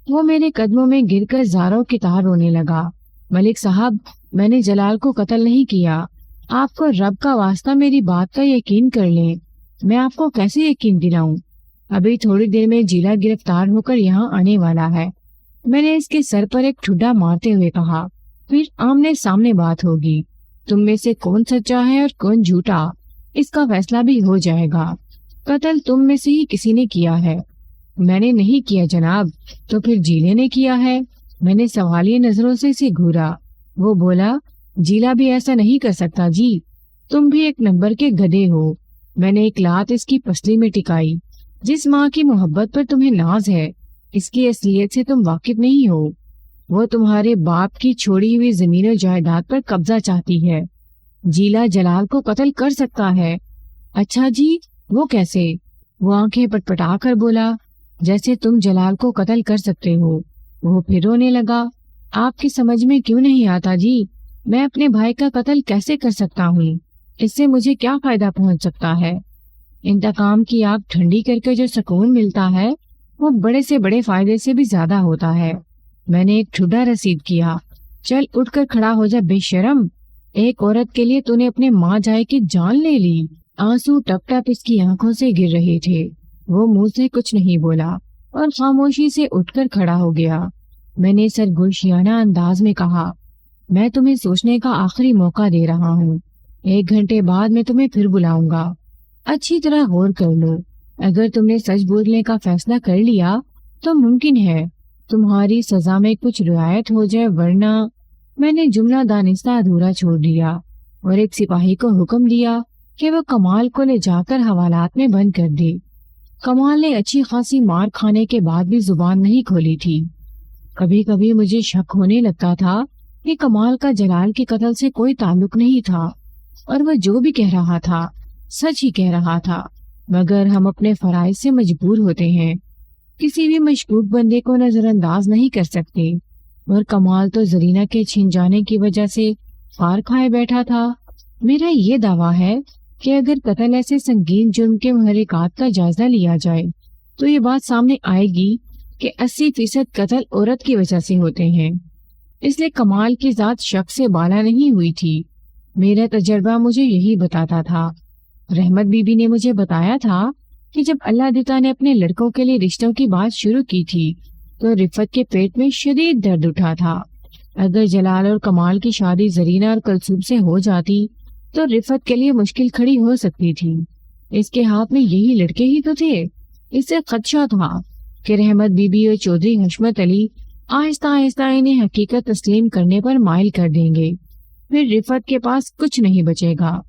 وہ میرے قدموں میں گر کر زاروں کی طرح رونے لگا۔ ملک صاحب، میں نے جلال کو قتل نہیں کیا، آپ کو رب کا واسطہ میری بات کا یقین کر لیں۔ میں آپ کو کیسے یقین دلاؤں؟ ابھی تھوڑی دیر میں جیلا گرفتار ہو کر یہاں آنے والا ہے۔ میں نے اس کے سر پر ایک ٹھڈا مارتے ہوئے کہا، پھر آمنے سامنے بات ہوگی، تم میں سے کون سچا ہے اور کون جھوٹا، اس کا فیصلہ بھی ہو جائے گا۔ قتل تم میں سے ہی کسی نے کیا ہے۔ میں نے نہیں کیا جناب۔ تو پھر جیلے نے کیا ہے؟ میں نے سوالیہ نظروں سے اسے گھورا۔ وہ بولا، جیلا بھی ایسا نہیں کر سکتا جی، تم بھی ایک نمبر کے گدھے ہو۔ میں نے ایک لات اس کی پسلی میں ٹکائی۔ جس ماں کی محبت پر تمہیں ناز ہے، اس کی اصلیت سے تم واقف نہیں ہو۔ وہ تمہارے باپ کی چھوڑی ہوئی زمین و جائیداد پر قبضہ چاہتی ہے۔ جیلا جلال کو قتل کر سکتا ہے۔ اچھا جی، وہ کیسے؟ وہ آنکھیں پٹپٹا کر بولا، جیسے تم جلال کو قتل کر سکتے ہو۔ وہ پھر رونے لگا۔ آپ کی سمجھ میں کیوں نہیں آتا جی؟ میں اپنے بھائی کا قتل کیسے کر سکتا ہوں؟ اس سے مجھے کیا فائدہ پہنچ سکتا ہے؟ انتقام کی آگ ٹھنڈی کر کے جو سکون ملتا ہے وہ بڑے سے بڑے فائدے سے بھی زیادہ ہوتا ہے۔ میں نے ایک ٹھڈا رسید کیا۔ چل اٹھ کر کھڑا ہو جا بے شرم، ایک عورت کے لیے تو نے اپنے ماں جائے کی جان لے لی۔ آنسو ٹپ ٹپ اس کی آنکھوں سے گر رہے تھے۔ وہ منہ سے کچھ نہیں بولا اور خاموشی سے اٹھ کر کھڑا ہو گیا۔ میں نے سرگوشیانہ انداز میں کہا، میں تمہیں سوچنے کا آخری موقع دے رہا ہوں، 1 گھنٹے بعد میں تمہیں پھر بلاؤں گا۔ اچھی طرح غور کر لو، اگر تم نے سچ بولنے کا فیصلہ کر لیا تو ممکن ہے تمہاری سزا میں کچھ رعایت ہو جائے ورنہ۔ میں نے جملہ دانستہ ادھورا چھوڑ دیا اور ایک سپاہی کو حکم دیا کہ وہ کمال کو لے جا کر حوالات میں بند کر دے۔ کمال نے اچھی خاصی مار کھانے کے بعد بھی زبان نہیں کھولی تھی۔ کبھی کبھی مجھے شک ہونے لگتا تھا کہ کمال کا جلال کے قتل سے کوئی تعلق نہیں تھا اور وہ جو بھی کہہ رہا تھا سچ ہی کہہ رہا تھا، مگر ہم اپنے فرائض سے مجبور ہوتے ہیں، کسی بھی مشکوک بندے کو نظر انداز نہیں کر سکتے، اور کمال تو زرینہ کے چھن جانے کی وجہ سے خار کھائے بیٹھا تھا۔ میرا یہ دعویٰ ہے کہ اگر قتل ایسے سنگین جرم کے محرکات کا جائزہ لیا جائے تو یہ بات سامنے آئے گی کہ 80% قتل عورت کی وجہ سے ہوتے ہیں، اس لیے کمال کی ذات شک سے بالا نہیں ہوئی تھی۔ میرا تجربہ مجھے یہی بتاتا تھا۔ رحمت بی بی نے مجھے بتایا تھا کہ جب اللہ دیتا نے اپنے لڑکوں کے لیے رشتوں کی بات شروع کی تھی تو رفت کے پیٹ میں شدید درد اٹھا تھا۔ اگر جلال اور کمال کی شادی زرینہ اور کلثوم سے ہو جاتی تو رفت کے لیے مشکل کھڑی ہو سکتی تھی۔ اس کے ہاتھ میں یہی لڑکے ہی تو تھے۔ اس سے خدشہ تھا کہ رحمت بی بی اور چودھری حشمت علی آہستہ آہستہ انہیں حقیقت تسلیم کرنے پر مائل کر دیں گے، پھر رفت کے پاس کچھ نہیں بچے گا۔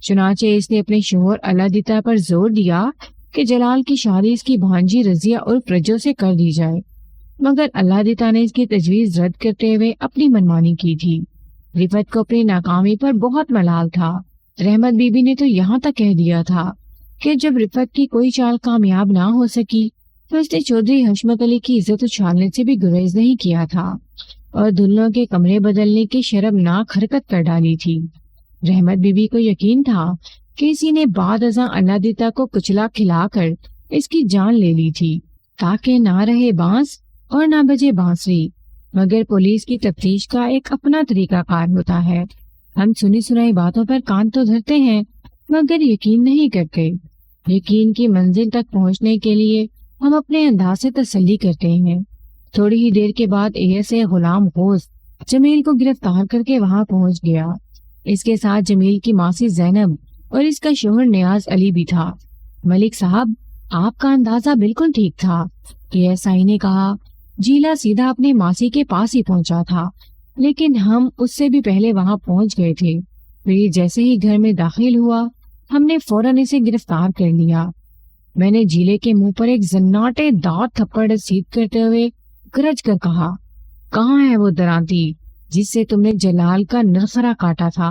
چنانچہ اس نے اپنے شوہر اللہ دیتا پر زور دیا کہ جلال کی شادی اس کی بھانجی رضیہ عرف رجو سے کر دی جائے، مگر اللہ دیتا نے اس کی تجویز رد کرتے ہوئے اپنی منمانی کی تھی۔ رفت کو اپنی ناکامی پر بہت ملال تھا۔ رحمت بی بی نے تو یہاں تک کہہ دیا تھا کہ جب رفت کی کوئی چال کامیاب نہ ہو سکی تو اس نے چودھری حشمت علی کی عزت اچھالنے سے بھی گریز نہیں کیا تھا اور دلہنوں کے کمرے بدلنے کی شرمناک حرکت کر ڈالی تھی۔ رحمت بی بی کو یقین تھا کہ اسی نے بعد ازاں اللہ دیتا کو کچلا کھلا کر اس کی جان لے لی تھی تاکہ نہ رہے بانس اور نہ بجے بانسری، مگر پولیس کی تفتیش کا ایک اپنا طریقہ کار ہوتا ہے۔ ہم سنی سنائی باتوں پر کان تو دھرتے ہیں مگر یقین نہیں کرتے۔ یقین کی منزل تک پہنچنے کے لیے ہم اپنے انداز سے تسلی کرتے ہیں۔ تھوڑی ہی دیر کے بعد ASA غلام غوث جمیل کو گرفتار کر کے وہاں پہنچ گیا۔ اس کے ساتھ جمیل کی ماسی زینب اور اس کا شوہر نیاز علی بھی تھا۔ ملک صاحب، آپ کا اندازہ بالکل ٹھیک تھا، ASI نے کہا۔ جیلا سیدھا اپنے ماسی کے پاس ہی پہنچا تھا، لیکن ہم اس سے بھی پہلے وہاں پہنچ گئے تھے۔ پھر جیسے ہی گھر میں داخل ہوا ہم نے فوراً اسے گرفتار کر لیا۔ میں نے جیلے کے منہ پر ایک زناٹے دانت تھپڑ رسید کرتے ہوئے گرج کر کہا، کہاں ہے وہ درانتی جس سے تم نے جلال کا نرخرا کاٹا تھا؟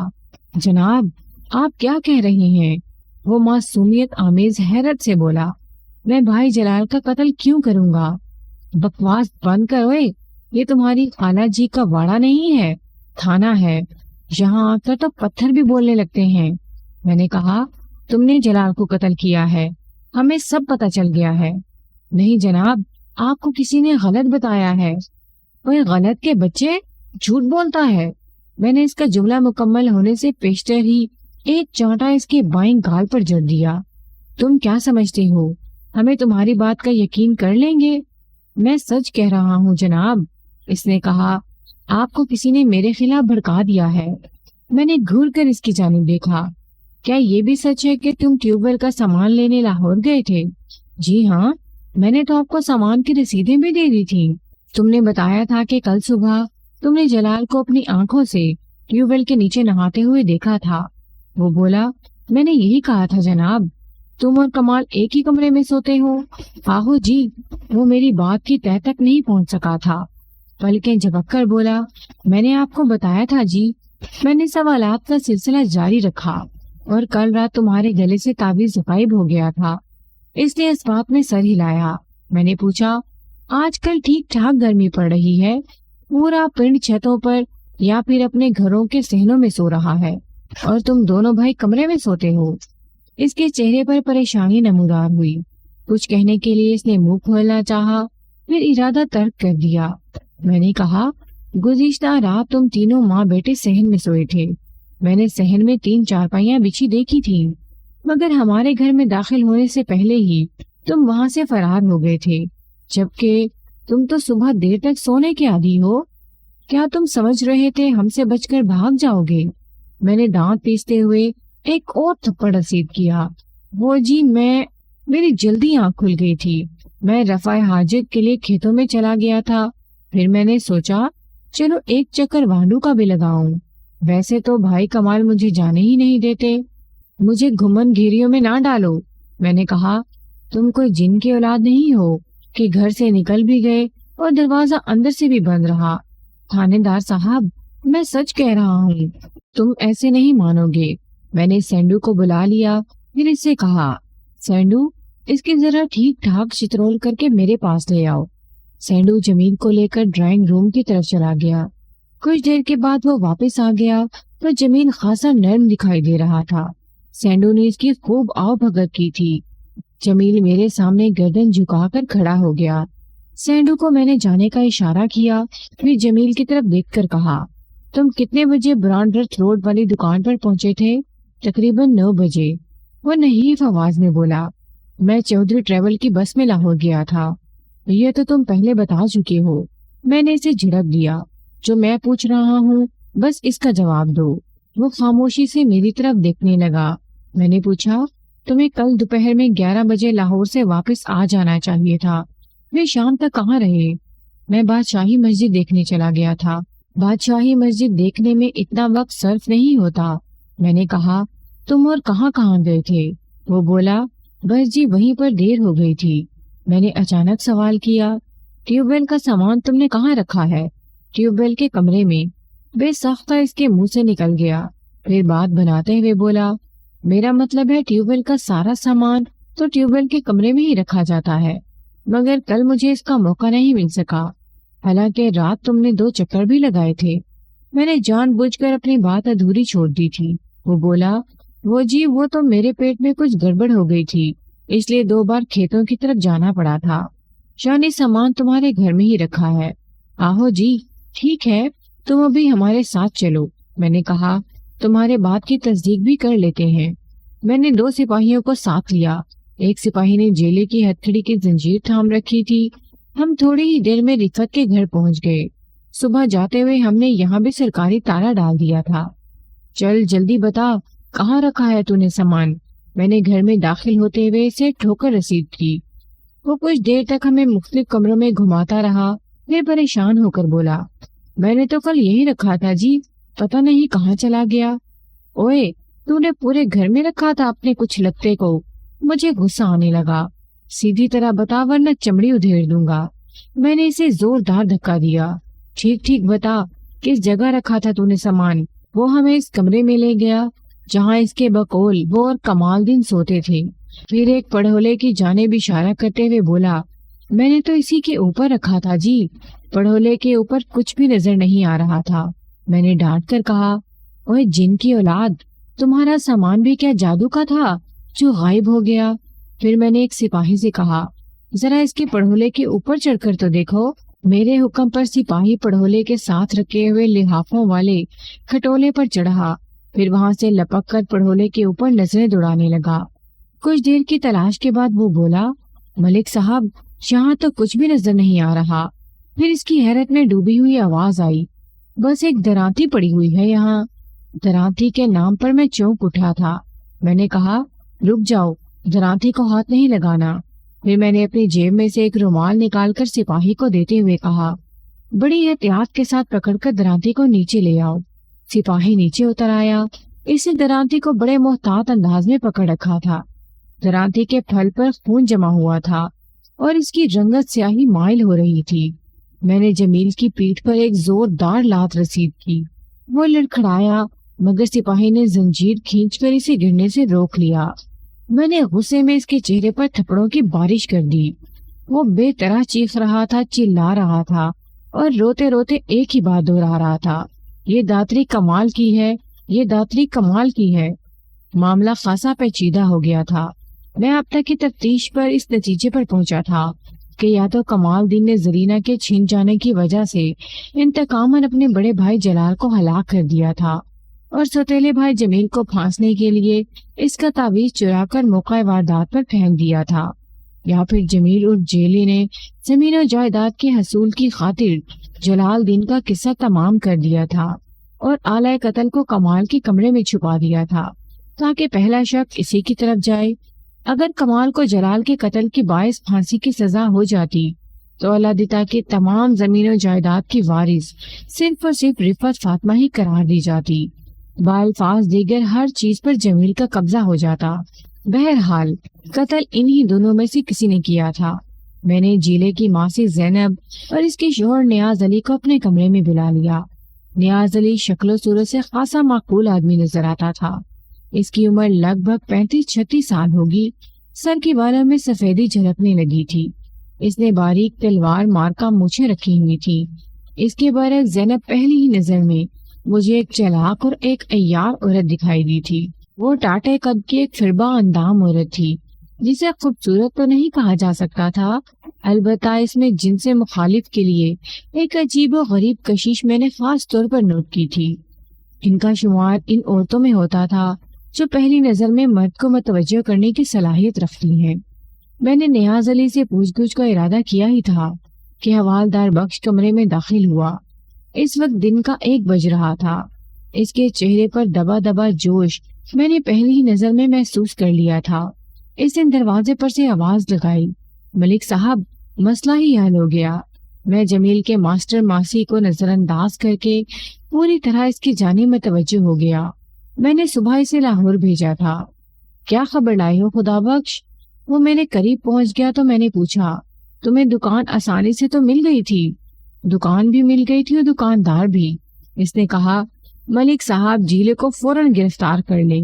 جناب، آپ کیا کہہ رہے ہیں؟ وہ معصومیت آمیز حیرت سے بولا، میں بھائی جلال کا قتل کیوں کروں گا؟ بکواس بند کر اوئے، یہ تمہاری خالہ جی کا واڑا نہیں ہے، تھانہ ہے، یہاں آ کر تو پتھر بھی بولنے لگتے ہیں۔ میں نے کہا، تم نے جلال کو قتل کیا ہے، ہمیں سب پتہ چل گیا ہے۔ نہیں جناب، آپ کو کسی نے غلط بتایا ہے۔ وہ غلط کے بچے، جھوٹ بولتا ہے۔ میں نے اس کا جملہ مکمل ہونے سے پیشتر ہی ایک چانٹا اس کے بائیں گال پر جڑ دیا۔ تم کیا سمجھتے ہو ہمیں تمہاری بات کا یقین کر لیں گے؟ میں سچ کہہ رہا ہوں جناب، اس نے کہا، آپ کو کسی نے میرے خلاف بھڑکا دیا ہے۔ میں نے گھور کر اس کی جانب دیکھا۔ کیا یہ بھی سچ ہے کہ تم ٹیوب ویل کا سامان لینے لاہور گئے تھے؟ جی ہاں، میں نے تو آپ کو سامان کی رسیدیں بھی دے دی تھی۔ تم نے بتایا تھا کہ کل صبح تم نے جلال کو اپنی آنکھوں سے ٹیوب ویل کے نیچے نہاتے ہوئے دیکھا تھا۔ وہ بولا، میں نے یہی کہا تھا جناب، تم اور کمال ایک ہی کمرے میں سوتے ہو۔ آہو جی، وہ میری بات کی تہ تک نہیں پہنچ سکا تھا۔ پلکیں جھپک کر بولا، میں نے آپ کو بتایا تھا جی۔ میں نے سوالات کا سلسلہ جاری رکھا، اور کل رات تمہارے گلے سے تعویذ غائب ہو گیا تھا، اس لیے اس بات میں سر ہلایا۔ میں نے پوچھا، آج کل ٹھیک ٹھاک گرمی پڑ رہی ہے، پورا پنڈ چھتوں پر یا پھر اپنے گھروں کے صحنوں میں سو رہا ہے، اور تم دونوں بھائی کمرے میں سوتے ہو؟ اس کے چہرے پر پریشانی نمودار ہوئی۔ کچھ کہنے کے لیے اس نے منہ کھولنا چاہا، پھر ارادہ ترک کر دیا۔ میں نے کہا، گزشتہ رات تم تینوں ماں بیٹے صحن میں سوئے تھے۔ میں نے صحن میں 3 چارپائیاں بچھی دیکھی تھی، مگر ہمارے گھر میں داخل ہونے سے پہلے ہی تم وہاں سے فرار ہو گئے تھے، جبکہ تم تو صبح دیر تک سونے کے عادی ہو۔ کیا تم سمجھ رہے تھے ہم سے بچ کر بھاگ جاؤ گے؟ میں نے دانت پیستے ہوئے ایک اور تھپڑ رسید کیا۔ وہ جی، میری جلدی آنکھ کھل گئی تھی۔ میں رفع حاجت کے لیے کھیتوں میں چلا گیا تھا پھر میں نے سوچا چلو ایک چکر وانڈو کا بھی لگاؤں، ویسے تو بھائی کمال مجھے جانے ہی نہیں دیتے۔ مجھے گھمن گھیریوں میں نہ ڈالو، میں نے کہا۔ تم کوئی جن کی اولاد نہیں ہو کہ گھر سے نکل بھی گئے اور دروازہ اندر سے بھی بند رہا۔ تھانے دار صاحب، میں سچ کہہ رہا ہوں، تم ایسے نہیں مانو گے۔ میں نے سینڈو کو بلا لیا، پھر اس سے کہا، سینڈو اس کی ذرا ٹھیک ٹھاک چترول کر کے میرے پاس لے آؤ۔ سینڈو جمیل کو لے کر ڈرائنگ روم کی طرف چلا گیا۔ کچھ دیر کے بعد وہ واپس آ گیا تو جمیل خاصا نرم دکھائی دے رہا تھا۔ سینڈو نے اس کی خوب آؤ بھگت کی تھی۔ جمیل میرے سامنے گردن جھکا کر کھڑا ہو گیا۔ سینڈو کو میں نے جانے کا اشارہ کیا، پھر جمیل کی طرف دیکھ کر کہا، تم کتنے بجے برانڈرتھ روڈ والی دکان پر پہنچے تھے؟ تقریباً 9 بجے، وہ نحیف آواز میں بولا۔ میں چودھری ٹریول کی بس میں لاہور گیا تھا۔ یہ تو تم پہلے بتا چکے ہو، میں نے اسے جھڑک دیا۔ جو میں پوچھ رہا ہوں بس اس کا جواب دو۔ وہ خاموشی سے میری طرف دیکھنے لگا۔ میں نے پوچھا، تمہیں کل دوپہر میں 11 بجے لاہور سے واپس آ جانا چاہیے تھا، پھر شام تک کہاں رہے؟ میں بادشاہی مسجد دیکھنے چلا گیا تھا۔ بادشاہی مسجد دیکھنے میں اتنا وقت صرف نہیں ہوتا۔ میں نے کہا، تم اور کہاں کہاں گئے تھے؟ وہ بولا، بس جی وہیں پر دیر ہو گئی تھی۔ میں نے اچانک سوال کیا، ٹیوب ویل کا سامان تم نے کہاں رکھا ہے؟ ٹیوب ویل کے کمرے میں۔ بے ساختہ اس کے منہ سے نکل گیا، پھر بات بناتے ہوئے بولا، میرا مطلب ہے ٹیوب ویل کا سارا سامان تو ٹیوب ویل کے کمرے میں ہی رکھا جاتا ہے، مگر کل مجھے اس کا موقع نہیں مل سکا، حالانکہ رات تم نے 2 چکر بھی لگائے تھے۔ میں نے جان بوجھ کر اپنی بات ادھوری چھوڑ دی تھی۔ وہ بولا، وہ جی وہ تو میرے پیٹ میں کچھ گڑبڑ ہو گئی تھی، اس لیے 2 بار کھیتوں کی طرف جانا پڑا تھا۔ شانی سامان تمہارے گھر میں ہی رکھا ہے۔ آہو جی ٹھیک ہے، تم ابھی ہمارے ساتھ چلو۔ میں نے کہا، تمہارے بات کی تصدیق بھی کر لیتے ہیں۔ میں نے 2 سپاہیوں کو ساتھ لیا۔ ایک سپاہی نے جیلے کی ہتھکڑی کی زنجیر تھام رکھی تھی۔ ہم تھوڑی ہی دیر میں رفت کے گھر پہنچ گئے۔ صبح جاتے ہوئے ہم نے یہاں بھی سرکاری تالا ڈال دیا تھا۔ چل جلدی بتا، کہاں رکھا ہے تو نے سامان؟ میں نے گھر میں داخل ہوتے ہوئے اسے ٹھوکر رسید کی۔ وہ کچھ دیر تک ہمیں مختلف کمروں میں گھماتا رہا، پھر پریشان ہو کر بولا، میں نے تو کل یہی رکھا تھا جی، پتہ نہیں کہاں چلا گیا۔ اوئے، تو نے پورے گھر میں رکھا تھا اپنے کچھ لگتے کو؟ مجھے غصہ آنے لگا۔ سیدھی طرح بتا ورنہ چمڑی ادھیڑ دوں گا۔ میں نے اسے زوردار دھکا دیا۔ ٹھیک ٹھیک بتا، کس جگہ رکھا تھا تو نے سامان؟ وہ ہمیں اس کمرے میں لے گیا جہاں اس کے بقول وہ اور کمال دین سوتے تھے۔ پھر ایک پڑھولے کی جانب اشارہ کرتے ہوئے بولا، میں نے تو اسی کے اوپر رکھا تھا جی، پڑھولے کے اوپر کچھ بھی نظر نہیں آ رہا تھا۔ میں نے ڈانٹ کر کہا، اوے جن کی اولاد، تمہارا سامان بھی کیا جادو کا تھا جو غائب ہو گیا؟ پھر میں نے ایک سپاہی سے کہا، ذرا اس کے پڑھولے کے اوپر چڑھ کر تو دیکھو۔ میرے حکم پر سپاہی پڑھولے کے ساتھ رکھے ہوئے لحافوں والے کھٹولے پر چڑھا، پھر وہاں سے لپک کر پڑھولے کے اوپر نظریں دوڑانے لگا۔ کچھ دیر کی تلاش کے بعد وہ بولا، ملک صاحب یہاں تو کچھ بھی نظر نہیں آ رہا۔ پھر اس کی حیرت میں ڈوبی ہوئی آواز آئی، بس ایک درانتی پڑی ہوئی ہے یہاں۔ درانتی کے نام پر میں چونک اٹھا تھا۔ میں نے کہا، رک جاؤ، درانتی کو ہاتھ نہیں لگانا۔ پھر میں نے اپنی جیب میں سے ایک رومال نکال کر سپاہی کو دیتے ہوئے کہا، بڑی احتیاط کے ساتھ پکڑ کر درانتی کو نیچے لے آؤ۔ سپاہی نیچے اتر آیا۔ اس نے درانتی کو بڑے محتاط انداز میں پکڑ رکھا تھا۔ درانتی کے پھل پر خون جمع ہوا تھا اور اس کی رنگت سیاہی مائل ہو رہی تھی۔ میں نے جمیل کی پیٹھ پر ایک زوردار لات رسید کی۔ وہ لڑکھڑایا، مگر سپاہی نے زنجیر کھینچ کر اسے گرنے سے روک لیا۔ میں نے غصے میں اس کے چہرے پر تھپڑوں کی بارش کر دی۔ وہ بے طرح چیخ رہا تھا، چلا رہا تھا اور روتے روتے ایک ہی بات دہرا رہا تھا، یہ داتری کمال کی ہے، یہ داتری کمال کی ہے۔ معاملہ خاصا پیچیدہ ہو گیا تھا۔ میں اب تک کی تفتیش پر اس نتیجے پر پہنچا تھا کہ یا تو کمال دین نے زرینہ کے چھین جانے کی وجہ سے انتقاماً اپنے بڑے بھائی جلال کو ہلاک کر دیا تھا اور سوتیلے بھائی جمیل کو پھانسنے کے لیے اس کا تعویذ چرا کر موقع واردات پر پھینک دیا تھا، یا پھر جمیل اور جیلی نے زمین و جائیداد کے حصول کی خاطر جلال دین کا قصہ تمام کر دیا تھا اور آلہ قتل کو کمال کے کمرے میں چھپا دیا تھا تاکہ پہلا شک اسی کی طرف جائے۔ اگر کمال کو جلال کے قتل کی باعث پھانسی کی سزا ہو جاتی تو اللہ دیتا کہ تمام زمین و جائیداد کی وارث صرف اور صرف رفعت فاطمہ ہی قرار دی جاتی، بالفاظ دیگر ہر چیز پر جمیل کا قبضہ ہو جاتا۔ بہرحال قتل انہی دونوں میں سے کسی نے کیا تھا۔ میں نے جیلے کی ماسی زینب اور اس کے شوہر نیاز علی کو اپنے کمرے میں بلا لیا۔ نیاز علی شکل و صورت سے خاصا معقول آدمی نظر آتا تھا۔ اس کی عمر لگ بھگ 35-36 سال ہوگی۔ سر کے بالوں میں سفیدی جھلکنے لگی تھی۔ اس نے باریک تلوار مار کا مونچھیں رکھی ہوئی تھی۔ اس کے برعکس زینب پہلی ہی نظر میں مجھے ایک چلاک اور ایک عیار عورت دکھائی دی تھی۔ وہ ٹاٹے قد کی ایک فربا اندام عورت تھی، جسے خوبصورت تو نہیں کہا جا سکتا تھا، البتہ اس میں جن سے مخالف کے لیے ایک عجیب و غریب کشش میں نے خاص طور پر نوٹ کی تھی۔ ان کا شمار ان عورتوں میں ہوتا تھا جو پہلی نظر میں مرد کو متوجہ کرنے کی صلاحیت رکھتی ہیں۔ میں نے نیاز علی سے پوچھ گچھ کا ارادہ کیا ہی تھا کہ حوالدار بخش کمرے میں داخل ہوا۔ اس وقت دن کا 1 بج رہا تھا۔ اس کے چہرے پر دبا دبا جوش میں نے پہلی ہی نظر میں محسوس کر لیا تھا۔ اس نے دروازے پر سے آواز لگائی، ملک صاحب، مسئلہ ہی حل ہو گیا۔ میں جمیل کے ماسٹر ماسی کو نظر انداز کر کے پوری طرح اس کی جانب متوجہ ہو گیا۔ میں نے صبح اسے لاہور بھیجا تھا۔ کیا خبر لائی ہو خدا بخش؟ وہ میرے قریب پہنچ گیا تو میں نے پوچھا، تمہیں دکان آسانی سے تو مل گئی تھی؟ دکان بھی مل گئی تھی اور دکاندار بھی۔ اس نے کہا، ملک صاحب جیلے کو فوراً گرفتار کر لیں۔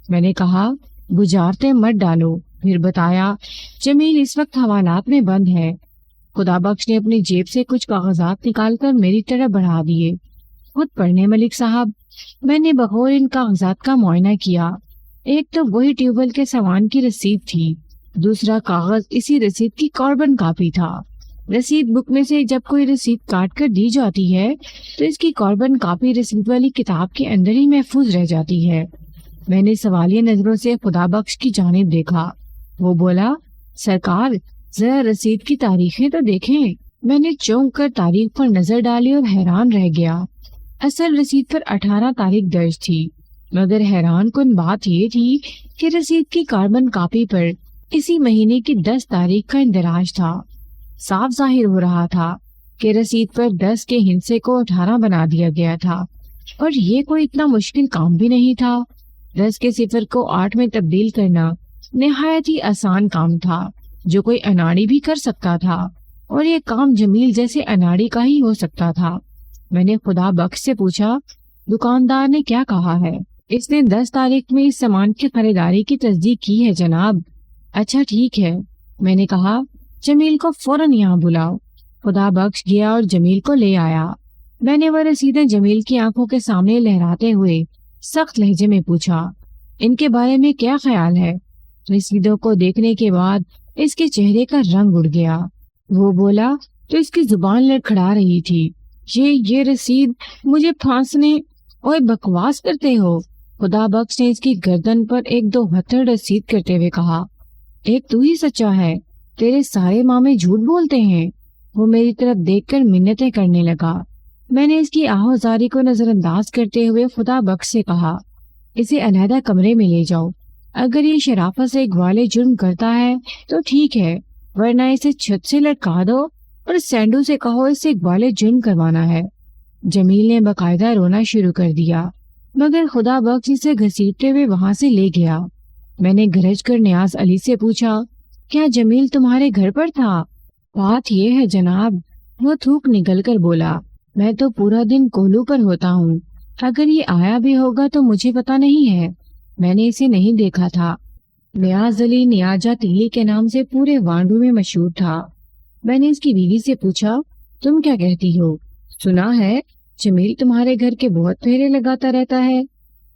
میں نے کہا، بجارتے مت ڈالو۔ پھر بتایا، جمیل اس وقت حوالات میں بند ہے۔ خدا بخش نے اپنی جیب سے کچھ کاغذات نکال کر میری طرف بڑھا دیے۔ خود پڑھنے ملک صاحب۔ میں نے بغور ان کاغذات کا معائنہ کیا۔ ایک تو وہی ٹیوبویل کے سامان کی رسید تھی، دوسرا کاغذ اسی رسید کی کاربن کاپی تھا۔ رسید بک میں سے جب کوئی رسید کاٹ کر دی جاتی ہے تو اس کی کاربن کاپی رسید والی کتاب کے اندر ہی محفوظ رہ جاتی ہے۔ میں نے سوالیہ نظروں سے خدا بخش کی جانب دیکھا۔ وہ بولا، سرکار ذرا رسید کی تاریخیں تو دیکھیں۔ میں نے چونک کر تاریخ پر نظر ڈالی اور حیران رہ گیا۔ اصل رسید پر 18 تاریخ درج تھی، مگر حیران کن بات یہ تھی کہ رسید کی کاربن کاپی پر اسی مہینے کی 10 تاریخ کا اندراج تھا۔ صاف ظاہر ہو رہا تھا کہ رسید پر 10 کے ہندسے کو 18 بنا دیا گیا تھا، اور یہ کوئی اتنا مشکل کام بھی نہیں تھا۔ 10 کے صفر کو 8 میں تبدیل کرنا نہایت ہی آسان کام تھا، جو کوئی اناڑی بھی کر سکتا تھا، اور یہ کام جمیل جیسے اناڑی کا ہی ہو سکتا تھا۔ میں نے خدا بخش سے پوچھا، دکاندار نے کیا کہا ہے؟ اس نے 10 تاریخ میں اس سامان کی خریداری کی تصدیق کی ہے جناب۔ اچھا ٹھیک ہے، میں نے کہا، جمیل کو فوراً یہاں بلاؤ۔ خدا بخش گیا اور جمیل کو لے آیا۔ میں نے وہ رسیدیں جمیل کی آنکھوں کے سامنے لہراتے ہوئے سخت لہجے میں پوچھا، ان کے بارے میں کیا خیال ہے؟ رسیدوں کو دیکھنے کے بعد اس کے چہرے کا رنگ اڑ گیا۔ وہ بولا تو اس کی زبان لڑکھڑا رہی تھی، یہ رسید مجھے پھانسنے اور بکواس کرتے ہو؟ خدا بخش نے اس کی گردن پر 1-2 ہتھڑ رسید کرتے ہوئے کہا، ایک تو ہی سچا ہے، تیرے سارے مامے جھوٹ بولتے ہیں۔ وہ میری طرف دیکھ کر منتیں کرنے لگا۔ میں نے اس کی آہوزاری کو نظر انداز کرتے ہوئے خدا بخش سے کہا، اسے علیحدہ کمرے میں لے جاؤ۔ اگر یہ شرافت سے گوالے جرم کرتا ہے تو ٹھیک ہے، ورنہ اسے چھت سے لٹکا دو اور سینڈو سے کہو اس سے گوالے جرم کروانا ہے۔ جمیل نے باقاعدہ رونا شروع کر دیا، مگر خدا بخش اسے گھسیٹتے ہوئے وہاں سے لے گیا۔ میں نے گرج کر نیاز علی سے پوچھا، کیا جمیل تمہارے گھر پر تھا؟ بات یہ ہے جناب، وہ تھوک نگل کر بولا، میں تو پورا دن کولو پر ہوتا ہوں، اگر یہ آیا بھی ہوگا تو مجھے پتا نہیں ہے، میں نے اسے نہیں دیکھا تھا۔ نیاز علی نیاجا تیلی کے نام سے پورے وانڈو میں مشہور تھا۔ میں نے اس کی بیوی سے پوچھا، تم کیا کہتی ہو؟ سنا ہے جمیل تمہارے گھر کے بہت پھیرے لگاتا رہتا ہے۔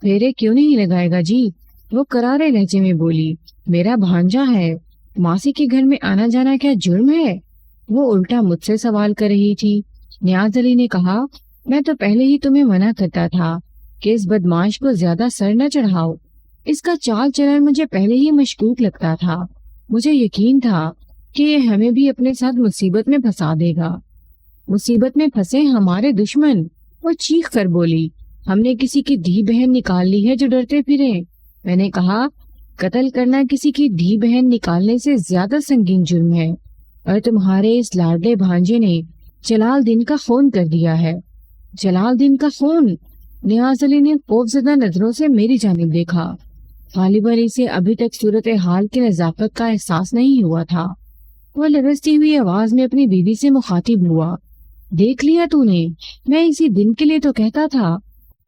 پھیرے کیوں نہیں لگائے گا جی؟ وہ کرارے لہجے میں بولی، میرا بھانجا ہے، ماسی کے گھر میں آنا جانا کیا جرم ہے؟ وہ الٹا مجھ سے سوال کر رہی تھی۔ نیاز علی نے کہا، میں تو پہلے ہی تمہیں منع کرتا تھا کہ اس بدماش کو زیادہ سر نہ چڑھاؤ۔ اس کا چال چلن مجھے پہلے ہی مشکوک لگتا تھا۔ مجھے یقین تھا کہ یہ ہمیں بھی اپنے ساتھ مصیبت میں پھنسا دے گا۔ مصیبت میں پھنسے ہمارے دشمن؟ وہ چیخ کر بولی، ہم نے کسی کی دھی بہن نکال لی ہے جو ڈرتے پھرے؟ میں نے کہا، قتل کرنا کسی کی دھی بہن نکالنے سے زیادہ سنگین جرم ہے۔ اور تمہارے اس لاڈلے بھانجے نے جلال دین کا خون کر دیا ہے۔ جلال دین کا خون؟ نیاز علی نے خوفزدہ نظروں سے میری جانب دیکھا۔ غالباً اسے ابھی تک صورتحال کی نزاکت کا احساس نہیں ہوا تھا۔ وہ لرزتی ہوئی آواز میں اپنی بیوی سے مخاطب ہوا۔ دیکھ لیا تو نے؟ میں اسی دن کے لیے تو کہتا تھا۔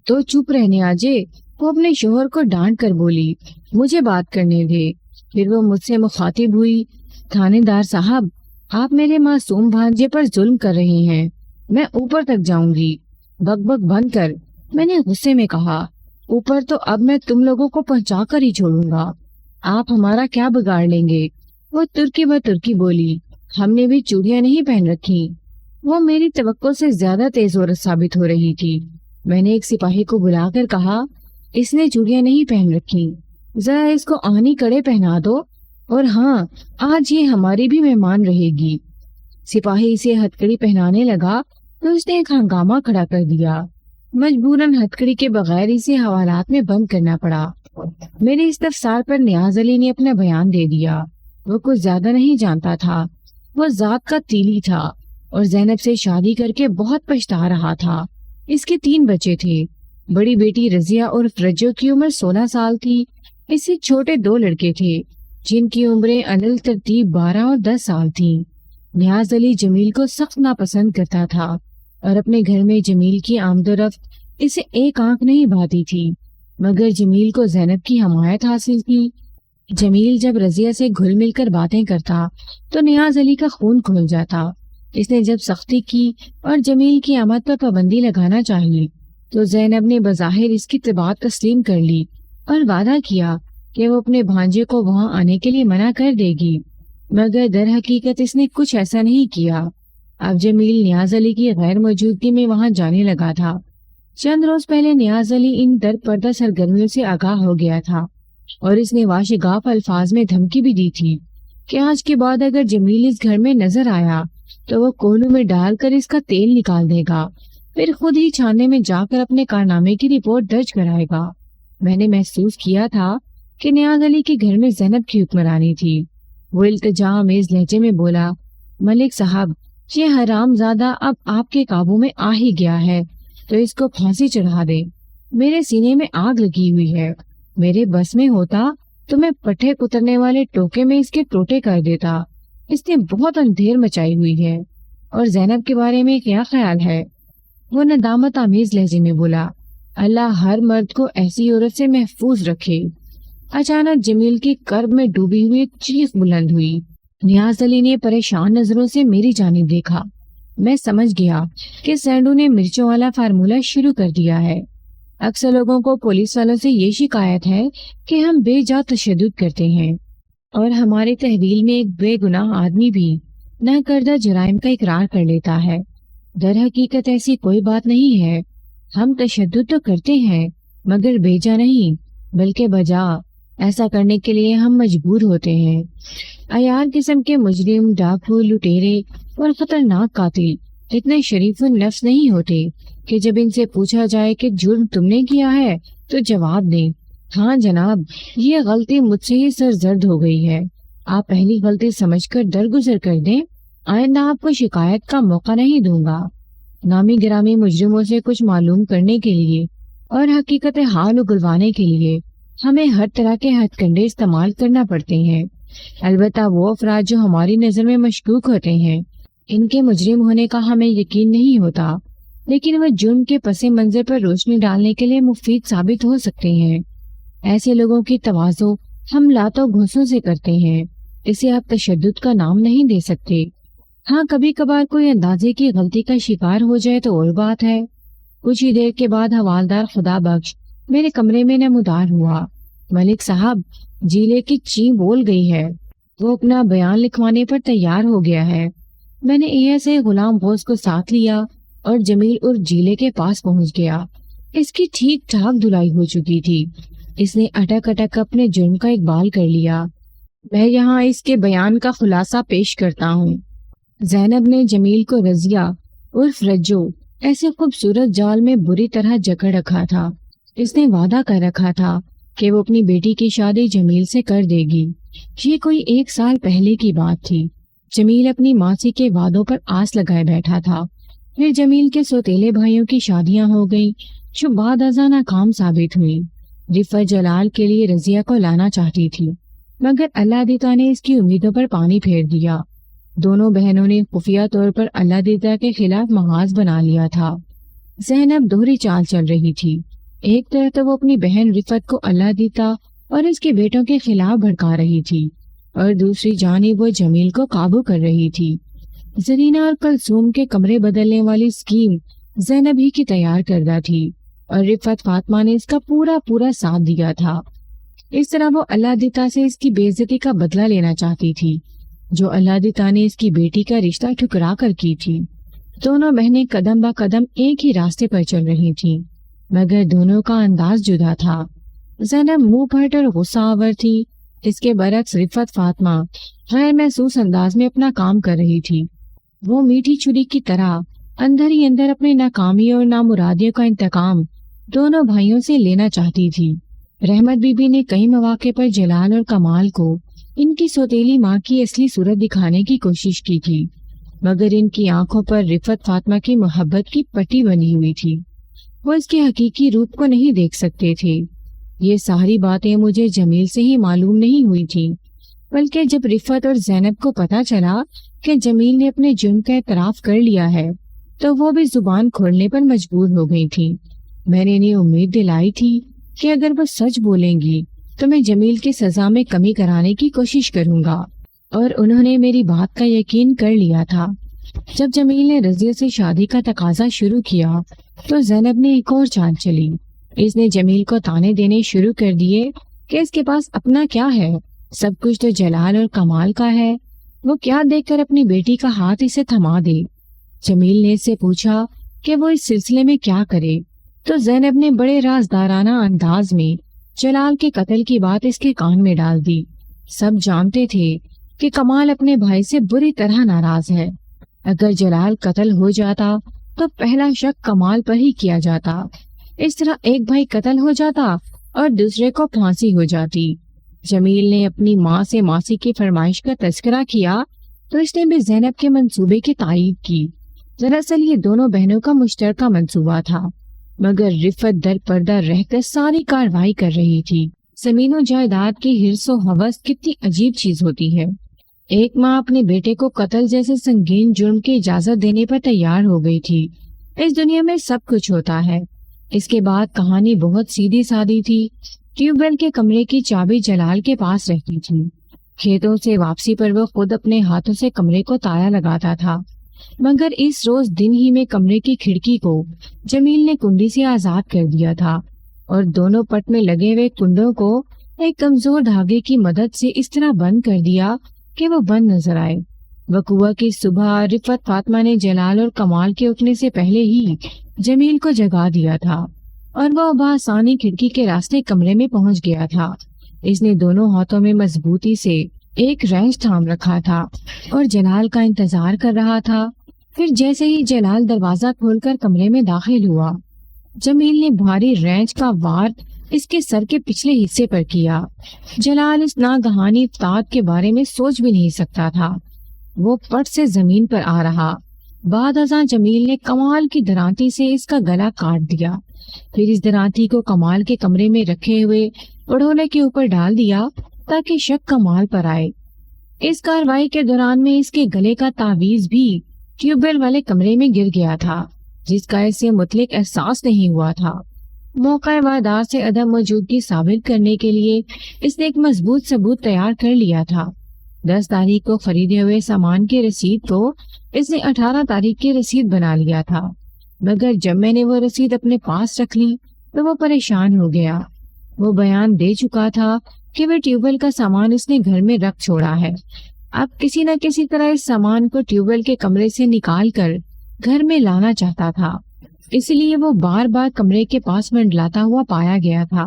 تو چپ رہنے آجے، وہ اپنے شوہر کو ڈانٹ کر بولی۔ مجھے بات کرنے دے۔ پھر وہ مجھ سے مخاطب ہوئی۔ تھانے دار صاحب، آپ میرے معصوم بھانجے پر ظلم کر رہے ہیں۔ میں اوپر تک جاؤں گی۔ بک بک بند کر، میں نے غصے میں کہا۔ اوپر تو اب میں تم لوگوں کو پہنچا کر ہی چھوڑوں گا۔ آپ ہمارا کیا بگاڑ لیں گے؟ وہ ترکی ب ترکی بولی۔ ہم نے بھی چوڑیاں نہیں پہن رکھی۔ وہ میری توقع سے زیادہ تیز عورت ثابت ہو رہی تھی۔ میں نے ایک سپاہی کو بلا کر کہا، اس نے چوڑیاں نہیں پہن رکھی، ذرا اس کو آنی کڑے پہنا دو، اور ہاں، آج یہ ہماری بھی مہمان رہے گی۔ سپاہی اسے ہتکڑی پہنانے لگا تو اس نے ایک ہنگامہ کھڑا کر دیا۔ مجبوراً ہتکڑی کے بغیر اسے حوالات میں بند کرنا پڑا۔ میرے استفسار پر نیاز علی نے اپنا بیان دے دیا۔ وہ کچھ زیادہ نہیں جانتا تھا۔ وہ ذات کا تیلی تھا اور زینب سے شادی کر کے بہت پچھتا رہا تھا۔ اس کے 3 بچے تھے۔ بڑی بیٹی رضیہ اور فرجو کی عمر 16 سال تھی۔ اس سے چھوٹے 2 لڑکے تھے جن کی عمریں علل ترتیب 12 اور 10 سال تھیں۔ نیاز علی جمیل کو سخت ناپسند کرتا تھا اور اپنے گھر میں جمیل کی آمد و رفت اسے ایک آنکھ نہیں بھاتی تھی، مگر جمیل کو زینب کی حمایت حاصل تھی۔ جمیل جب رضیہ سے گھل مل کر باتیں کرتا تو نیاز علی کا خون کھل جاتا۔ اس نے جب سختی کی اور جمیل کی آمد پر پابندی لگانا چاہی تو زینب نے بظاہر اس کی بات تسلیم کر لی اور وعدہ کیا کہ وہ اپنے بھانجے کو وہاں آنے کے لیے منع کر دے گی، مگر در حقیقت اس نے کچھ ایسا نہیں کیا۔ اب جمیل نیاز علی کی غیر موجودگی میں وہاں جانے لگا تھا۔ چند روز پہلے نیاز علی ان در پردہ سرگرمیوں سے آگاہ ہو گیا تھا اور اس نے واشگاف الفاظ میں دھمکی بھی دی تھی کہ آج کے بعد اگر جمیل اس گھر میں نظر آیا تو وہ کوہلوں میں ڈال کر اس کا تیل نکال دے گا، پھر خود ہی چھانے میں جا کر اپنے کارنامے کی رپورٹ درج کرائے گا۔ میں نے محسوس کیا تھا کہ نیاز علی کے گھر میں زینب کی حکمرانی تھی۔ وہ التجا آمیز لہجے میں بولا، ملک صاحب، یہ حرام زادہ اب آپ کے قابو میں آ ہی گیا ہے تو اس کو پھانسی چڑھا دے۔ میرے سینے میں آگ لگی ہوئی ہے۔ میرے بس میں ہوتا تو میں پٹھے کترنے والے ٹوکے میں اس کے ٹوٹے کر دیتا۔ اس نے بہت اندھیر مچائی ہوئی ہے۔ اور زینب کے بارے میں کیا خیال ہے؟ وہ ندامت آمیز لہجے میں بولا، اللہ ہر مرد کو ایسی عورت سے محفوظ رکھے۔ اچانک جمیل کی کرب میں ڈوبی ہوئی ایک چیخ بلند ہوئی۔ نیاز علی نے پریشان نظروں سے میری جانب دیکھا۔ میں سمجھ گیا کہ سینڈو نے مرچوں والا فارمولہ شروع کر دیا ہے۔ اکثر لوگوں کو پولیس والوں سے یہ شکایت ہے کہ ہم بے جا تشدد کرتے ہیں، اور ہماری تحویل میں ایک بے گناہ آدمی بھی نہ کردہ جرائم کا اقرار کر لیتا ہے۔ در حقیقت ایسی کوئی بات نہیں ہے۔ ہم تشدد تو کرتے ہیں مگر بے جا نہیں، بلکہ بجا۔ ایسا کرنے کے لیے ہم مجبور ہوتے ہیں۔ عیار قسم کے مجرم، ڈاکو، لٹیرے اور خطرناک قاتل اتنے شریف النفس نہیں ہوتے کہ جب ان سے پوچھا جائے کہ جرم تم نے کیا ہے تو جواب دیں، ہاں جناب، یہ غلطی مجھ سے ہی سرزد ہو گئی ہے۔ آپ پہلی غلطی سمجھ کر درگزر کر دیں، آئندہ آپ کو شکایت کا موقع نہیں دوں گا۔ نامی گرامی مجرموں سے کچھ معلوم کرنے کے لیے اور حقیقت حال اگلوانے کے لیے ہمیں ہر طرح کے ہتھ کنڈے استعمال کرنا پڑتے ہیں۔ البتہ وہ افراد جو ہماری نظر میں مشکوک ہوتے ہیں، ان کے مجرم ہونے کا ہمیں یقین نہیں ہوتا، لیکن وہ جرم کے پس منظر پر روشنی ڈالنے کے لیے مفید ثابت ہو سکتے ہیں۔ ایسے لوگوں کی توازو ہم لاتوں گھوسوں سے کرتے ہیں۔ اسے آپ تشدد کا نام نہیں دے سکتے۔ ہاں، کبھی کبھار کوئی اندازے کی غلطی کا شکار ہو جائے تو اور بات ہے۔ کچھ ہی دیر کے بعد حوالدار خدا بخش میرے کمرے میں نمودار ہوا۔ ملک صاحب، جیلے کی چین بول گئی ہے۔ وہ اپنا بیان لکھوانے پر تیار ہو گیا ہے۔ میں نے ایسے غلام غوث کو ساتھ لیا اور جمیل اور جیلے کے پاس پہنچ گیا۔ اس کی ٹھیک ٹھاک دھلائی ہو چکی تھی۔ اس نے اٹک اٹک اپنے جرم کا اقبال کر لیا۔ میں یہاں اس کے بیان کا خلاصہ پیش کرتا ہوں۔ زینب نے جمیل کو رضیہ عرف رجو ایسے خوبصورت جال میں بری طرح جکڑ رکھا تھا۔ اس نے وعدہ کر رکھا تھا کہ وہ اپنی بیٹی کی شادی جمیل سے کر دے گی۔ یہ کوئی 1 سال پہلے کی بات تھی۔ جمیل اپنی ماسی کے وعدوں پر آس لگائے بیٹھا تھا۔ پھر جمیل کے سوتیلے بھائیوں کی شادیاں ہو گئیں جو بعد ازاں ناکام ثابت ہوئی۔ رفت جلال کے لیے رضیہ کو لانا چاہتی تھی، مگر اللہ دیتا نے اس کی امیدوں پر پانی پھیر دیا۔ دونوں بہنوں نے خفیہ طور پر اللہ دیتا کے خلاف محاذ بنا لیا تھا۔ زینب دوہری چال چل رہی تھی۔ ایک طرف تو وہ اپنی بہن رفت کو اللہ دیتا اور اس کے بیٹوں کے خلاف بھڑکا رہی تھی، اور دوسری جانب وہ جمیل کو قابو کر رہی تھی۔ زرینہ اور کلثوم کے کمرے بدلنے والی اسکیم زینب ہی کی تیار کردہ تھی، اور رفت فاطمہ نے اس کا پورا ساتھ دیا تھا۔ اس طرح وہ اللہ دیتا سے اس کی بے عزتی کا بدلہ لینا چاہتی تھی جو اللہ دیتا نے اس کی بیٹی کا رشتہ ٹھکرا کر کی تھی۔ دونوں بہنیں قدم با قدم ایک ہی راستے پر چل رہی تھیں، مگر دونوں کا انداز جدا تھا۔ زینب منہ پھٹ اور غصہ آور تھی، اس کے برعکس رفت فاطمہ غیر محسوس انداز میں اپنا کام کر رہی تھی۔ وہ میٹھی چھری کی طرح اندر ہی اندر اپنے ناکامی اور نامرادیوں کا انتقام دونوں بھائیوں سے لینا چاہتی تھی۔ رحمت بی بی نے کئی مواقع پر جلال اور کمال کو ان کی سوتیلی ماں کی اصلی صورت دکھانے کی کوشش کی تھی، مگر ان کی آنکھوں پر رفت فاطمہ کی محبت کی پٹی بنی ہوئی تھی۔ وہ اس کے حقیقی روپ کو نہیں دیکھ سکتے تھے۔ یہ ساری باتیں مجھے جمیل سے ہی معلوم نہیں ہوئی تھی، بلکہ جب رفت اور زینب کو پتہ چلا کہ جمیل نے اپنے جرم کا اعتراف کر لیا ہے تو وہ بھی زبان کھولنے پر مجبور ہو گئی تھی۔ میں نے انہیں امید دلائی تھی کہ اگر وہ سچ بولیں گی تو میں جمیل کی سزا میں کمی کرانے کی کوشش کروں گا، اور انہوں نے میری بات کا یقین کر لیا تھا۔ جب جمیل نے رضیہ سے شادی کا تقاضا شروع کیا تو زینب نے ایک اور چال چلی۔ اس نے جمیل کو تانے دینے شروع کر دیے کہ اس کے پاس اپنا کیا ہے، سب کچھ تو جلال اور کمال کا ہے، وہ کیا دیکھ کر اپنی بیٹی کا ہاتھ اسے تھما دے۔ جمیل نے اس سے پوچھا کہ وہ اس سلسلے میں کیا کرے، تو زینب نے بڑے رازدارانہ انداز میں جلال کے قتل کی بات اس کے کان میں ڈال دی۔ سب جانتے تھے کہ کمال اپنے بھائی سے بری طرح ناراض ہے۔ اگر جلال قتل ہو جاتا تو پہلا شک کمال پر ہی کیا جاتا۔ اس طرح ایک بھائی قتل ہو جاتا اور دوسرے کو پھانسی ہو جاتی۔ جمیل نے اپنی ماں سے ماسی کی فرمائش کا تذکرہ کیا تو اس نے بھی زینب کے منصوبے کی تائید کی۔ دراصل یہ دونوں بہنوں کا مشترکہ منصوبہ تھا، مگر رفت در پردہ رہ کر ساری کارروائی کر رہی تھی۔ زمین و جائیداد کی حرص و ہوس کتنی عجیب چیز ہوتی ہے۔ ایک ماں اپنے بیٹے کو قتل جیسے سنگین جرم کی اجازت دینے پر تیار ہو گئی تھی۔ اس دنیا میں سب کچھ ہوتا ہے۔ اس کے بعد کہانی بہت سیدھی سادی تھی۔ ٹیوب ویل کے کمرے کی چابی جلال کے پاس رہتی تھی۔ کھیتوں سے واپسی پر وہ خود اپنے ہاتھوں سے کمرے کو تالا لگاتا تھا، مگر اس روز دن ہی میں کمرے کی کھڑکی کو جمیل نے کنڈی سے آزاد کر دیا تھا، اور دونوں پٹ میں لگے ہوئے کنڈوں کو ایک کمزور دھاگے کی مدد سے اس طرح بند کر دیا کہ وہ بند نظر آئے۔ وقوع کی صبح رفت فاطمہ نے جلال اور کمال کے اٹھنے سے پہلے ہی جمیل کو جگا دیا تھا، اور وہ بآسانی کھڑکی کے راستے کمرے میں پہنچ گیا تھا۔ اس نے دونوں ہاتھوں میں مضبوطی سے ایک رینچ تھام رکھا تھا اور جلال کا انتظار کر رہا تھا۔ پھر جیسے ہی جلال دروازہ کھول کر کمرے میں داخل ہوا، جمیل نے بھاری رینچ کا وار اس کے سر کے پچھلے حصے پر کیا۔ جلال اس ناگہانی افتاد کے بارے میں سوچ بھی نہیں سکتا تھا۔ وہ پٹ سے زمین پر آ رہا۔ بعد ازاں جمیل نے کمال کی درانتی سے اس کا گلا کاٹ دیا، پھر اس درانتی کو کمال کے کمرے میں رکھے ہوئے پڑھولے کے اوپر ڈال دیا تاکہ شک کمال پر آئے۔ اس کارروائی کے دوران میں اس کے گلے کا تعویذ بھی ٹیوب ویل والے کمرے میں گر گیا تھا، جس کا اسے مطلق احساس نہیں ہوا تھا۔ موقع واردات سے عدم موجودگی ثابت کرنے کے لیے اس نے ایک مضبوط ثبوت تیار کر لیا تھا۔ 10 تاریخ کو خریدے ہوئے سامان کی رسید کو اس نے 18 تاریخ کی رسید بنا لیا تھا، مگر جب میں نے وہ رسید اپنے پاس رکھ لی تو وہ پریشان ہو گیا۔ وہ بیان دے چکا تھا کہ وہ ٹیوب ویل کا سامان اس نے گھر میں رکھ چھوڑا ہے۔ اب کسی نہ کسی طرح اس سامان کو ٹیوب ویل کے کمرے سے نکال کر گھر میں لانا چاہتا تھا، اس لیے وہ بار بار کمرے کے پاس منڈلاتا ہوا پایا گیا تھا،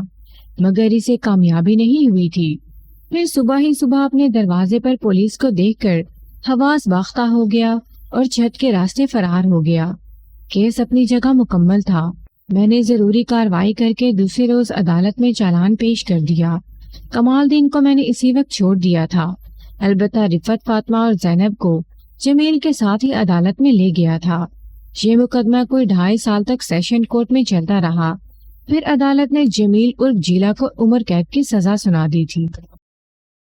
مگر اسے کامیابی نہیں ہوئی تھی۔ پھر صبح ہی صبح اپنے دروازے پر پولیس کو دیکھ کر حواس باختہ ہو گیا اور چھت کے راستے فرار ہو گیا۔ کیس اپنی جگہ مکمل تھا۔ میں نے ضروری کارروائی کر کے دوسرے روز عدالت میں چالان پیش کر دیا۔ کمال دین کو میں نے اسی وقت چھوڑ دیا تھا۔ البتہ رفت فاطمہ اور زینب کو جمیل کے ساتھ ہی عدالت میں لے گیا تھا۔ یہ مقدمہ کوئی 2.5 سال تک سیشن کورٹ میں چلتا رہا۔ پھر عدالت نے جمیل عرف جیلا کو عمر قید کی سزا سنا دی تھی۔